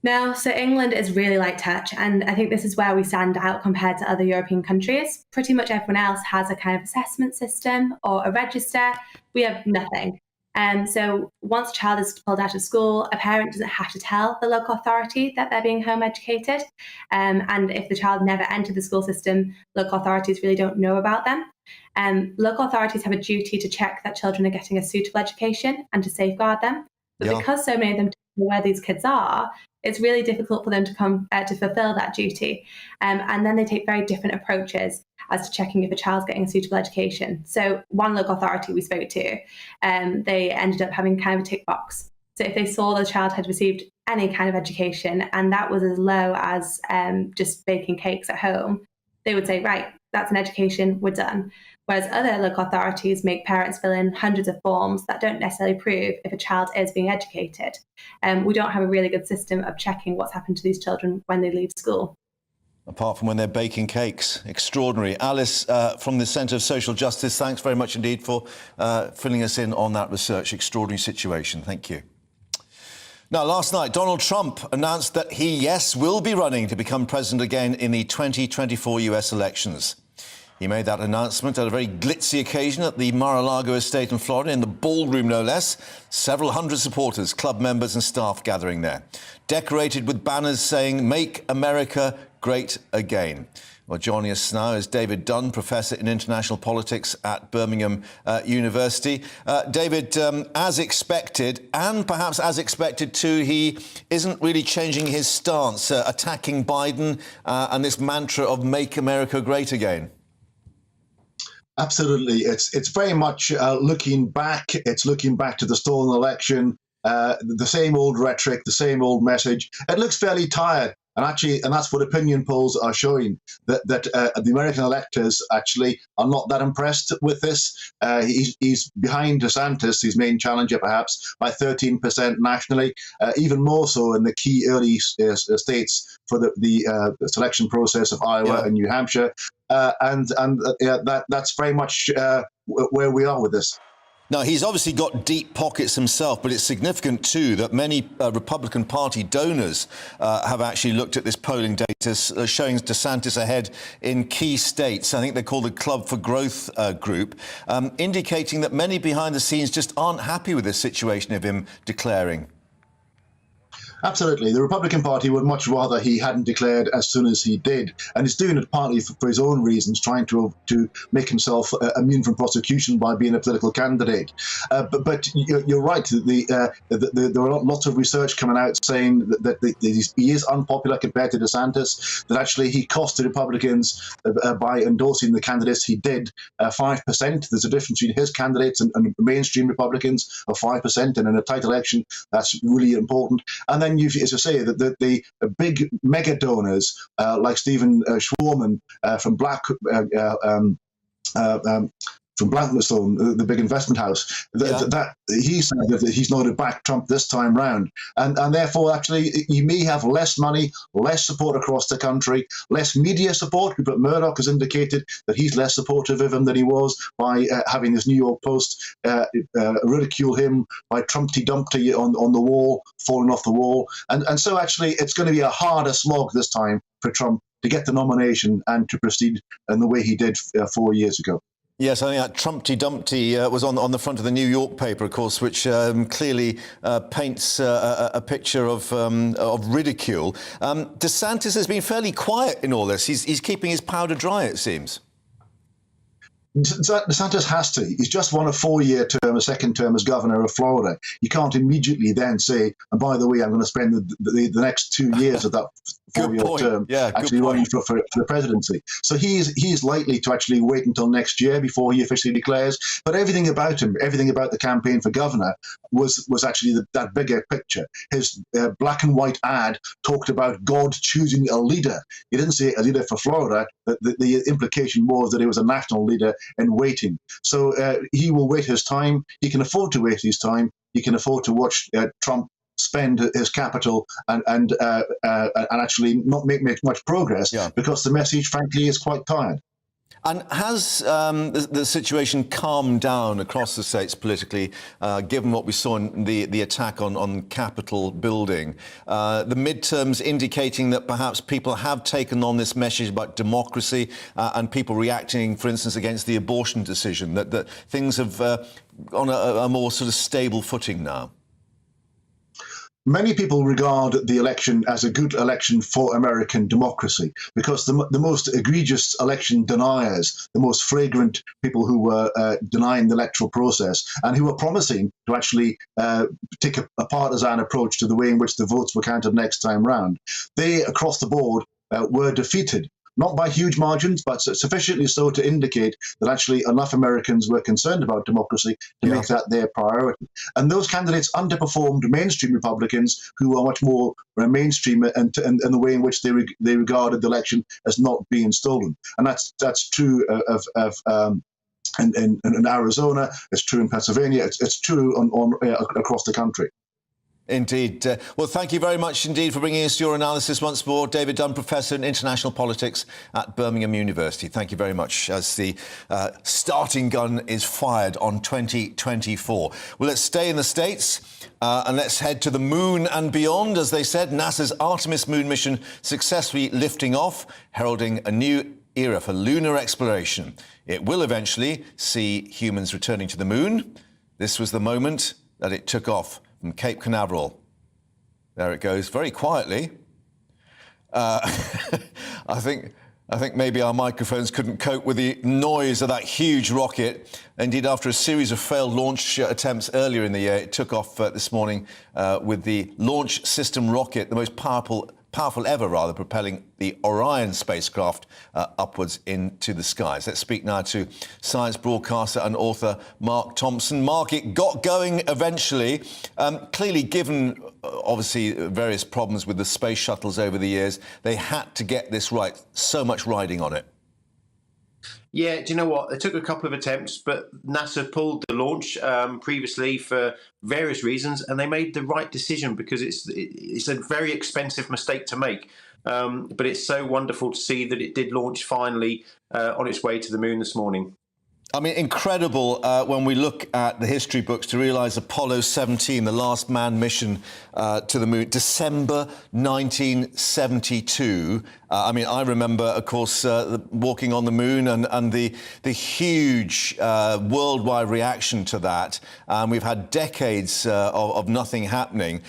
No, so England is really light touch, and I think this is where we stand out compared to other European countries. Pretty much everyone else has a kind of assessment system or a register. We have nothing. So once a child is pulled out of school, a parent doesn't have to tell the local authority that they're being home educated. And if the child never entered the school system, local authorities really don't know about them. Local authorities have a duty to check that children are getting a suitable education and to safeguard them. But because so many of them don't know where these kids are, it's really difficult for them to come to fulfill that duty. And then they take very different approaches as to checking if a child's getting a suitable education. So one local authority we spoke to, they ended up having kind of a tick box. So if they saw the child had received any kind of education, and that was as low as just baking cakes at home, they would say, right, that's an education, we're done. Whereas other local authorities make parents fill in hundreds of forms that don't necessarily prove if a child is being educated. We don't have a really good system of checking what's happened to these children when they leave school. Apart from when they're baking cakes. Extraordinary. Alice, from the Centre of Social Justice, thanks very much indeed for filling us in on that research. Extraordinary situation. Thank you. Now, last night, Donald Trump announced that he, yes, will be running to become president again in the 2024 US elections. He made that announcement at a very glitzy occasion at the Mar-a-Lago estate in Florida, in the ballroom no less. Several hundred supporters, club members and staff gathering there, decorated with banners saying, "Make America Great Again." Well, joining us now is David Dunn, Professor in International Politics at Birmingham University. David, as expected, and perhaps as expected too, he isn't really changing his stance, attacking Biden and this mantra of "Make America Great Again." Absolutely. It's very much looking back. It's looking back to the stolen election, the same old rhetoric, the same old message. It looks fairly tired. And that's what opinion polls are showing, that the American electors actually are not that impressed with this. He's behind DeSantis, his main challenger perhaps, by 13% nationally, even more so in the key early states for the selection process of Iowa and New Hampshire. That's very much where we are with this. Now, he's obviously got deep pockets himself, but it's significant, too, that many Republican Party donors have actually looked at this polling data showing DeSantis ahead in key states. I think they're called the Club for Growth group, indicating that many behind the scenes just aren't happy with this situation of him declaring. Absolutely. The Republican Party would much rather he hadn't declared as soon as he did. And he's doing it partly for his own reasons, trying to make himself immune from prosecution by being a political candidate. But you're right. There are lots of research coming out saying that he is unpopular compared to DeSantis, that actually he cost the Republicans by endorsing the candidates he did 5%. There's a difference between his candidates and mainstream Republicans of 5%. And in a tight election, that's really important. And then you, as I say, that the big mega donors like Stephen Schwarman from from Blackstone, the big investment house, that he said that he's not to back Trump this time round. And therefore, actually, you may have less money, less support across the country, less media support. But Murdoch has indicated that he's less supportive of him than he was by having this New York Post ridicule him by Trumpty Dumpty on the wall, falling off the wall. And so, actually, it's going to be a harder slog this time for Trump to get the nomination and to proceed in the way he did 4 years ago. Yes, I think that Trumpty Dumpty was on the front of the New York paper, of course, which clearly paints a picture of ridicule. DeSantis has been fairly quiet in all this. He's keeping his powder dry, it seems. DeSantis has to. He's just won a 4-year term, a second term as governor of Florida. You can't immediately then say, and by the way, I'm going to spend the next 2 years of that four-year term, actually running for the presidency. So he's likely to actually wait until next year before he officially declares. But everything about him, everything about the campaign for governor was actually that bigger picture. His black and white ad talked about God choosing a leader. He didn't say a leader for Florida. The implication was that he was a national leader in waiting. So he will wait his time. He can afford to wait his time. He can afford to watch Trump spend his capital and actually not make much progress because the message, frankly, is quite tired. And has the situation calmed down across the states politically, given what we saw in the attack on Capitol building? The midterms indicating that perhaps people have taken on this message about democracy and people reacting, for instance, against the abortion decision, that things have on a more sort of stable footing now? Many people regard the election as a good election for American democracy because the most egregious election deniers, the most flagrant people who were denying the electoral process and who were promising to actually take a partisan approach to the way in which the votes were counted next time round, they, across the board, were defeated. Not by huge margins, but sufficiently so to indicate that actually enough Americans were concerned about democracy to make that their priority. And those candidates underperformed mainstream Republicans who were much more mainstream and the way in which they regarded the election as not being stolen. And that's true in Arizona, it's true in Pennsylvania, it's true across the country. Indeed. Well, thank you very much indeed for bringing us your analysis once more. David Dunn, Professor in International Politics at Birmingham University. Thank you very much as the starting gun is fired on 2024. Well, let's stay in the States and let's head to the moon and beyond. As they said, NASA's Artemis moon mission successfully lifting off, heralding a new era for lunar exploration. It will eventually see humans returning to the moon. This was the moment that it took off from Cape Canaveral. There it goes, very quietly. I think maybe our microphones couldn't cope with the noise of that huge rocket. Indeed, after a series of failed launch attempts earlier in the year, it took off this morning with the Launch System rocket, the most powerful ever, propelling the Orion spacecraft upwards into the skies. Let's speak now to science broadcaster and author Mark Thompson. Mark, it got going eventually. Clearly, given obviously various problems with the space shuttles over the years, they had to get this right. So much riding on it. Yeah, do you know what? It took a couple of attempts, but NASA pulled the launch previously for various reasons, and they made the right decision because it's a very expensive mistake to make. But it's so wonderful to see that it did launch finally on its way to the moon this morning. I mean, incredible when we look at the history books to realise Apollo 17, the last manned mission to the moon, December 1972. I mean, I remember, of course, walking on the moon and the huge worldwide reaction to that. We've had decades of nothing happening.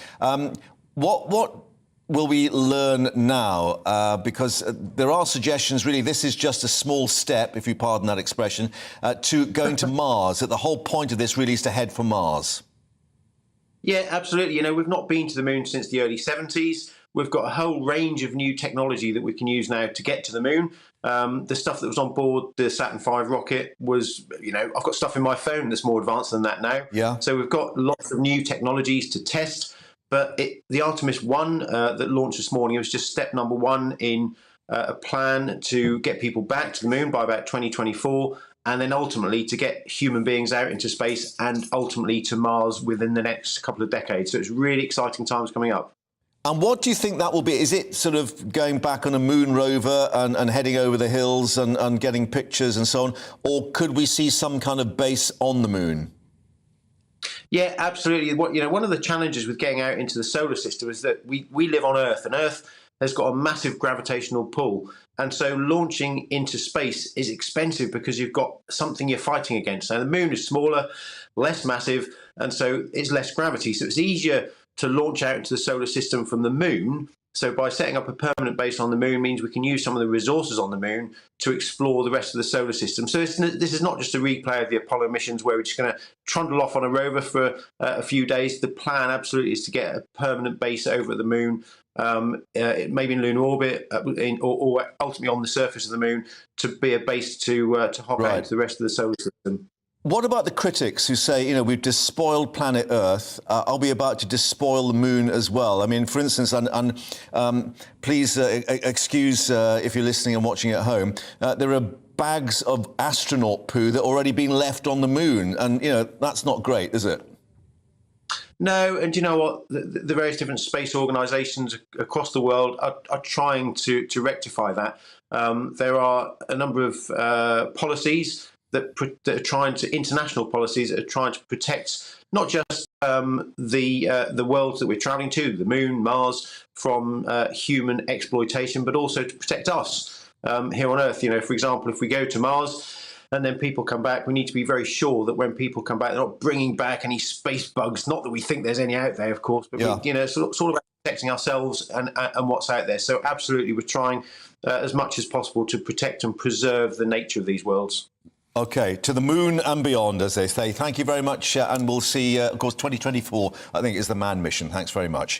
What will we learn now? Because there are suggestions, really, this is just a small step, if you pardon that expression, to going to Mars, that the whole point of this really is to head for Mars. Yeah, absolutely. You know, we've not been to the moon since the early 70s. We've got a whole range of new technology that we can use now to get to the moon. The stuff that was on board the Saturn V rocket was, you know, I've got stuff in my phone that's more advanced than that now. Yeah. So we've got lots of new technologies to test. But the Artemis 1 that launched this morning, it was just step number one in a plan to get people back to the moon by about 2024, and then ultimately to get human beings out into space and ultimately to Mars within the next couple of decades. So it's really exciting times coming up. And what do you think that will be? Is it sort of going back on a moon rover and heading over the hills and getting pictures and so on? Or could we see some kind of base on the moon? Yeah, absolutely. One of the challenges with getting out into the solar system is that we live on Earth, and Earth has got a massive gravitational pull. And so launching into space is expensive because you've got something you're fighting against. Now, the moon is smaller, less massive, and so it's less gravity. So it's easier to launch out into the solar system from the moon. So by setting up a permanent base on the moon means we can use some of the resources on the moon to explore the rest of the solar system. So this is not just a replay of the Apollo missions where we're just going to trundle off on a rover for a few days. The plan absolutely is to get a permanent base over at the moon maybe in lunar orbit, or ultimately on the surface of the moon, to be a base to hop out into the rest of the solar system. What about the critics who say, we've despoiled planet Earth? Are we about to despoil the moon as well? I mean, for instance, please excuse if you're listening and watching at home, there are bags of astronaut poo that are already being left on the moon. And, that's not great, is it? No, and you know what? The various different space organisations across the world are trying to rectify that. There are a number of policies that are trying to, international policies that are trying to protect not just the worlds that we're travelling to, the moon, Mars, from human exploitation, but also to protect us here on Earth. For example, if we go to Mars and then people come back, we need to be very sure that when people come back, they're not bringing back any space bugs. Not that we think there's any out there, of course, but sort of protecting ourselves and what's out there. So absolutely, we're trying as much as possible to protect and preserve the nature of these worlds. OK, to the moon and beyond, as they say. Thank you very much, and we'll see, of course, 2024, I think, is the manned mission. Thanks very much.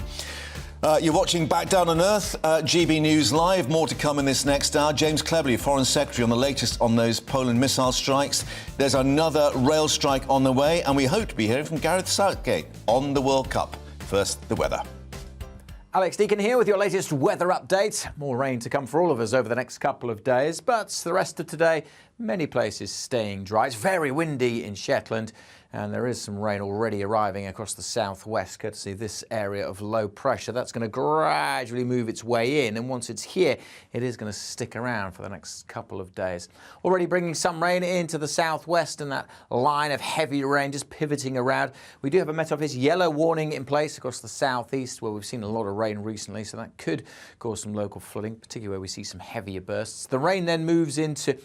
You're watching Back Down on Earth, GB News Live. More to come in this next hour. James Cleverly, Foreign Secretary, on the latest on those Poland missile strikes. There's another rail strike on the way, and we hope to be hearing from Gareth Southgate on the World Cup. First, the weather. Alex Deacon here with your latest weather update. More rain to come for all of us over the next couple of days, but the rest of today, many places staying dry. It's very windy in Shetland, and there is some rain already arriving across the southwest, courtesy of this area of low pressure. That's going to gradually move its way in, and once it's here, it is going to stick around for the next couple of days. Already bringing some rain into the southwest, and that line of heavy rain just pivoting around. We do have a Met Office yellow warning in place across the southeast, where we've seen a lot of rain recently, so that could cause some local flooding, particularly where we see some heavier bursts. The rain then moves into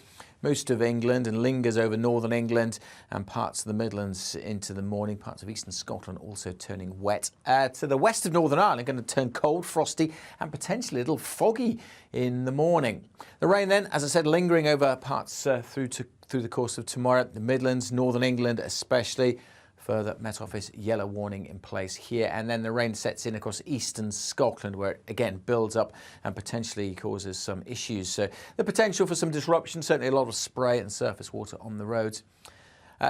most of England and lingers over northern England and parts of the Midlands into the morning. Parts of eastern Scotland also turning wet. To the west of Northern Ireland, going to turn cold, frosty and potentially a little foggy in the morning. The rain then, as I said, lingering over parts through the course of tomorrow. The Midlands, northern England especially. Further Met Office yellow warning in place here, and then the rain sets in across eastern Scotland, where it again builds up and potentially causes some issues. So the potential for some disruption, certainly a lot of spray and surface water on the roads.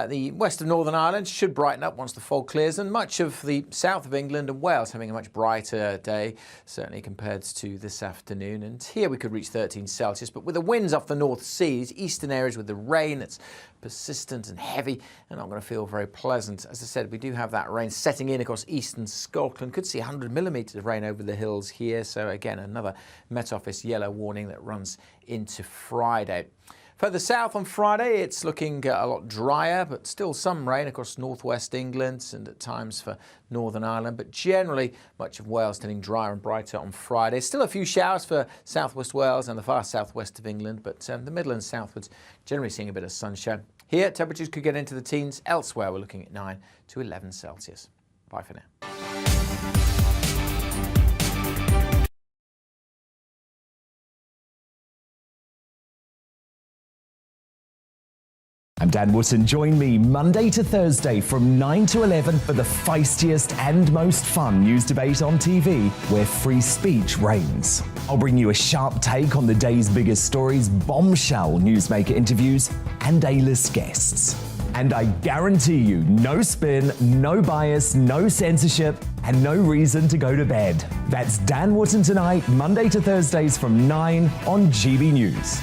The west of Northern Ireland should brighten up once the fog clears, and much of the south of England and Wales having a much brighter day, certainly compared to this afternoon. And here we could reach 13 Celsius, but with the winds off the North Sea, these eastern areas with the rain that's persistent and heavy and not going to feel very pleasant. As I said, we do have that rain setting in across eastern Scotland. Could see 100 millimetres of rain over the hills here. So again, another Met Office yellow warning that runs into Friday. Further south on Friday, it's looking a lot drier, but still some rain across northwest England and at times for Northern Ireland. But generally, much of Wales turning drier and brighter on Friday. Still a few showers for southwest Wales and the far southwest of England, but the Midlands southwards generally seeing a bit of sunshine. Here, temperatures could get into the teens. Elsewhere, we're looking at 9 to 11 Celsius. Bye for now. I'm Dan Wootton. Join me Monday to Thursday from 9 to 11 for the feistiest and most fun news debate on TV, where free speech reigns. I'll bring you a sharp take on the day's biggest stories, bombshell newsmaker interviews, and A-list guests. And I guarantee you, no spin, no bias, no censorship, and no reason to go to bed. That's Dan Wootton Tonight, Monday to Thursdays from 9 on GB News.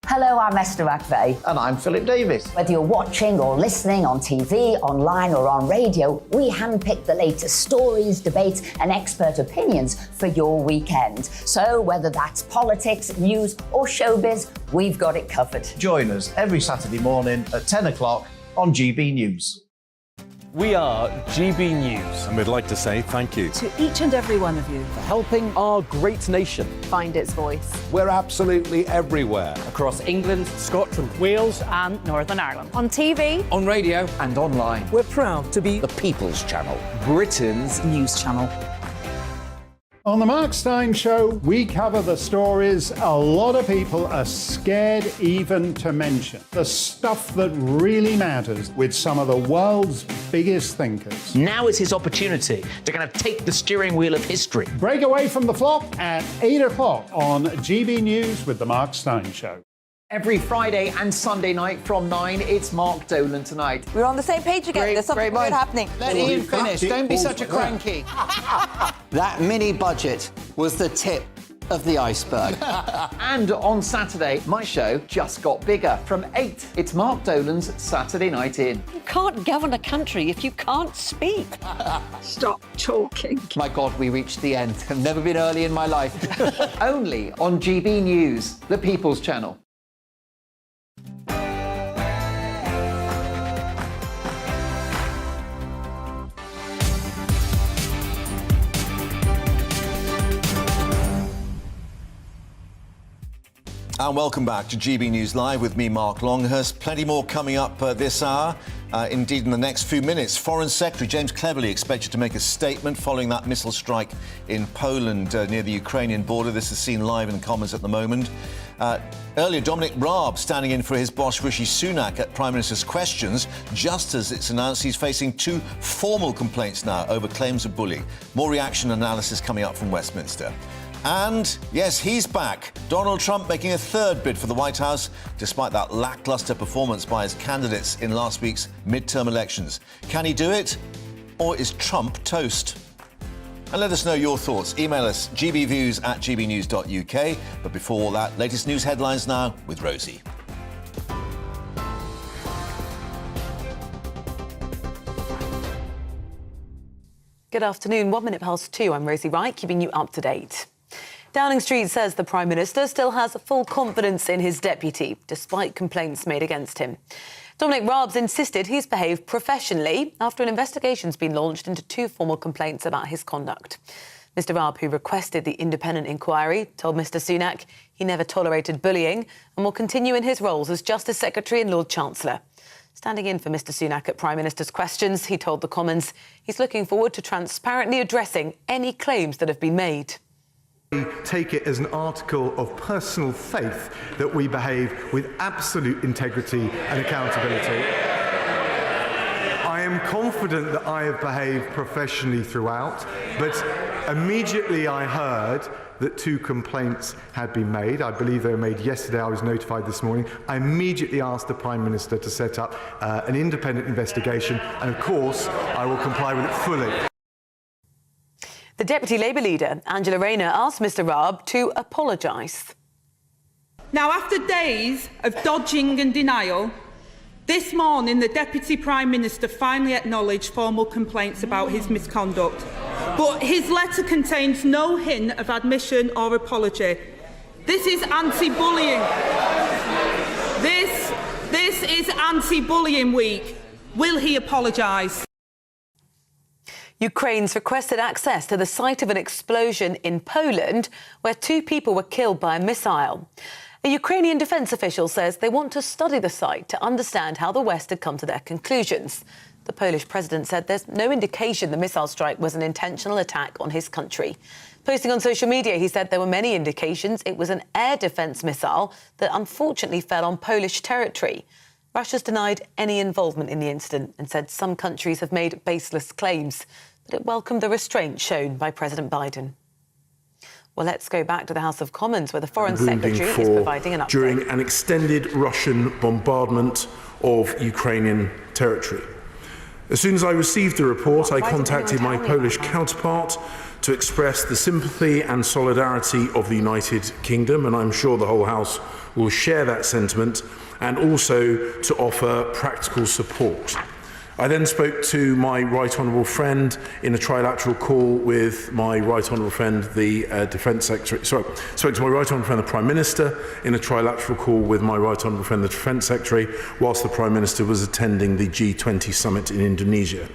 Hello, I'm Esther McVeigh. And I'm Philip Davis. Whether you're watching or listening on TV, online or on radio, we handpick the latest stories, debates and expert opinions for your weekend. So whether that's politics, news or showbiz, we've got it covered. Join us every Saturday morning at 10 o'clock on GB News. We are GB News. And we'd like to say thank you to each and every one of you for helping our great nation find its voice. We're absolutely everywhere. Across England, Scotland, Wales and Northern Ireland. On TV, on radio and online. We're proud to be the People's Channel, Britain's news channel. On the Mark Steyn Show, we cover the stories a lot of people are scared even to mention. The stuff that really matters with some of the world's biggest thinkers. Now is his opportunity to kind of take the steering wheel of history. Break away from the flock at 8 o'clock on GB News with the Mark Steyn Show. Every Friday and Sunday night from 9, it's Mark Dolan Tonight. We're on the same page again. There's something weird happening. Let Ian finish. Don't be such a cranky. That mini budget was the tip of the iceberg. And on Saturday, my show just got bigger. From 8, it's Mark Dolan's Saturday Night In. You can't govern a country if you can't speak. Stop talking. My God, we reached the end. I've never been early in my life. Only on GB News, the People's Channel. And welcome back to GB News Live with me, Mark Longhurst. Plenty more coming up this hour. Indeed, in the next few minutes, Foreign Secretary James Cleverly expected to make a statement following that missile strike in Poland near the Ukrainian border. This is seen live in Commons at the moment. Earlier, Dominic Raab standing in for his boss Rishi Sunak at Prime Minister's Questions, just as it's announced he's facing 2 formal complaints now over claims of bullying. More reaction analysis coming up from Westminster. And, yes, he's back. Donald Trump making a 3rd bid for the White House, despite that lacklustre performance by his candidates in last week's midterm elections. Can he do it? Or is Trump toast? And let us know your thoughts. Email us gbviews@gbnews.uk. But before all that, latest news headlines now with Rosie. Good afternoon, 1 minute past 2. I'm Rosie Wright, keeping you up to date. Downing Street says the Prime Minister still has full confidence in his deputy, despite complaints made against him. Dominic Raab's insisted he's behaved professionally after an investigation's been launched into 2 formal complaints about his conduct. Mr Raab, who requested the independent inquiry, told Mr Sunak he never tolerated bullying and will continue in his roles as Justice Secretary and Lord Chancellor. Standing in for Mr Sunak at Prime Minister's Questions, he told the Commons he's looking forward to transparently addressing any claims that have been made. Take it as an article of personal faith that we behave with absolute integrity and accountability. I am confident that I have behaved professionally throughout, but immediately I heard that 2 complaints had been made. I believe they were made yesterday. I was notified this morning. I immediately asked the Prime Minister to set up an independent investigation, and of course I will comply with it fully. The Deputy Labour leader, Angela Rayner, asked Mr Raab to apologise. Now, after days of dodging and denial, this morning the Deputy Prime Minister finally acknowledged formal complaints about his misconduct. But his letter contains no hint of admission or apology. This is anti-bullying. This is anti-bullying week. Will he apologise? Ukraine's requested access to the site of an explosion in Poland where 2 people were killed by a missile. A Ukrainian defence official says they want to study the site to understand how the West had come to their conclusions. The Polish president said there's no indication the missile strike was an intentional attack on his country. Posting on social media, he said there were many indications it was an air defence missile that unfortunately fell on Polish territory. Russia's denied any involvement in the incident and said some countries have made baseless claims, but it welcomed the restraint shown by President Biden. Well, let's go back to the House of Commons, where the Foreign Secretary is providing an update. During an extended Russian bombardment of Ukrainian territory. As soon as I received the report, I contacted my Polish counterpart to express the sympathy and solidarity of the United Kingdom, and I'm sure the whole House will share that sentiment, and also to offer practical support. I then spoke to my Right Honourable friend in a trilateral call with my Right Honourable friend, the Defence Secretary. Spoke to my Right Honourable friend, the Prime Minister, in a trilateral call with my Right Honourable friend, the Defence Secretary, whilst the Prime Minister was attending the G20 summit in Indonesia.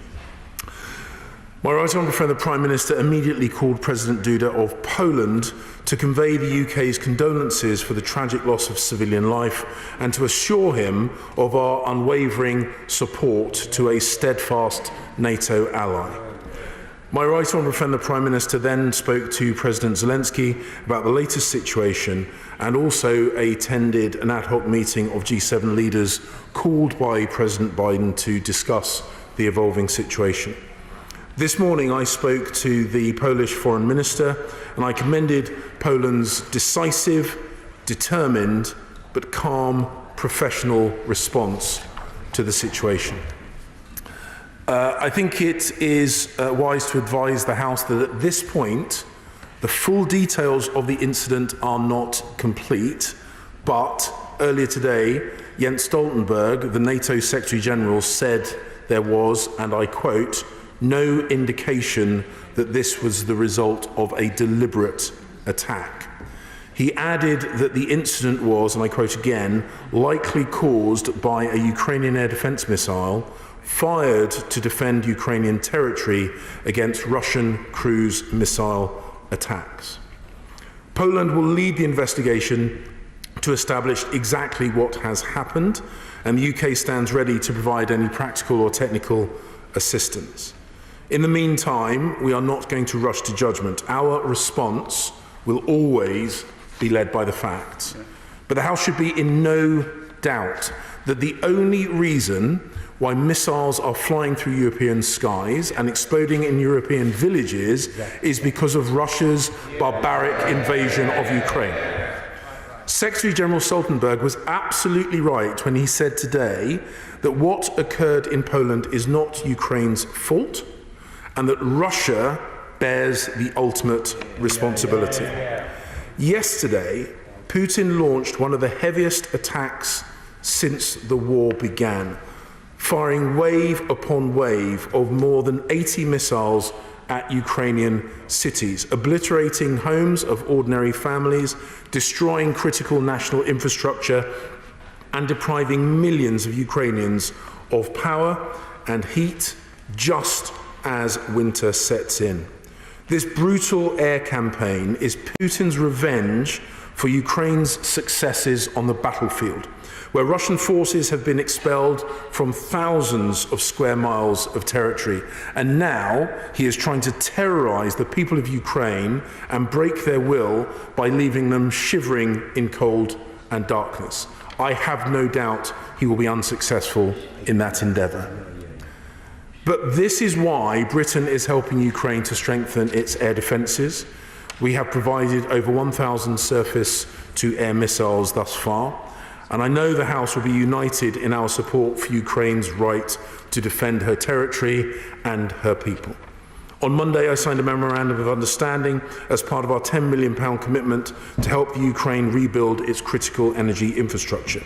My Right Honourable friend, the Prime Minister, immediately called President Duda of Poland to convey the UK's condolences for the tragic loss of civilian life and to assure him of our unwavering support to a steadfast NATO ally. My right honourable friend, the Prime Minister, then spoke to President Zelensky about the latest situation and also attended an ad hoc meeting of G7 leaders called by President Biden to discuss the evolving situation. This morning I spoke to the Polish Foreign Minister and I commended Poland's decisive, determined but calm, professional response to the situation. I think it is wise to advise the House that at this point the full details of the incident are not complete, but earlier today Jens Stoltenberg, the NATO Secretary General, said there was, and I quote, no indication that this was the result of a deliberate attack. He added that the incident was, and I quote again, likely caused by a Ukrainian air defense missile fired to defend Ukrainian territory against Russian cruise missile attacks. Poland will lead the investigation to establish exactly what has happened, and the UK stands ready to provide any practical or technical assistance. In the meantime, we are not going to rush to judgment. Our response will always be led by the facts. But the House should be in no doubt that the only reason why missiles are flying through European skies and exploding in European villages is because of Russia's barbaric invasion of Ukraine. Secretary General Stoltenberg was absolutely right when he said today that what occurred in Poland is not Ukraine's fault and that Russia bears the ultimate responsibility. Yesterday, Putin launched one of the heaviest attacks since the war began, firing wave upon wave of more than 80 missiles at Ukrainian cities, obliterating homes of ordinary families, destroying critical national infrastructure, and depriving millions of Ukrainians of power and heat just as winter sets in. This brutal air campaign is Putin's revenge for Ukraine's successes on the battlefield, where Russian forces have been expelled from thousands of square miles of territory. And now he is trying to terrorize the people of Ukraine and break their will by leaving them shivering in cold and darkness. I have no doubt he will be unsuccessful in that endeavor. But this is why Britain is helping Ukraine to strengthen its air defenses. We have provided over 1,000 surface-to-air missiles thus far. And I know the House will be united in our support for Ukraine's right to defend her territory and her people. On Monday, I signed a memorandum of understanding as part of our £10 million commitment to help Ukraine rebuild its critical energy infrastructure.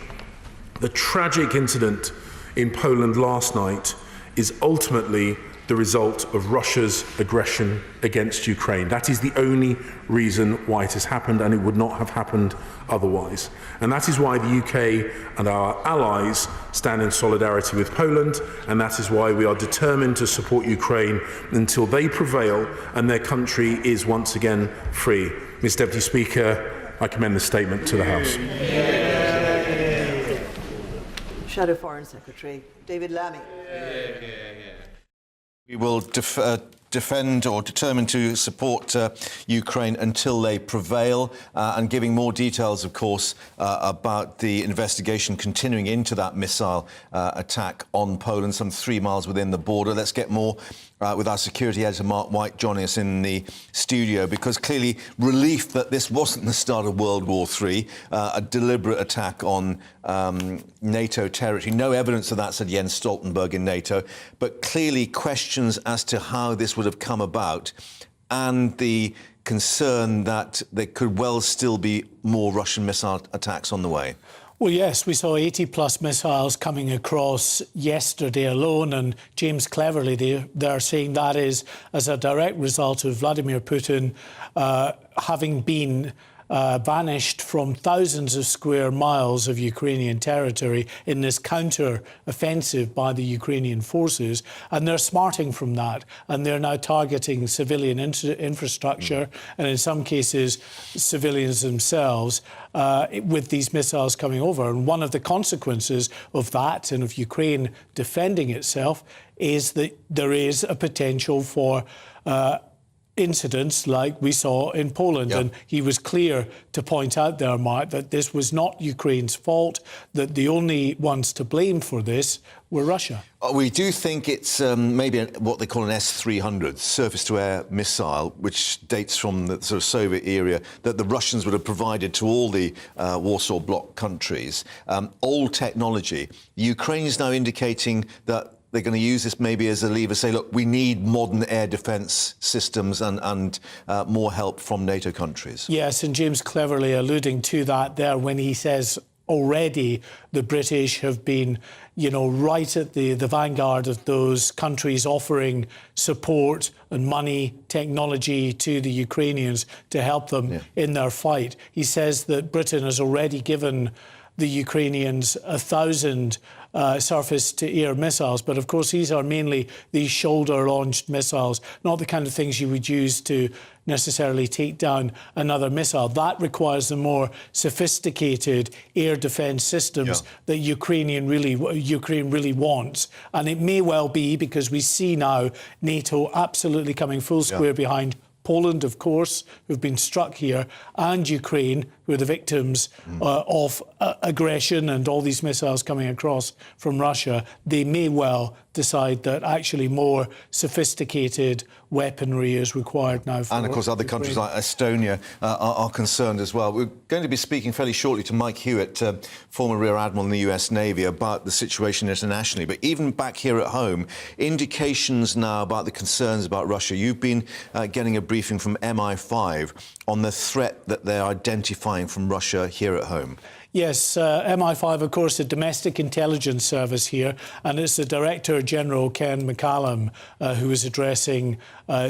The tragic incident in Poland last night is ultimately the result of Russia's aggression against Ukraine. That is the only reason why it has happened, and it would not have happened otherwise. And that is why the UK and our allies stand in solidarity with Poland, and that is why we are determined to support Ukraine until they prevail and their country is once again free. Mr. Deputy Speaker, I commend the statement to the House. Shadow Foreign Secretary David Lammy. We will defend or determine to support Ukraine until they prevail, and giving more details, of course, about the investigation continuing into that missile attack on Poland, some 3 miles within the border. Let's get more with our security editor, Mark White, joining us in the studio, because clearly relief that this wasn't the start of World War III, a deliberate attack on NATO territory. No evidence of that, said Jens Stoltenberg in NATO, but clearly questions as to how this would have come about and the concern that there could well still be more Russian missile attacks on the way. Well, yes, we saw 80-plus missiles coming across yesterday alone, and James cleverly, they're saying that is as a direct result of Vladimir Putin having been vanished from thousands of square miles of Ukrainian territory in this counter-offensive by the Ukrainian forces, and they're smarting from that, and they're now targeting civilian infrastructure, and in some cases civilians themselves, with these missiles coming over. And one of the consequences of that and of Ukraine defending itself is that there is a potential for incidents like we saw in Poland. And he was clear to point out there, Mark, that this was not Ukraine's fault, that the only ones to blame for this were Russia. We do think it's maybe what they call an S-300, surface-to-air missile, which dates from the sort of Soviet era, that the Russians would have provided to all the Warsaw Bloc countries. Old technology. Ukraine is now indicating that they're going to use this maybe as a lever, say, look, we need modern air defence systems and more help from NATO countries. Yes, and James cleverly alluding to that there when he says already the British have been, you know, right at the vanguard of those countries offering support and money, technology to the Ukrainians to help them in their fight. He says that Britain has already given the Ukrainians 1,000 surface-to-air missiles, but of course these are mainly these shoulder-launched missiles, not the kind of things you would use to necessarily take down another missile. That requires the more sophisticated air defence systems that Ukraine really wants. And it may well be, because we see now NATO absolutely coming full square behind Poland, of course, who've been struck here, and Ukraine, who are the victims of aggression and all these missiles coming across from Russia. They may well decide that actually more sophisticated weaponry is required now. And of course other countries like Estonia are concerned as well. We're going to be speaking fairly shortly to Mike Hewitt, former Rear Admiral in the US Navy, about the situation internationally. But even back here at home, indications now about the concerns about Russia. You've been getting a briefing from MI5 on the threat that they're identifying from Russia here at home. Yes, MI5, of course, the domestic intelligence service here, and it's the Director General, Ken McCallum, who is addressing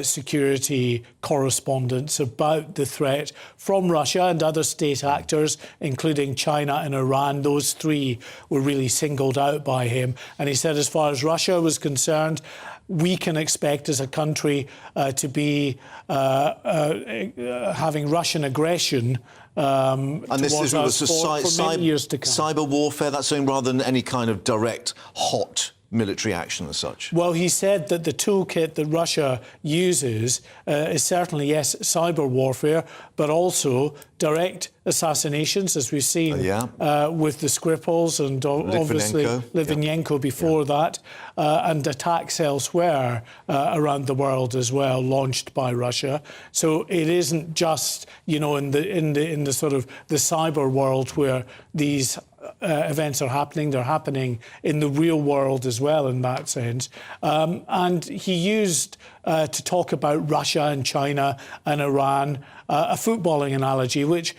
security correspondents about the threat from Russia and other state actors, including China and Iran. Those three were really singled out by him. And he said, as far as Russia was concerned, we can expect as a country to be having Russian aggression and this is for many years to come. Cyber warfare, that's something rather than any kind of direct, hot military action as such? Well, he said that the toolkit that Russia uses is certainly, yes, cyber warfare, but also direct assassinations, as we've seen with the Skripals and obviously Litvinenko before that, and attacks elsewhere around the world as well, launched by Russia. So it isn't just, you know, in the sort of the cyber world where these events are happening. They're happening in the real world as well, in that sense. And he used to talk about Russia and China and Iran a footballing analogy, which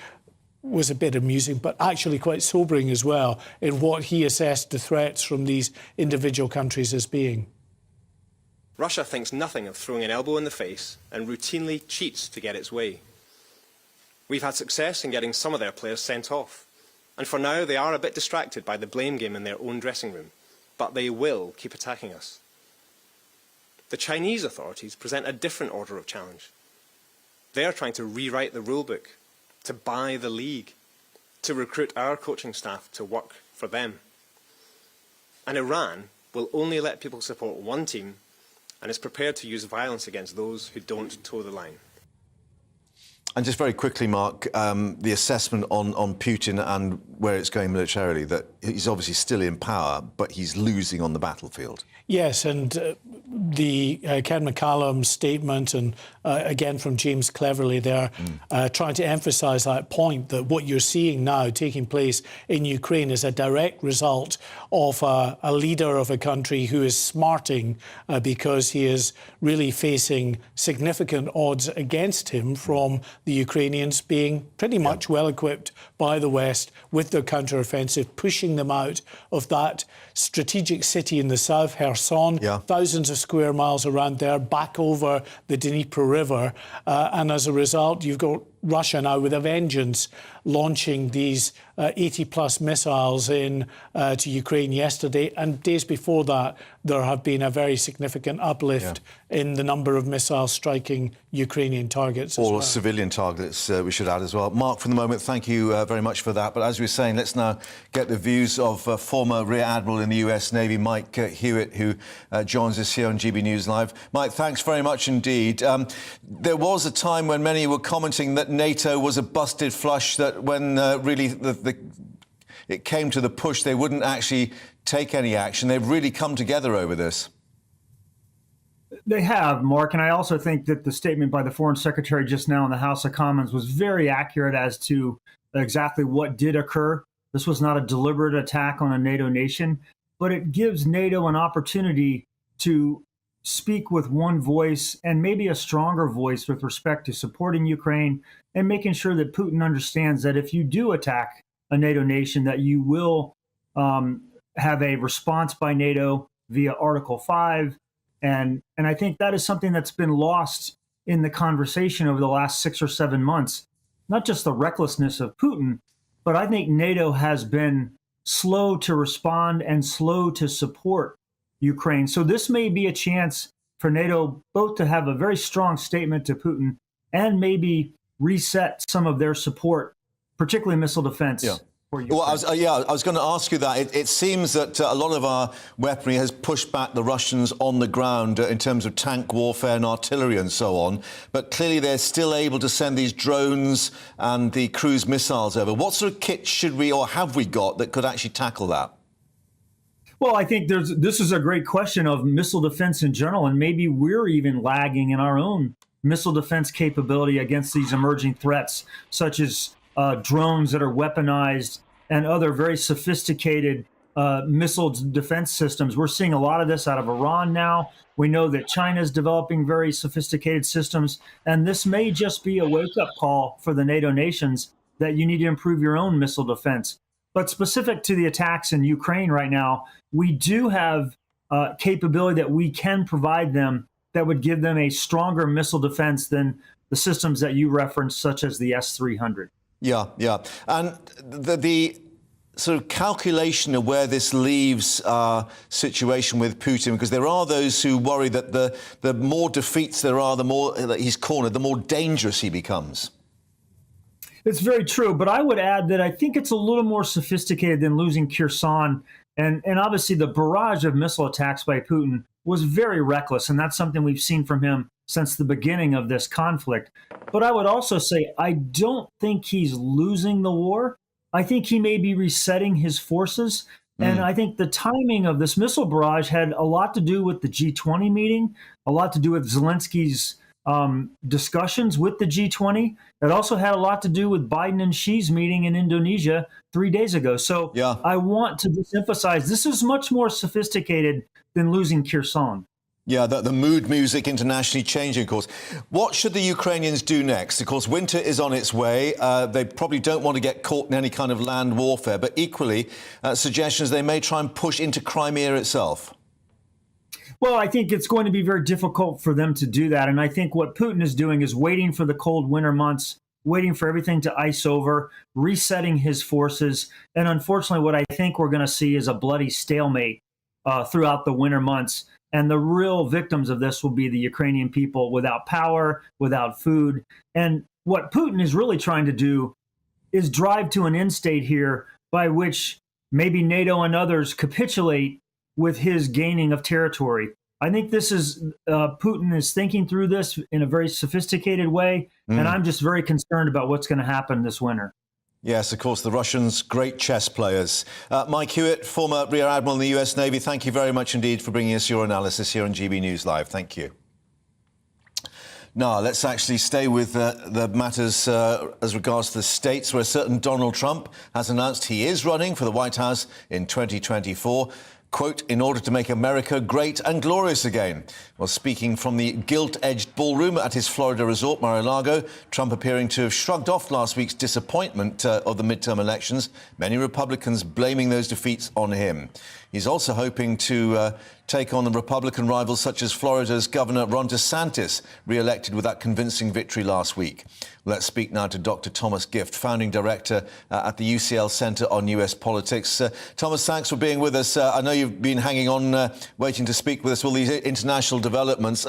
was a bit amusing, but actually quite sobering as well, in what he assessed the threats from these individual countries as being. Russia thinks nothing of throwing an elbow in the face and routinely cheats to get its way. We've had success in getting some of their players sent off. And for now, they are a bit distracted by the blame game in their own dressing room, but they will keep attacking us. The Chinese authorities present a different order of challenge. They are trying to rewrite the rulebook, to buy the league, to recruit our coaching staff to work for them. And Iran will only let people support one team and is prepared to use violence against those who don't toe the line. And just very quickly, Mark, the assessment on Putin and where it's going militarily, that he's obviously still in power, but he's losing on the battlefield. Yes, and the Ken McCallum statement, and again from James Cleverly there, trying to emphasise that point, that what you're seeing now taking place in Ukraine is a direct result of a leader of a country who is smarting because he is really facing significant odds against him from the Ukrainians being pretty much well-equipped by the West with their counter-offensive, pushing them out of that strategic city in the south, Kherson, thousands of square miles around there, back over the Dnieper River. And as a result, you've got Russia now with a vengeance, launching these 80-plus missiles to Ukraine yesterday. And days before that, there have been a very significant uplift in the number of missiles striking Ukrainian targets as well. Civilian targets, we should add as well. Mark, for the moment, thank you very much for that. But as we were saying, let's now get the views of former Rear Admiral in the US Navy, Mike Hewitt, who joins us here on GB News Live. Mike, thanks very much indeed. There was a time when many were commenting that NATO was a busted flush, that when really it came to the push, they wouldn't actually take any action. They've really come together over this. They have, Mark, and I also think that the statement by the Foreign Secretary just now in the House of Commons was very accurate as to exactly what did occur. This was not a deliberate attack on a NATO nation, but it gives NATO an opportunity to speak with one voice and maybe a stronger voice with respect to supporting Ukraine and making sure that Putin understands that if you do attack a NATO nation, that you will have a response by NATO via Article 5. And I think that is something that's been lost in the conversation over the last 6 or 7 months. Not just the recklessness of Putin, but I think NATO has been slow to respond and slow to support Ukraine. So this may be a chance for NATO both to have a very strong statement to Putin and maybe reset some of their support, particularly missile defense. Well, I was going to ask you that. It seems that a lot of our weaponry has pushed back the Russians on the ground in terms of tank warfare and artillery and so on. But clearly they're still able to send these drones and the cruise missiles over. What sort of kit should we or have we got that could actually tackle that? Well, I think this is a great question of missile defense in general, and maybe we're even lagging in our own missile defense capability against these emerging threats, such as drones that are weaponized and other very sophisticated missile defense systems. We're seeing a lot of this out of Iran now. We know that China is developing very sophisticated systems, and this may just be a wake-up call for the NATO nations that you need to improve your own missile defense. But specific to the attacks in Ukraine right now, we do have capability that we can provide them that would give them a stronger missile defense than the systems that you referenced, such as the S-300. Yeah. And the sort of calculation of where this leaves our situation with Putin, because there are those who worry that the more defeats there are, the more that he's cornered, the more dangerous he becomes. It's very true, but I would add that I think it's a little more sophisticated than losing Kherson. And obviously the barrage of missile attacks by Putin was very reckless, and that's something we've seen from him since the beginning of this conflict. But I would also say I don't think he's losing the war. I think he may be resetting his forces. And I think the timing of this missile barrage had a lot to do with the G20 meeting, a lot to do with Zelensky's discussions with the G20. It also had a lot to do with Biden and Xi's meeting in Indonesia 3 days ago. So I want to just emphasize this is much more sophisticated than losing Kherson. Yeah, the mood music internationally changing, of course. What should the Ukrainians do next? Of course, winter is on its way. They probably don't want to get caught in any kind of land warfare, but equally, suggestions they may try and push into Crimea itself. Well, I think it's going to be very difficult for them to do that. And I think what Putin is doing is waiting for the cold winter months, waiting for everything to ice over, resetting his forces. And unfortunately, what I think we're going to see is a bloody stalemate throughout the winter months. And the real victims of this will be the Ukrainian people without power, without food. And what Putin is really trying to do is drive to an end state here by which maybe NATO and others capitulate with his gaining of territory. I think this is Putin is thinking through this in a very sophisticated way. And I'm just very concerned about what's going to happen this winter. Yes, of course, the Russians, great chess players. Mike Hewitt, former Rear Admiral in the US Navy, thank you very much indeed for bringing us your analysis here on GB News Live. Thank you. Now, let's actually stay with the matters as regards to the states, where certain Donald Trump has announced he is running for the White House in 2024. Quote, in order to make America great and glorious again. Well, speaking from the gilt-edged ballroom at his Florida resort, Mar-a-Lago, Trump appearing to have shrugged off last week's disappointment of the midterm elections, many Republicans blaming those defeats on him. He's also hoping to take on the Republican rivals such as Florida's Governor Ron DeSantis, re-elected with that convincing victory last week. Let's speak now to Dr. Thomas Gift, founding director at the UCL Centre on US Politics. Thomas, thanks for being with us. I know you've been hanging on, waiting to speak with us, all these international developments.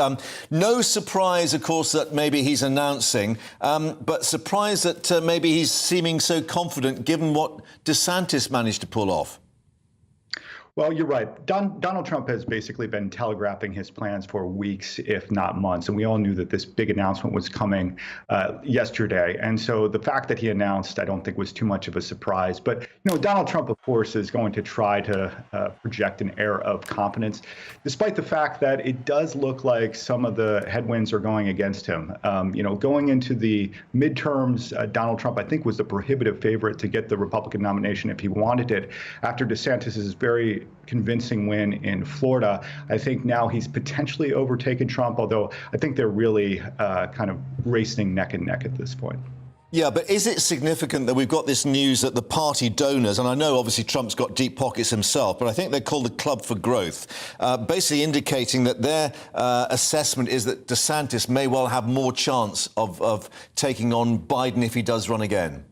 No surprise, of course, that maybe he's announcing, but surprised that maybe he's seeming so confident given what DeSantis managed to pull off. Well, you're right. Donald Trump has basically been telegraphing his plans for weeks, if not months. And we all knew that this big announcement was coming yesterday. And so the fact that he announced, I don't think was too much of a surprise. But, you know, Donald Trump, of course, is going to try to project an air of confidence, despite the fact that it does look like some of the headwinds are going against him. You know, going into the midterms, Donald Trump, I think, was the prohibitive favorite to get the Republican nomination if he wanted it. After DeSantis's very convincing win in Florida, I think now he's potentially overtaken Trump, although I think they're really kind of racing neck and neck at this point. Yeah, but is it significant that we've got this news that the party donors, and I know obviously Trump's got deep pockets himself, but I think they're called the Club for Growth, basically indicating that their assessment is that DeSantis may well have more chance of taking on Biden if he does run again?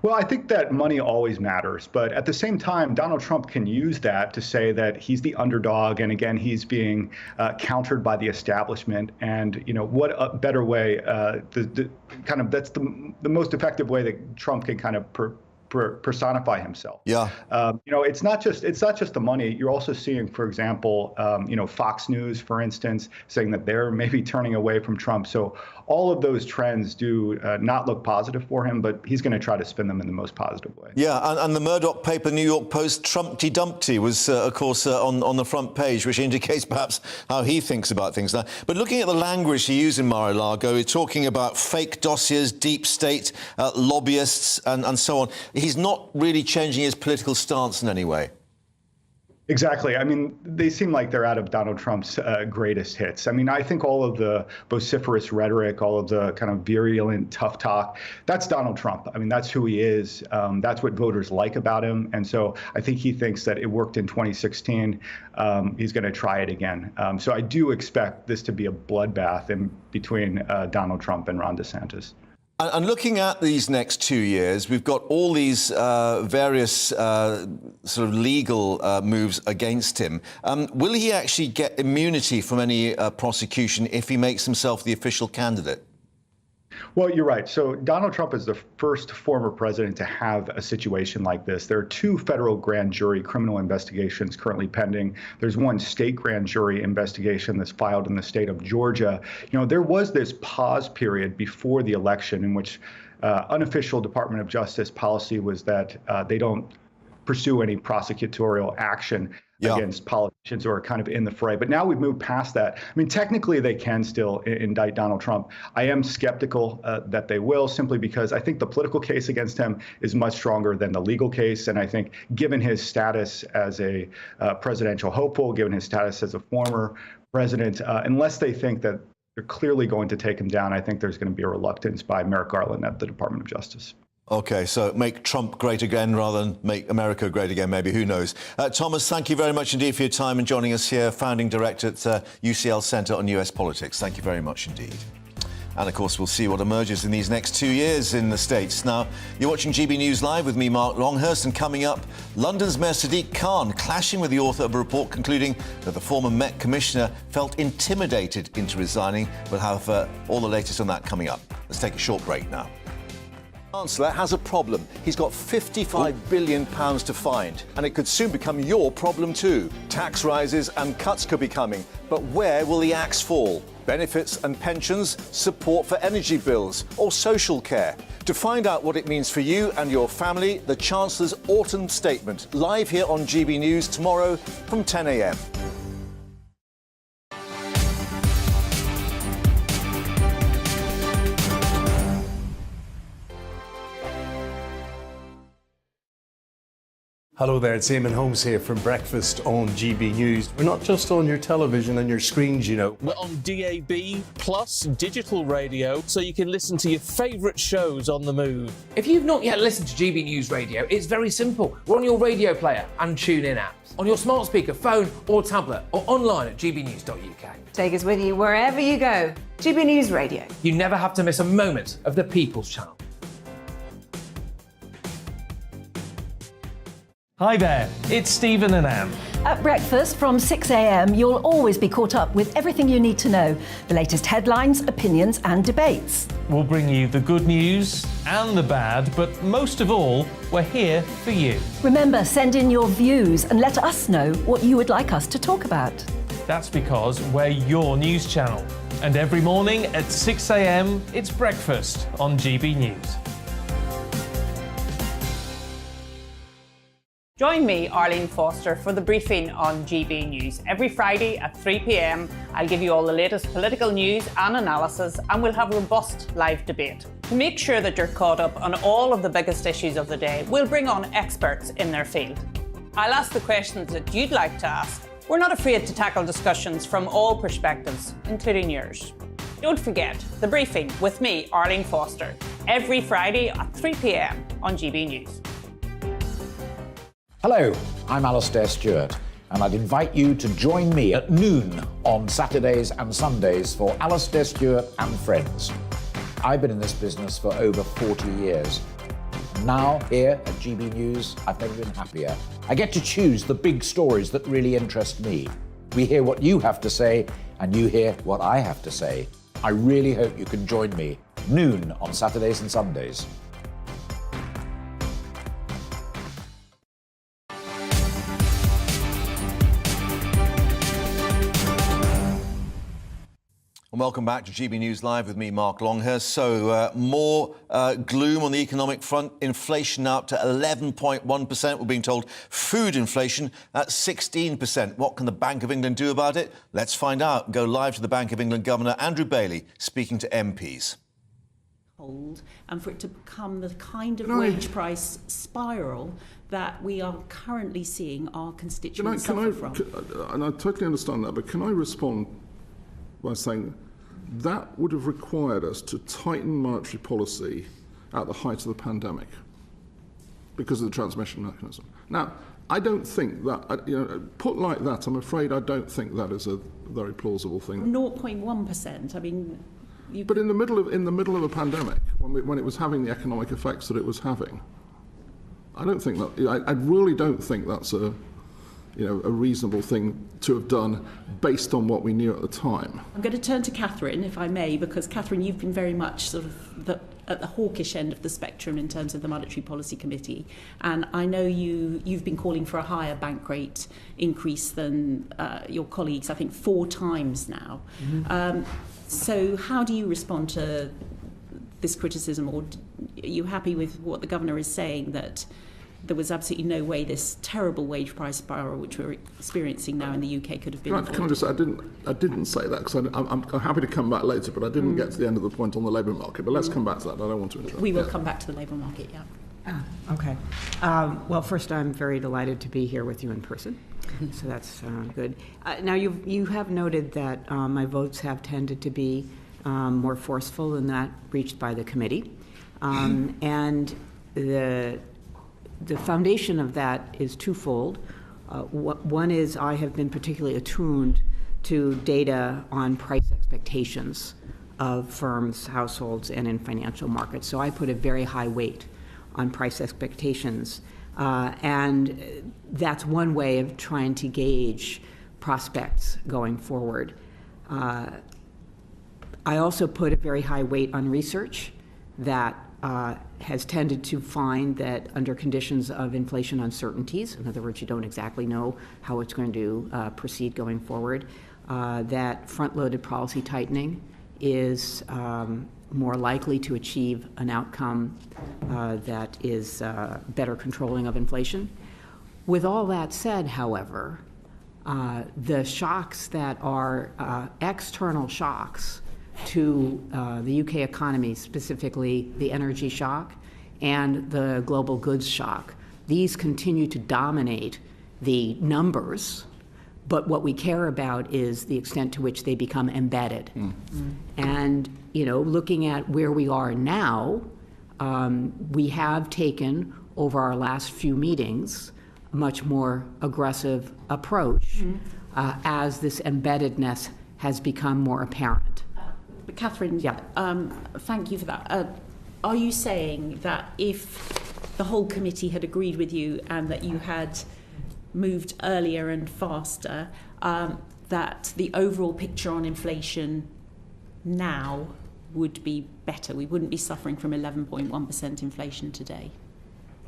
Well, I think that money always matters. But at the same time, Donald Trump can use that to say that he's the underdog. And again, he's being countered by the establishment. And, you know, what a better way, that's the most effective way that Trump can kind of personify himself. Yeah. You know, it's not just the money. You're also seeing, for example, you know, Fox News, for instance, saying that they're maybe turning away from Trump. So all of those trends do not look positive for him, but he's going to try to spin them in the most positive way. Yeah, and the Murdoch paper, New York Post, Trumpty Dumpty was, of course, on the front page, which indicates perhaps how he thinks about things now. But looking at the language he used in Mar-a-Lago, he's talking about fake dossiers, deep state, lobbyists, and so on. He's not really changing his political stance in any way. Exactly. I mean, they seem like they're out of Donald Trump's greatest hits. I mean, I think all of the vociferous rhetoric, all of the kind of virulent, tough talk, that's Donald Trump. I mean, that's who he is. That's what voters like about him. And so I think he thinks that it worked in 2016. He's going to try it again. So I do expect this to be a bloodbath between Donald Trump and Ron DeSantis. And looking at these next 2 years, we've got all these various sort of legal moves against him. Will he actually get immunity from any prosecution if he makes himself the official candidate? Well, you're right. So Donald Trump is the first former president to have a situation like this. There are 2 federal grand jury criminal investigations currently pending. There's one state grand jury investigation that's filed in the state of Georgia. You know, there was this pause period before the election in which unofficial Department of Justice policy was that they don't pursue any prosecutorial action against politicians who are kind of in the fray. But now we've moved past that. I mean, technically, they can still indict Donald Trump. I am skeptical that they will, simply because I think the political case against him is much stronger than the legal case. And I think given his status as a presidential hopeful, given his status as a former president, unless they think that they're clearly going to take him down, I think there's going to be a reluctance by Merrick Garland at the Department of Justice. OK, so make Trump great again rather than make America great again, maybe. Who knows? Thomas, thank you very much indeed for your time and joining us here, founding director at UCL Centre on US Politics. Thank you very much indeed. And, of course, we'll see what emerges in these next 2 years in the States. Now, you're watching GB News Live with me, Mark Longhurst, and coming up, London's Mayor Sadiq Khan clashing with the author of a report concluding that the former Met Commissioner felt intimidated into resigning. We'll have all the latest on that coming up. Let's take a short break now. The Chancellor has a problem. He's got £55 billion to find, and it could soon become your problem too. Tax rises and cuts could be coming, but where will the axe fall? Benefits and pensions, support for energy bills, or social care? To find out what it means for you and your family, the Chancellor's autumn statement, live here on GB News tomorrow from 10 a.m. Hello there, it's Eamon Holmes here from Breakfast on GB News. We're not just on your television and your screens, you know. We're on DAB plus digital radio, so you can listen to your favourite shows on the move. If you've not yet listened to GB News Radio, it's very simple. We're on your radio player and TuneIn apps, on your smart speaker, phone or tablet, or online at gbnews.uk. Take us with you wherever you go. GB News Radio. You never have to miss a moment of the People's Channel. Hi there, it's Stephen and Anne. At breakfast from 6 a.m, you'll always be caught up with everything you need to know, the latest headlines, opinions and debates. We'll bring you the good news and the bad, but most of all, we're here for you. Remember, send in your views and let us know what you would like us to talk about. That's because we're your news channel. And every morning at 6 a.m, it's breakfast on GB News. Join me, Arlene Foster, for the briefing on GB News. Every Friday at 3 p.m, I'll give you all the latest political news and analysis, and we'll have robust live debate. To make sure that you're caught up on all of the biggest issues of the day, we'll bring on experts in their field. I'll ask the questions that you'd like to ask. We're not afraid to tackle discussions from all perspectives, including yours. Don't forget, the briefing with me, Arlene Foster, every Friday at 3 p.m. on GB News. Hello, I'm Alastair Stewart, and I'd invite you to join me at noon on Saturdays and Sundays for Alastair Stewart and Friends. I've been in this business for over 40 years. Now, here at GB News, I've never been happier. I get to choose the big stories that really interest me. We hear what you have to say, and you hear what I have to say. I really hope you can join me, noon on Saturdays and Sundays. Welcome back to GB News Live with me, Mark Longhurst. So more gloom on the economic front. Inflation now up to 11.1%. We're being told food inflation at 16%. What can the Bank of England do about it? Let's find out. Go live to the Bank of England Governor Andrew Bailey speaking to MPs. And for it to become the kind of wage price spiral that we are currently seeing our constituents suffer from. And I totally understand that, but can I respond by saying that would have required us to tighten monetary policy at the height of the pandemic because of the transmission mechanism. Now, I don't think that, put like that, I'm afraid I don't think that is a very plausible thing. 0.1%, I mean... But in the middle of a pandemic, when it was having the economic effects that it was having, I don't think that, I really don't think that's a reasonable thing to have done based on what we knew at the time. I'm going to turn to Catherine, if I may, because Catherine, you've been very much sort of at the hawkish end of the spectrum in terms of the Monetary Policy Committee, and I know you've been calling for a higher bank rate increase than your colleagues, I think 4 times now. Mm-hmm. So how do you respond to this criticism, or are you happy with what the Governor is saying, that there was absolutely no way this terrible wage price spiral which we're experiencing now in the UK could have been avoided? Can I just say, I didn't say that, because I'm happy to come back later, but I didn't get to the end of the point on the labour market. But let's come back to that. I don't want to interrupt. We will come back to the labour market, yeah. Okay. Well, first, I'm very delighted to be here with you in person, so that's good. Now, you have noted that my votes have tended to be more forceful than that reached by the committee, and the foundation of that is twofold. One is I have been particularly attuned to data on price expectations of firms, households, and in financial markets. So I put a very high weight on price expectations. And that's one way of trying to gauge prospects going forward. I also put a very high weight on research that has tended to find that under conditions of inflation uncertainties, in other words, you don't exactly know how it's going to proceed going forward, that front-loaded policy tightening is more likely to achieve an outcome that is better controlling of inflation. With all that said, however, the shocks that are external shocks to the UK economy, specifically the energy shock and the global goods shock, these continue to dominate the numbers, but what we care about is the extent to which they become embedded. And, looking at where we are now, we have taken, over our last few meetings, a much more aggressive approach as this embeddedness has become more apparent. But Catherine, thank you for that. Are you saying that if the whole committee had agreed with you and that you had moved earlier and faster, that the overall picture on inflation now would be better? We wouldn't be suffering from 11.1% inflation today?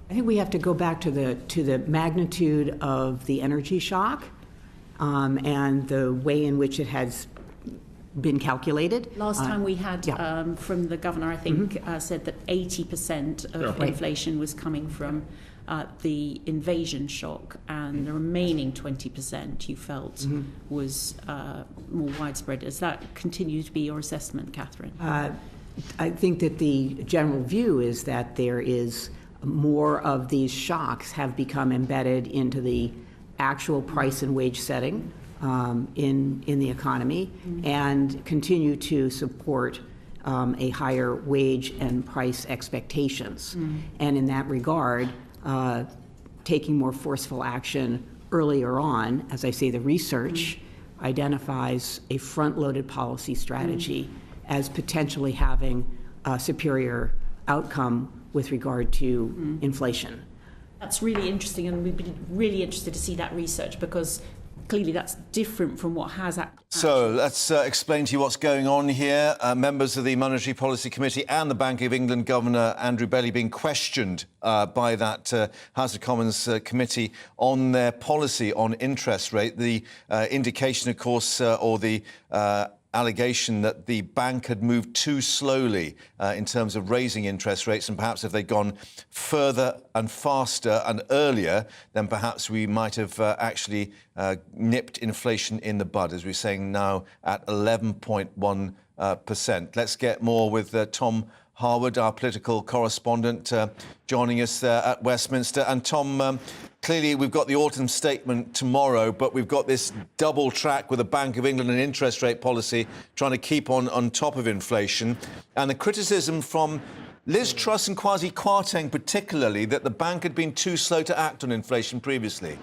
I think we have to go back to the magnitude of the energy shock and the way in which it has been calculated. Last time we had from the governor, I think, said that 80% of inflation was coming from the invasion shock, and the remaining 20% you felt was more widespread. Does that continue to be your assessment, Catherine? I think that the general view is that there is more of these shocks have become embedded into the actual price and wage setting in the economy and continue to support a higher wage and price expectations. And in that regard, taking more forceful action earlier on, as I say, the research identifies a front-loaded policy strategy as potentially having a superior outcome with regard to inflation. That's really interesting, and we've been really interested to see that research, because clearly that's different from what has happened. So let's explain to you what's going on here. Members of the Monetary Policy Committee and the Bank of England Governor Andrew Bailey being questioned by that House of Commons committee on their policy on interest rate. The indication, of course, or the allegation that the bank had moved too slowly in terms of raising interest rates, and perhaps if they'd gone further and faster and earlier, then perhaps we might have actually nipped inflation in the bud, as we're saying now at 11.1%. Let's get more with Tom Harwood, our political correspondent, joining us at Westminster. And Tom, clearly we've got the autumn statement tomorrow, but we've got this double track with the Bank of England and interest rate policy trying to keep on top of inflation. And the criticism from Liz Truss and Kwasi Kwarteng particularly, that the bank had been too slow to act on inflation previously.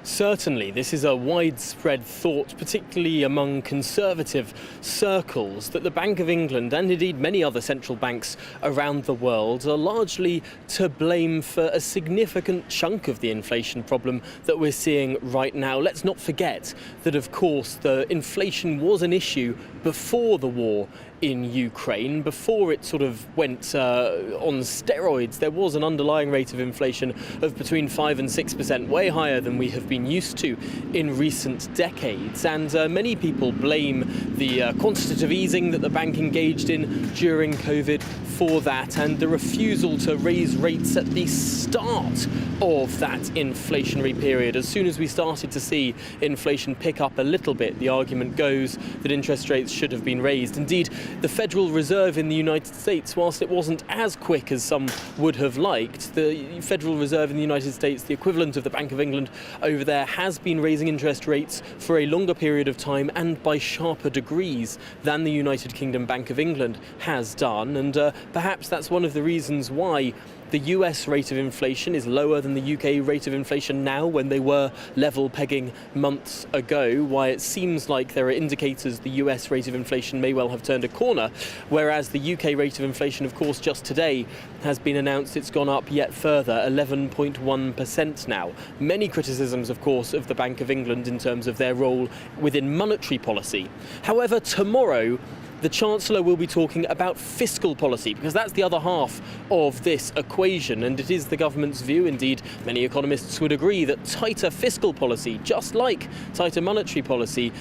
Certainly, this is a widespread thought, particularly among conservative circles, that the Bank of England and indeed many other central banks around the world are largely to blame for a significant chunk of the inflation problem that we're seeing right now. Let's not forget that, of course, the inflation was an issue before the war in Ukraine. Before it sort of went on steroids, there was an underlying rate of inflation of between 5 and 6%, way higher than we have been used to in recent decades. And many people blame the quantitative easing that the bank engaged in during COVID for that, and the refusal to raise rates at the start of that inflationary period. As soon as we started to see inflation pick up a little bit, the argument goes that interest rates should have been raised. Indeed, the Federal Reserve in the United States, whilst it wasn't as quick as some would have liked, the Federal Reserve in the United States, the equivalent of the Bank of England over there, has been raising interest rates for a longer period of time and by sharper degrees than the United Kingdom Bank of England has done. And perhaps that's one of the reasons why the US rate of inflation is lower than the UK rate of inflation now, when they were level pegging months ago, why it seems like there are indicators the US rate of inflation may well have turned a corner, whereas the UK rate of inflation, of course, just today has been announced it's gone up yet further, 11.1% now. Many criticisms, of course, of the Bank of England in terms of their role within monetary policy. However, tomorrow, the Chancellor will be talking about fiscal policy, because that's the other half of this equation, and it is the government's view, indeed many economists would agree, that tighter fiscal policy, just like tighter monetary policy,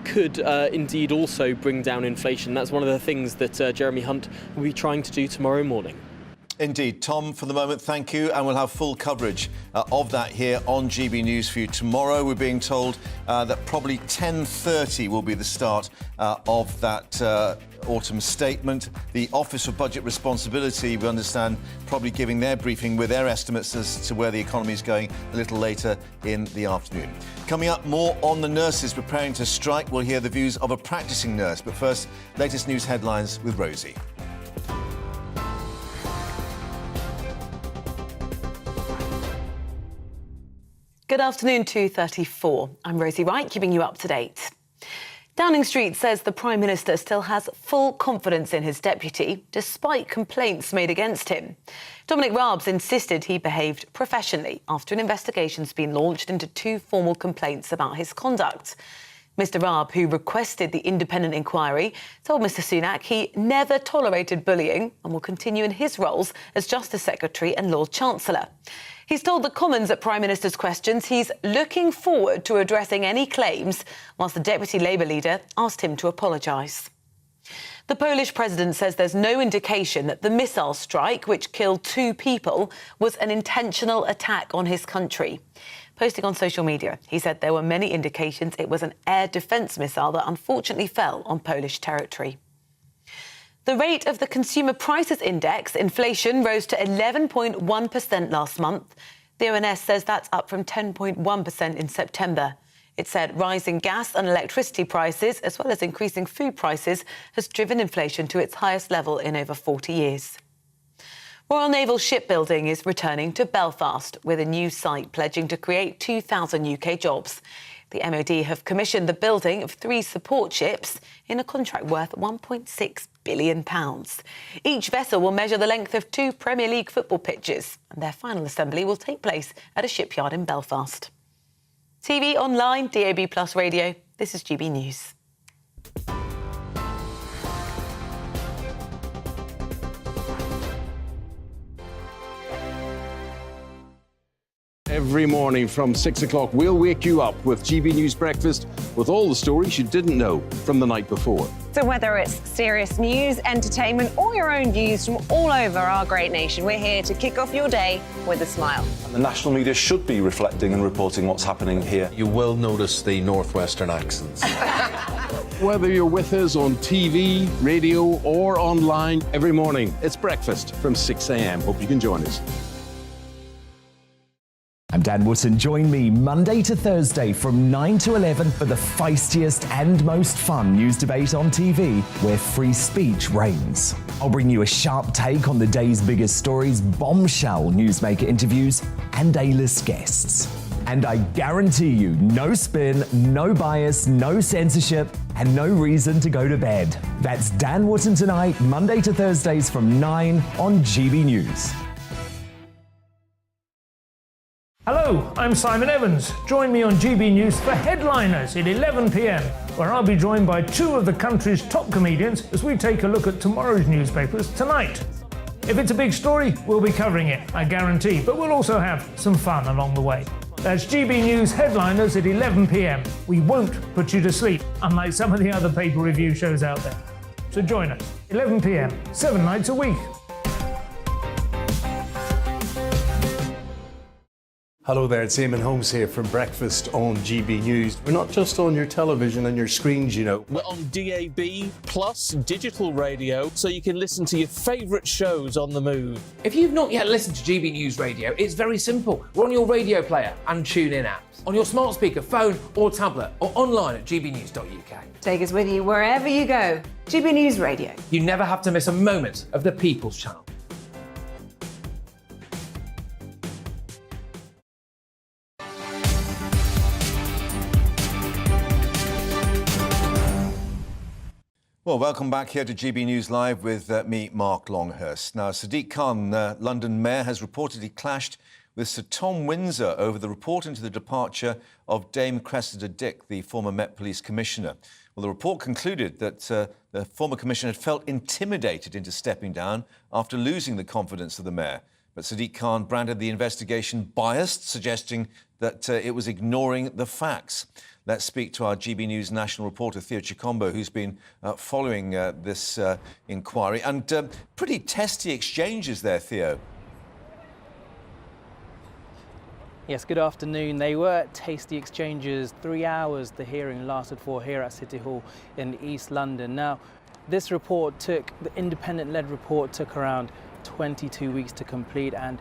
could indeed also bring down inflation. That's one of the things that Jeremy Hunt will be trying to do tomorrow morning. Indeed. Tom, for the moment, thank you. And we'll have full coverage of that here on GB News for you tomorrow. We're being told that probably 10:30 will be the start of that autumn statement. The Office of Budget Responsibility, we understand, probably giving their briefing with their estimates as to where the economy is going a little later in the afternoon. Coming up, more on the nurses preparing to strike. We'll hear the views of a practising nurse. But first, latest news headlines with Rosie. Good afternoon, 2:34. I'm Rosie Wright, keeping you up to date. Downing Street says the Prime Minister still has full confidence in his deputy, despite complaints made against him. Dominic Raab's insisted he behaved professionally after an investigation's been launched into 2 formal complaints about his conduct. Mr Raab, who requested the independent inquiry, told Mr Sunak he never tolerated bullying and will continue in his roles as Justice Secretary and Lord Chancellor. He's told the Commons at Prime Minister's questions he's looking forward to addressing any claims, whilst the Deputy Labour leader asked him to apologise. The Polish president says there's no indication that the missile strike, which killed 2 people, was an intentional attack on his country. Posting on social media, he said there were many indications it was an air defence missile that unfortunately fell on Polish territory. The rate of the Consumer Prices Index, inflation, rose to 11.1% last month. The ONS says that's up from 10.1% in September. It said rising gas and electricity prices, as well as increasing food prices, has driven inflation to its highest level in over 40 years. Royal Naval Shipbuilding is returning to Belfast, with a new site pledging to create 2,000 UK jobs. The MOD have commissioned the building of 3 support ships in a contract worth £1.6 billion. Each vessel will measure the length of 2 Premier League football pitches, and their final assembly will take place at a shipyard in Belfast. TV, online, DAB+ radio, this is GB News. Every morning from 6 o'clock, we'll wake you up with GB News Breakfast with all the stories you didn't know from the night before. So whether it's serious news, entertainment, or your own views from all over our great nation, we're here to kick off your day with a smile. And the national media should be reflecting and reporting what's happening here. You will notice the northwestern accents. Whether you're with us on TV, radio, or online, every morning, it's breakfast from 6 a.m. Hope you can join us. I'm Dan Wootton. Join me Monday to Thursday from 9 to 11 for the feistiest and most fun news debate on TV, where free speech reigns. I'll bring you a sharp take on the day's biggest stories, bombshell newsmaker interviews, and A-list guests. And I guarantee you, no spin, no bias, no censorship, and no reason to go to bed. That's Dan Wootton tonight, Monday to Thursdays from 9 on GB News. Hello, I'm Simon Evans. Join me on GB News for Headliners at 11 p.m, where I'll be joined by 2 of the country's top comedians as we take a look at tomorrow's newspapers tonight. If it's a big story, we'll be covering it, I guarantee, but we'll also have some fun along the way. That's GB News Headliners at 11 p.m. We won't put you to sleep, unlike some of the other paper review shows out there. So join us, 11 p.m, 7 nights a week. Hello there, it's Eamon Holmes here from Breakfast on GB News. We're not just on your television and your screens, you know. We're on DAB plus digital radio, so you can listen to your favourite shows on the move. If you've not yet listened to GB News Radio, it's very simple. We're on your radio player and TuneIn apps, on your smart speaker, phone or tablet, or online at gbnews.uk. Take us with you wherever you go. GB News Radio. You never have to miss a moment of the People's Channel. Well, welcome back here to GB News Live with me, Mark Longhurst. Now, Sadiq Khan, London Mayor, has reportedly clashed with Sir Tom Windsor over the report into the departure of Dame Cressida Dick, the former Met Police Commissioner. Well, the report concluded that the former Commissioner had felt intimidated into stepping down after losing the confidence of the Mayor. But Sadiq Khan branded the investigation biased, suggesting that it was ignoring the facts. Let's speak to our GB News national reporter, Theo Chikombo, who's been following this inquiry. And pretty testy exchanges there, Theo. Yes, good afternoon. They were tasty exchanges. 3 hours the hearing lasted for here at City Hall in East London. Now, this report the independent-led report took around 22 weeks to complete, and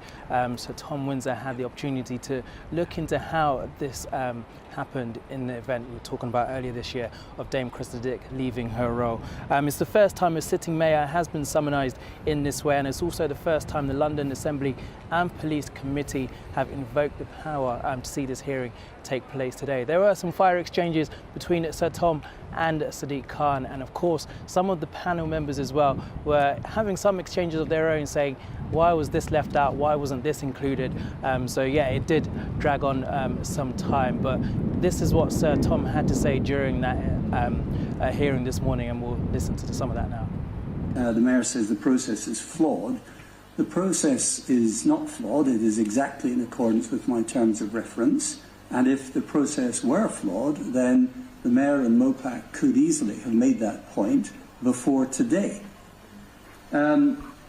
Sir Tom Windsor had the opportunity to look into how this happened in the event we were talking about earlier this year of Dame Christa Dick leaving her role. It's the first time a sitting mayor has been summonised in this way, and it's also the first time the London Assembly and Police Committee have invoked the power to see this hearing take place today. There were some fire exchanges between Sir Tom and Sadiq Khan, and of course some of the panel members as well were having some exchanges of their own, saying, why was this left out, why wasn't this included? So yeah, it did drag on some time, but this is what Sir Tom had to say during that hearing this morning, and we'll listen to some of that now. The Mayor says the process is flawed. The process is not flawed, it is exactly in accordance with my terms of reference, and if the process were flawed, then the Mayor and MOPAC could easily have made that point before today.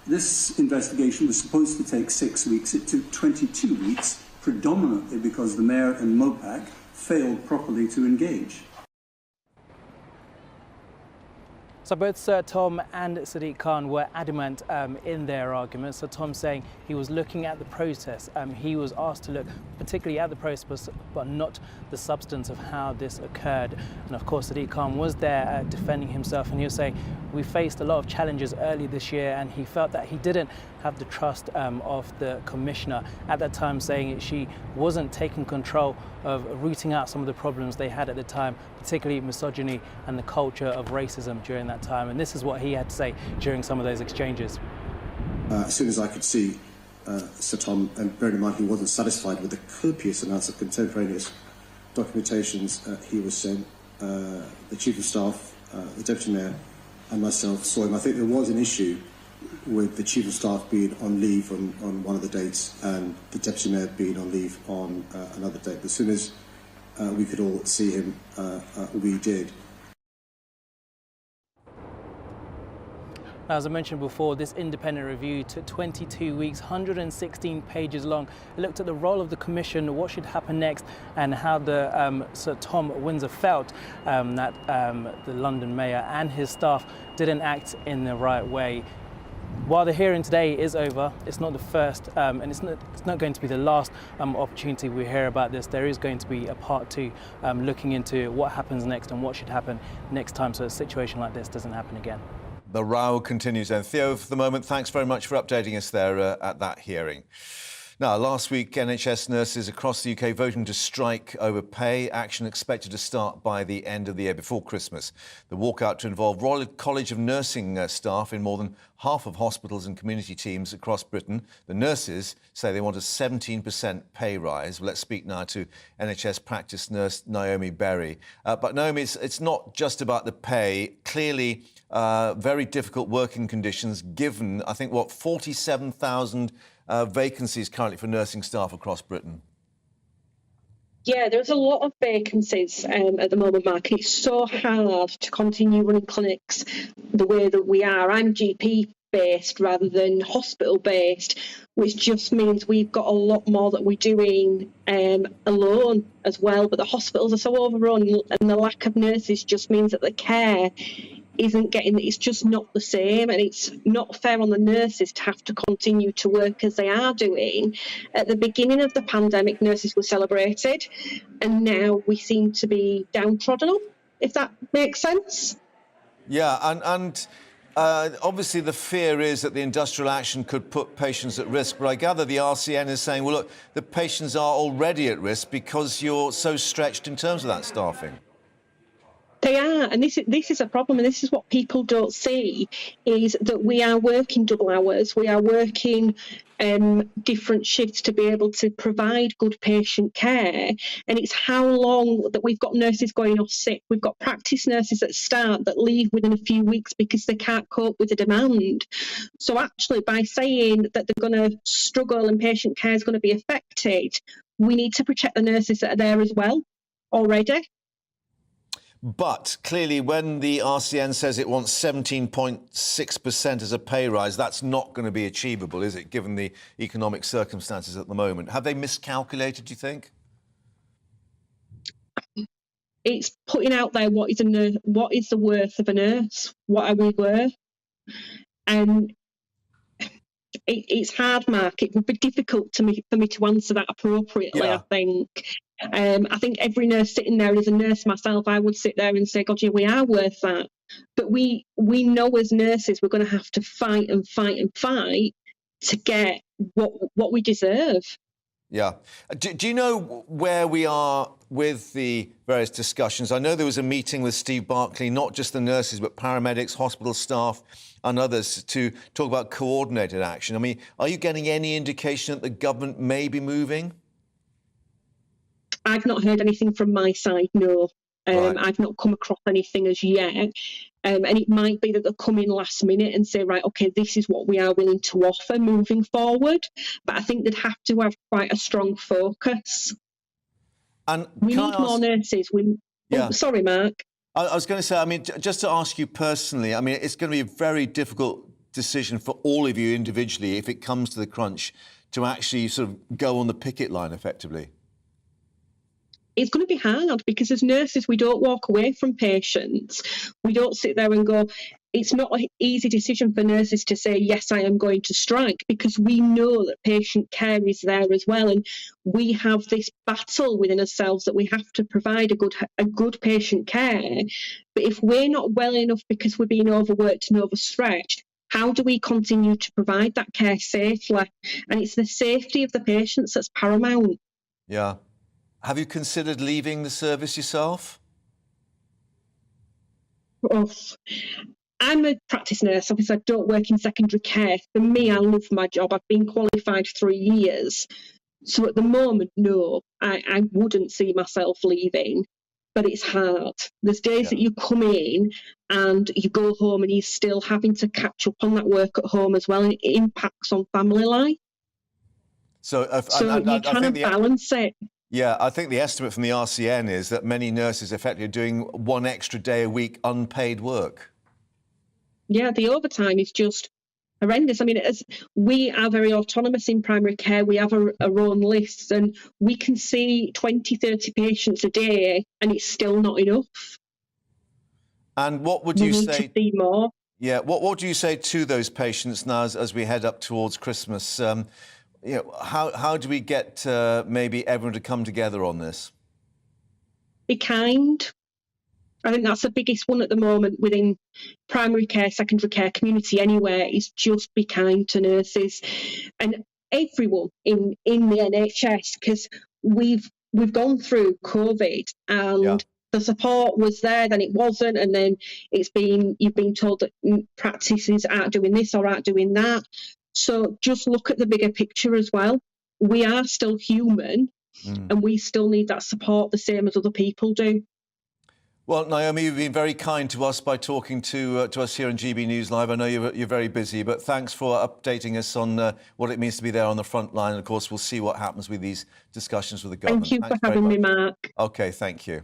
This investigation was supposed to take 6 weeks. It took 22 weeks, predominantly because the Mayor and MOPAC failed properly to engage. So both Sir Tom and Sadiq Khan were adamant in their arguments. Sir Tom saying he was looking at the process. He was asked to look particularly at the process, but not the substance of how this occurred. And of course, Sadiq Khan was there defending himself, and he was saying, we faced a lot of challenges early this year, and he felt that he didn't have the trust of the Commissioner at that time, saying she wasn't taking control of rooting out some of the problems they had at the time, particularly misogyny and the culture of racism during that time. And this is what he had to say during some of those exchanges. As soon as I could see Sir Tom, and bearing in mind he wasn't satisfied with the copious amounts of contemporaneous documentations he was sent, the Chief of Staff, the Deputy Mayor and myself saw him. I think there was an issue with the Chief of Staff being on leave on one of the dates and the Deputy Mayor being on leave on another date. But as soon as we could all see him, we did. Now, as I mentioned before, this independent review took 22 weeks, 116 pages long. It looked at the role of the Commission, what should happen next, and how the Sir Tom Windsor felt that the London Mayor and his staff didn't act in the right way. While the hearing today is over, it's not the first and it's not going to be the last opportunity we hear about this. There is going to be a part 2 looking into what happens next and what should happen next time, so a situation like this doesn't happen again. The row continues then. Theo, for the moment, thanks very much for updating us there at that hearing. Now, last week, NHS nurses across the UK voting to strike over pay. Action expected to start by the end of the year, before Christmas. The walkout to involve Royal College of Nursing staff in more than half of hospitals and community teams across Britain. The nurses say they want a 17% pay rise. Let's speak now to NHS practice nurse Naomi Berry. But Naomi, it's not just about the pay. Clearly, very difficult working conditions given, I think, 47,000 vacancies currently for nursing staff across Britain. Yeah, there's a lot of vacancies at the moment, Mark. It's so hard to continue running clinics the way that we are. I'm GP-based rather than hospital-based, which just means we've got a lot more that we're doing alone as well. But the hospitals are so overrun, and the lack of nurses just means that the care it's just not the same, and it's not fair on the nurses to have to continue to work as they are doing. At the beginning of the pandemic, nurses were celebrated, and now we seem to be downtrodden on, if that makes sense. Yeah, and obviously the fear is that the industrial action could put patients at risk, but I gather the RCN is saying, well, look, the patients are already at risk because you're so stretched in terms of that staffing. They are, and this is a problem, and this is what people don't see, is that we are working double hours, we are working different shifts to be able to provide good patient care, and it's how long that we've got nurses going off sick. We've got practice nurses that leave within a few weeks because they can't cope with the demand. So actually, by saying that they're going to struggle and patient care is going to be affected, we need to protect the nurses that are there as well already. But clearly, when the RCN says it wants 17.6% as a pay rise, that's not going to be achievable, is it, given the economic circumstances at the moment? Have they miscalculated, do you think? It's putting out there what is the worth of a nurse? What are we worth? And it's hard, Mark. It would be difficult for me to answer that appropriately. Yeah. I think every nurse sitting there is a nurse myself. I would sit there and say, God, yeah, we are worth that. But we know as nurses we're going to have to fight and fight and fight to get what we deserve. Yeah. Do you know where we are with the various discussions? I know there was a meeting with Steve Barclay, not just the nurses, but paramedics, hospital staff and others to talk about coordinated action. I mean, are you getting any indication that the government may be moving? I've not heard anything from my side, no. Right. I've not come across anything as yet. And it might be that they'll come in last minute and say, right, OK, this is what we are willing to offer moving forward. But I think they'd have to have quite a strong focus. And we need more nurses. Yeah. Oh, sorry, Mark. I was going to say, I mean, just to ask you personally, I mean, it's going to be a very difficult decision for all of you individually if it comes to the crunch to actually sort of go on the picket line effectively. It's going to be hard because as nurses, we don't walk away from patients. We don't sit there and go, it's not an easy decision for nurses to say, yes, I am going to strike, because we know that patient care is there as well. And we have this battle within ourselves that we have to provide a good patient care. But if we're not well enough because we're being overworked and overstretched, how do we continue to provide that care safely? And it's the safety of the patients that's paramount. Yeah. Have you considered leaving the service yourself? Oh, I'm a practice nurse. Obviously, I don't work in secondary care. For me, I love my job. I've been qualified 3 years. So at the moment, no, I wouldn't see myself leaving. But it's hard. There's days that you come in and you go home and you're still having to catch up on that work at home as well. And it impacts on family life. So you kind of balance it. Yeah, I think the estimate from the RCN is that many nurses effectively are doing 1 extra day a week unpaid work. Yeah, the overtime is just horrendous. I mean, we are very autonomous in primary care. We have our own lists and we can see 20, 30 patients a day and it's still not enough. And what would you say? We need to see more. Yeah, what do you say to those patients now as we head up towards Christmas? You know, how do we get maybe everyone to come together on this? Be kind. I think that's the biggest one at the moment within primary care, secondary care, community anywhere, is just be kind to nurses and everyone in the NHS, because we've gone through COVID and the support was there, then it wasn't, and then you've been told that practices aren't doing this or aren't doing that. So just look at the bigger picture as well. We are still human and we still need that support the same as other people do. Well, Naomi, you've been very kind to us by talking to us here on GB News Live. I know you're very busy, but thanks for updating us on what it means to be there on the front line. And of course, we'll see what happens with these discussions with the government. Thank you for having me, Mark. OK, thank you.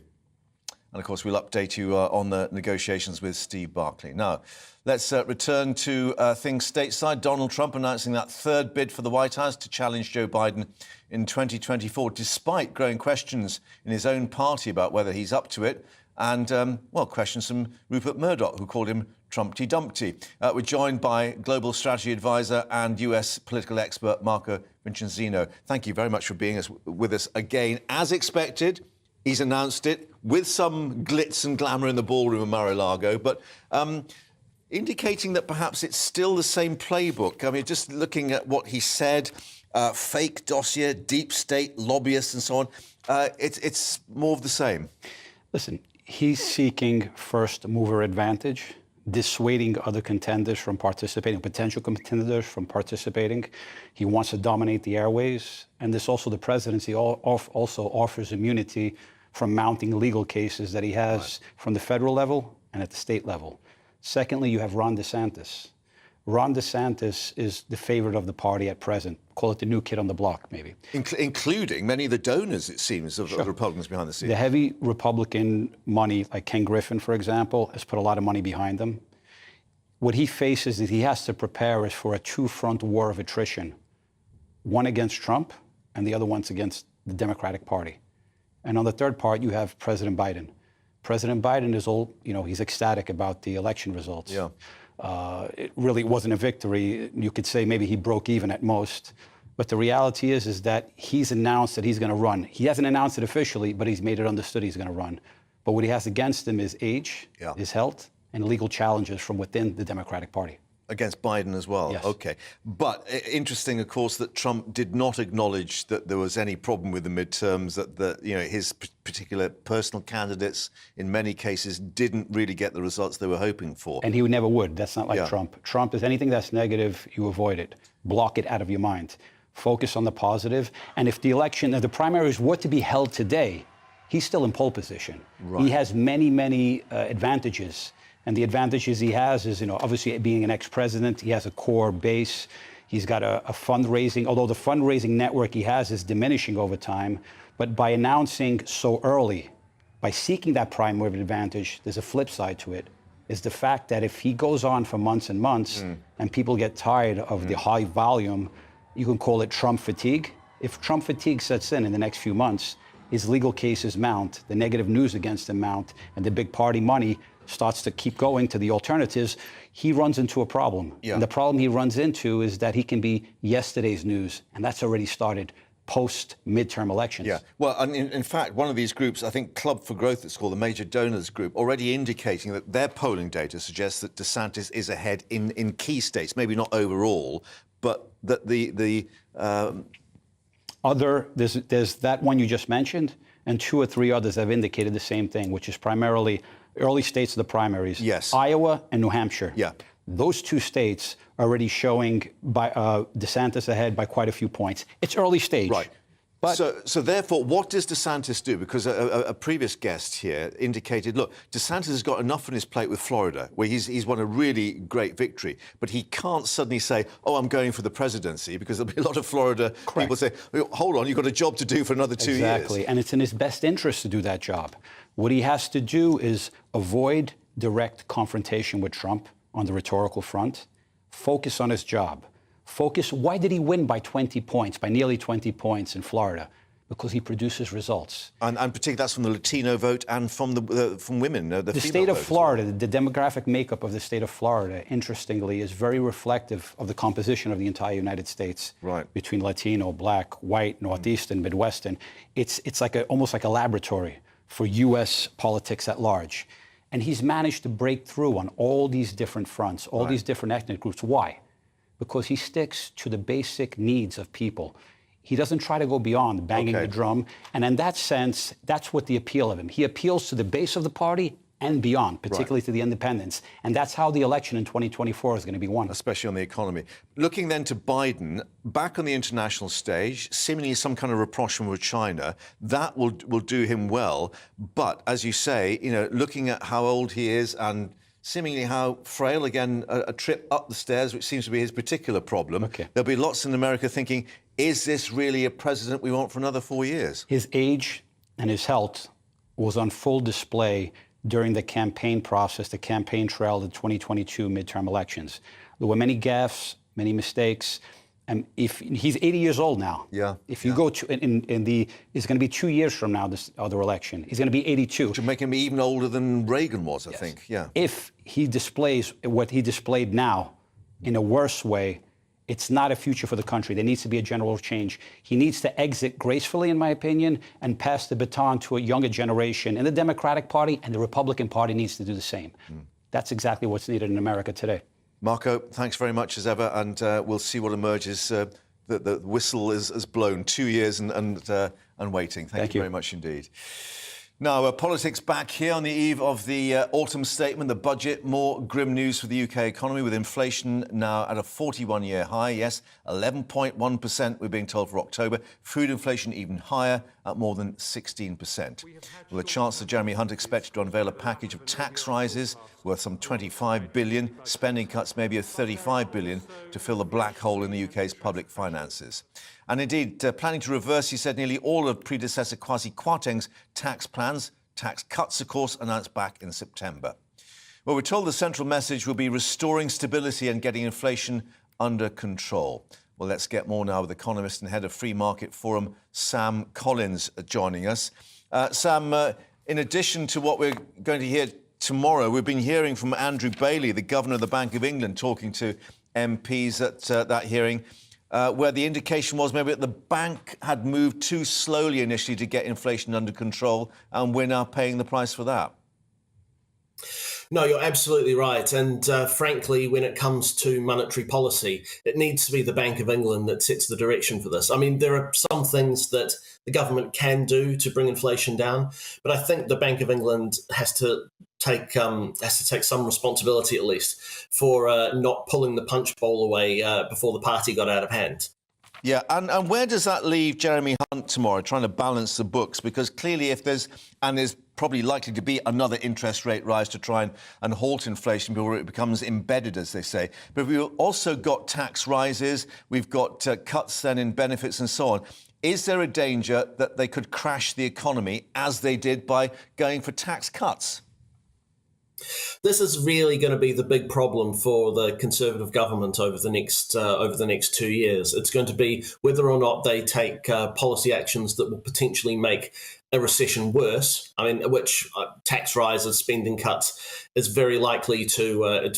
And of course, we'll update you on the negotiations with Steve Barclay. Now, let's return to things stateside. Donald Trump announcing that third bid for the White House to challenge Joe Biden in 2024, despite growing questions in his own party about whether he's up to it. And, questions from Rupert Murdoch, who called him Trumpty Dumpty. We're joined by global strategy advisor and US political expert Marco Vincenzino. Thank you very much for being with us again. As expected, he's announced it with some glitz and glamour in the ballroom of Mar-a-Lago, but indicating that perhaps it's still the same playbook. I mean, just looking at what he said, fake dossier, deep state, lobbyists and so on, it's more of the same. Listen, he's seeking first mover advantage, dissuading other contenders from participating, potential contenders from participating. He wants to dominate the airways. And this also, the presidency also offers immunity from mounting legal cases that he has from the federal level and at the state level. Secondly, you have Ron DeSantis. Ron DeSantis is the favorite of the party at present. Call it the new kid on the block, maybe. Including many of the donors, it seems, of the Republicans behind the scenes. The heavy Republican money, like Ken Griffin, for example, has put a lot of money behind them. What he faces is he has to prepare is for a two-front war of attrition. One against Trump and the other one's against the Democratic Party. And on the third part, you have President Biden. President Biden is he's ecstatic about the election results. Yeah. It really wasn't a victory. You could say maybe he broke even at most. But the reality is that he's announced that he's going to run. He hasn't announced it officially, but he's made it understood he's going to run. But what he has against him is age, his health, and legal challenges from within the Democratic Party. Against Biden as well? Yes. OK. But interesting, of course, that Trump did not acknowledge that there was any problem with the midterms, that his particular personal candidates, in many cases, didn't really get the results they were hoping for. And he never would. That's not like Trump. Trump is anything that's negative, you avoid it. Block it out of your mind. Focus on the positive. And if the primaries were to be held today, he's still in pole position. Right. He has many, many advantages. And the advantages he has is, obviously being an ex-president, he has a core base. He's got a fundraising, although the fundraising network he has is diminishing over time. But by announcing so early, by seeking that primary advantage, there's a flip side to it, is the fact that if he goes on for months and months and people get tired of the high volume, you can call it Trump fatigue. If Trump fatigue sets in the next few months, his legal cases mount, the negative news against him mount, and the big party money starts to keep going to the alternatives, he runs into a problem. Yeah. And the problem he runs into is that he can be yesterday's news, and that's already started post-midterm elections. Yeah, well, and in fact, one of these groups, I think Club for Growth, it's called, the major donors group, already indicating that their polling data suggests that DeSantis is ahead in key states, maybe not overall, but that there's that one you just mentioned, and 2 or 3 others have indicated the same thing, which is primarily early states of the primaries. Yes. Iowa and New Hampshire. Yeah. Those 2 states are already showing DeSantis ahead by quite a few points. It's early stage. Right. But so therefore, what does DeSantis do? Because a previous guest here indicated, look, DeSantis has got enough on his plate with Florida, where he's won a really great victory, but he can't suddenly say, oh, I'm going for the presidency, because there'll be a lot of Florida people say, hold on, you've got a job to do for another 2 years. Exactly, and it's in his best interest to do that job. What he has to do is avoid direct confrontation with Trump on the rhetorical front, focus on his job. Why did he win by 20 points, by nearly 20 points in Florida? Because he produces results. And particularly that's from the Latino vote and from from women, the state of Florida, the demographic makeup of the state of Florida, interestingly, is very reflective of the composition of the entire United States. Right. Between Latino, Black, White, Northeastern, Midwestern. It's like almost like a laboratory for U.S. politics at large. And he's managed to break through on all these different fronts, all these different ethnic groups. Why? Because he sticks to the basic needs of people. He doesn't try to go beyond banging the drum. And in that sense, that's what the appeal of him. He appeals to the base of the party and beyond, particularly to the independents. And that's how the election in 2024 is going to be won. Especially on the economy. Looking then to Biden, back on the international stage, seemingly some kind of rapprochement with China, that will do him well. But as you say, looking at how old he is and seemingly how frail, again, a trip up the stairs, which seems to be his particular problem. There'll be lots in America thinking, is this really a president we want for another 4 years? His age and his health was on full display during the campaign process, the campaign trail of the 2022 midterm elections. There were many gaffes, many mistakes. And if he's 80 years old now. Yeah. If you go to it's going to be 2 years from now, this other election. He's going to be 82. Which would make him even older than Reagan was, I think. Yeah. If he displays what he displayed now in a worse way, it's not a future for the country. There needs to be a general change. He needs to exit gracefully, in my opinion, and pass the baton to a younger generation in the Democratic Party, and the Republican Party needs to do the same. That's exactly what's needed in America today. Marco, thanks very much as ever, and we'll see what emerges. The whistle is blown. 2 years and waiting. Thank you very much indeed. Now, politics back here on the eve of the autumn statement, the budget. More grim news for the UK economy, with inflation now at a 41-year high. Yes, 11.1% we're being told for October. Food inflation even higher at more than 16%. Well, the Chancellor Jeremy Hunt expected to unveil a package of tax rises worth some 25 billion, spending cuts maybe of 35 billion to fill the black hole in the UK's public finances. And indeed, planning to reverse, he said, nearly all of predecessor Kwasi Kwarteng's tax plans. Tax cuts, of course, announced back in September. Well, we're told the central message will be restoring stability and getting inflation under control. Well, let's get more now with economist and head of Free Market Forum, Sam Collins, joining us. Sam, in addition to what we're going to hear tomorrow, we've been hearing from Andrew Bailey, the Governor of the Bank of England, talking to MPs at that hearing, where the indication was maybe that the bank had moved too slowly initially to get inflation under control, and we're now paying the price for that. No, you're absolutely right. And frankly, when it comes to monetary policy, it needs to be the Bank of England that sets the direction for this. I mean, there are some things that the government can do to bring inflation down, but I think the Bank of England has to take some responsibility, at least, for not pulling the punch bowl away before the party got out of hand. Yeah, and where does that leave Jeremy Hunt tomorrow, trying to balance the books? Because clearly if there's probably likely to be another interest rate rise to try and halt inflation before it becomes embedded, as they say. But we've also got tax rises, we've got cuts then in benefits and so on. Is there a danger that they could crash the economy as they did by going for tax cuts? This is really going to be the big problem for the Conservative government over the next 2 years. It's going to be whether or not they take policy actions that will potentially make a recession worse. I mean, which tax rises, spending cuts is very likely to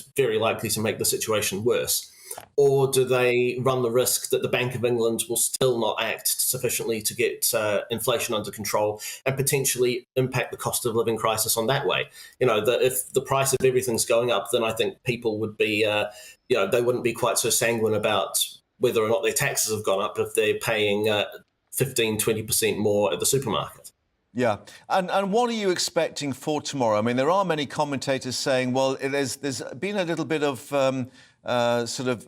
make the situation worse. Or do they run the risk that the Bank of England will still not act sufficiently to get inflation under control and potentially impact the cost of living crisis on that way? You know, that if the price of everything's going up, then I think people would be, they wouldn't be quite so sanguine about whether or not their taxes have gone up if they're paying 15, 20% more at the supermarket. Yeah. And what are you expecting for tomorrow? I mean, there are many commentators saying, well, there's been a little bit of sort of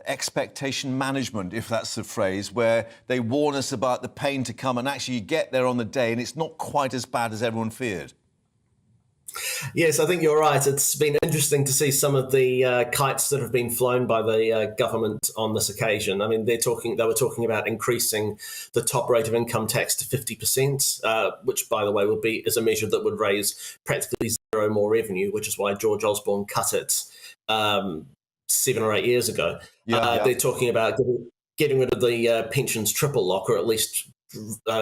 expectation management, if that's the phrase, where they warn us about the pain to come and actually you get there on the day and it's not quite as bad as everyone feared. Yes, I think you're right. It's been interesting to see some of the kites that have been flown by the government on this occasion. I mean, they were talking about increasing the top rate of income tax to 50%, which, by the way, is a measure that would raise practically zero more revenue, which is why George Osborne cut it 7 or 8 years ago. They're talking about getting rid of the pensions triple lock, or at least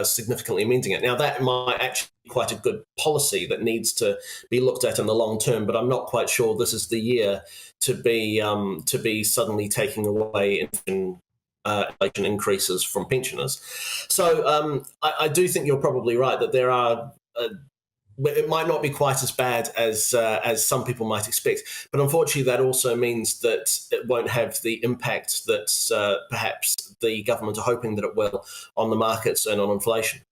significantly amending it. Now, that might actually be quite a good policy that needs to be looked at in the long term, but I'm not quite sure this is the year to be suddenly taking away inflation increases from pensioners. So I do think you're probably right that there are. It might not be quite as bad as some people might expect, but unfortunately that also means that it won't have the impact that perhaps the government are hoping that it will on the markets and on inflation.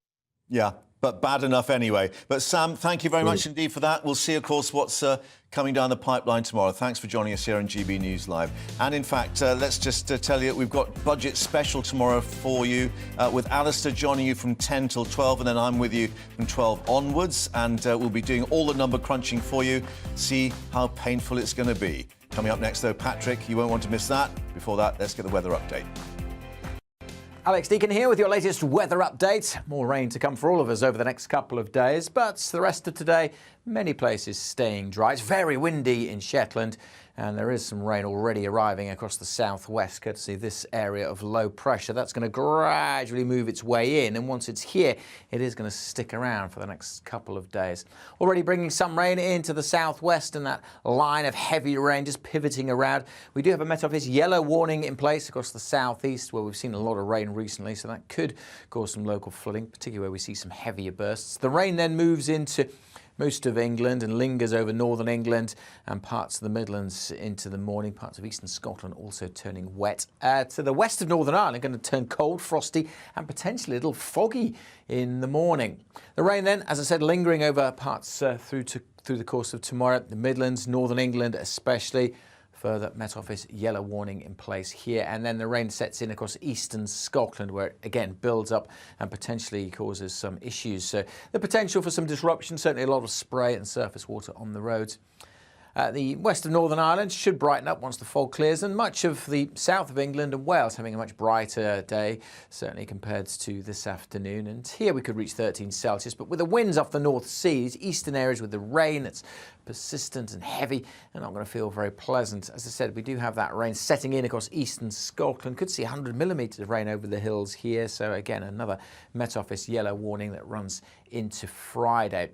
Yeah, but bad enough anyway. But Sam, thank you very much indeed for that. We'll see, of course, what's coming down the pipeline tomorrow. Thanks for joining us here on GB News Live. And in fact, let's just tell you we've got budget special tomorrow for you with Alistair joining you from 10 till 12, and then I'm with you from 12 onwards. And we'll be doing all the number crunching for you. See how painful it's going to be. Coming up next, though, Patrick, you won't want to miss that. Before that, let's get the weather update. Alex Deacon here with your latest weather update. More rain to come for all of us over the next couple of days, but the rest of today, many places staying dry. It's very windy in Shetland, and there is some rain already arriving across the southwest, courtesy of this area of low pressure. That's going to gradually move its way in, and once it's here, it is going to stick around for the next couple of days. Already bringing some rain into the southwest, and that line of heavy rain just pivoting around. We do have a Met Office yellow warning in place across the southeast, where we've seen a lot of rain recently, so that could cause some local flooding, particularly where we see some heavier bursts. The rain then moves into most of England and lingers over northern England and parts of the Midlands into the morning. Parts of eastern Scotland also turning wet. To the west of Northern Ireland, going to turn cold, frosty and potentially a little foggy in the morning. The rain then, as I said, lingering over parts through the course of tomorrow. The Midlands, northern England especially. Further Met Office yellow warning in place here, and then the rain sets in across eastern Scotland, where it again builds up and potentially causes some issues. So the potential for some disruption, certainly a lot of spray and surface water on the roads. The west of Northern Ireland should brighten up once the fog clears, and much of the south of England and Wales having a much brighter day, certainly compared to this afternoon. And here we could reach 13 Celsius, but with the winds off the North Sea, these eastern areas with the rain, it's persistent and heavy and not going to feel very pleasant. As I said, we do have that rain setting in across eastern Scotland. Could see 100 millimetres of rain over the hills here. So again, another Met Office yellow warning that runs into Friday.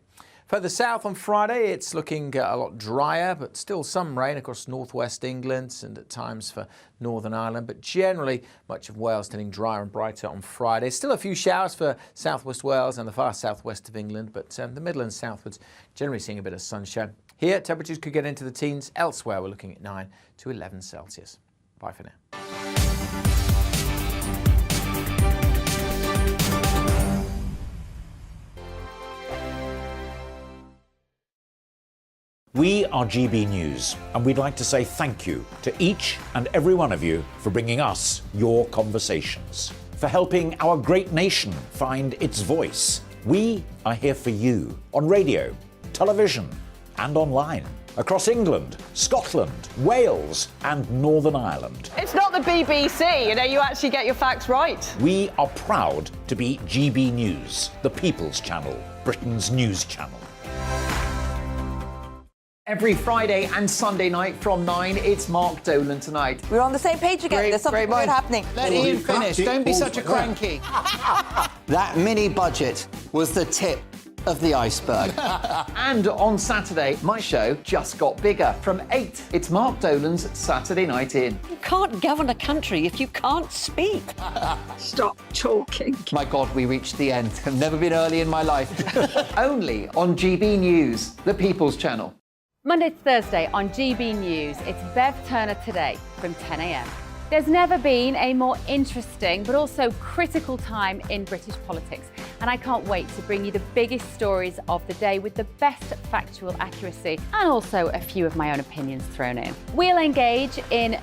Further south on Friday, it's looking a lot drier, but still some rain across northwest England and at times for Northern Ireland. But generally, much of Wales turning drier and brighter on Friday. Still a few showers for southwest Wales and the far southwest of England, but the Midlands southwards generally seeing a bit of sunshine. Here, temperatures could get into the teens. Elsewhere, we're looking at 9 to 11 Celsius. Bye for now. We are GB News, and we'd like to say thank you to each and every one of you for bringing us your conversations, for helping our great nation find its voice. We are here for you on radio, television, and online, across England, Scotland, Wales, and Northern Ireland. It's not the BBC, you actually get your facts right. We are proud to be GB News, the People's Channel, Britain's news channel. Every Friday and Sunday night from 9, it's Mark Dolan Tonight. We're on the same page again. There's something good happening. Let Ian finish. Don't be such a cranky. That mini budget was the tip of the iceberg. And on Saturday, my show just got bigger. From 8, it's Mark Dolan's Saturday Night In. You can't govern a country if you can't speak. Stop talking. My God, we reached the end. I've never been early in my life. Only on GB News, the People's Channel. Monday to Thursday on GB News, it's Bev Turner Today from 10 a.m. There's never been a more interesting but also critical time in British politics, and I can't wait to bring you the biggest stories of the day with the best factual accuracy and also a few of my own opinions thrown in. We'll engage in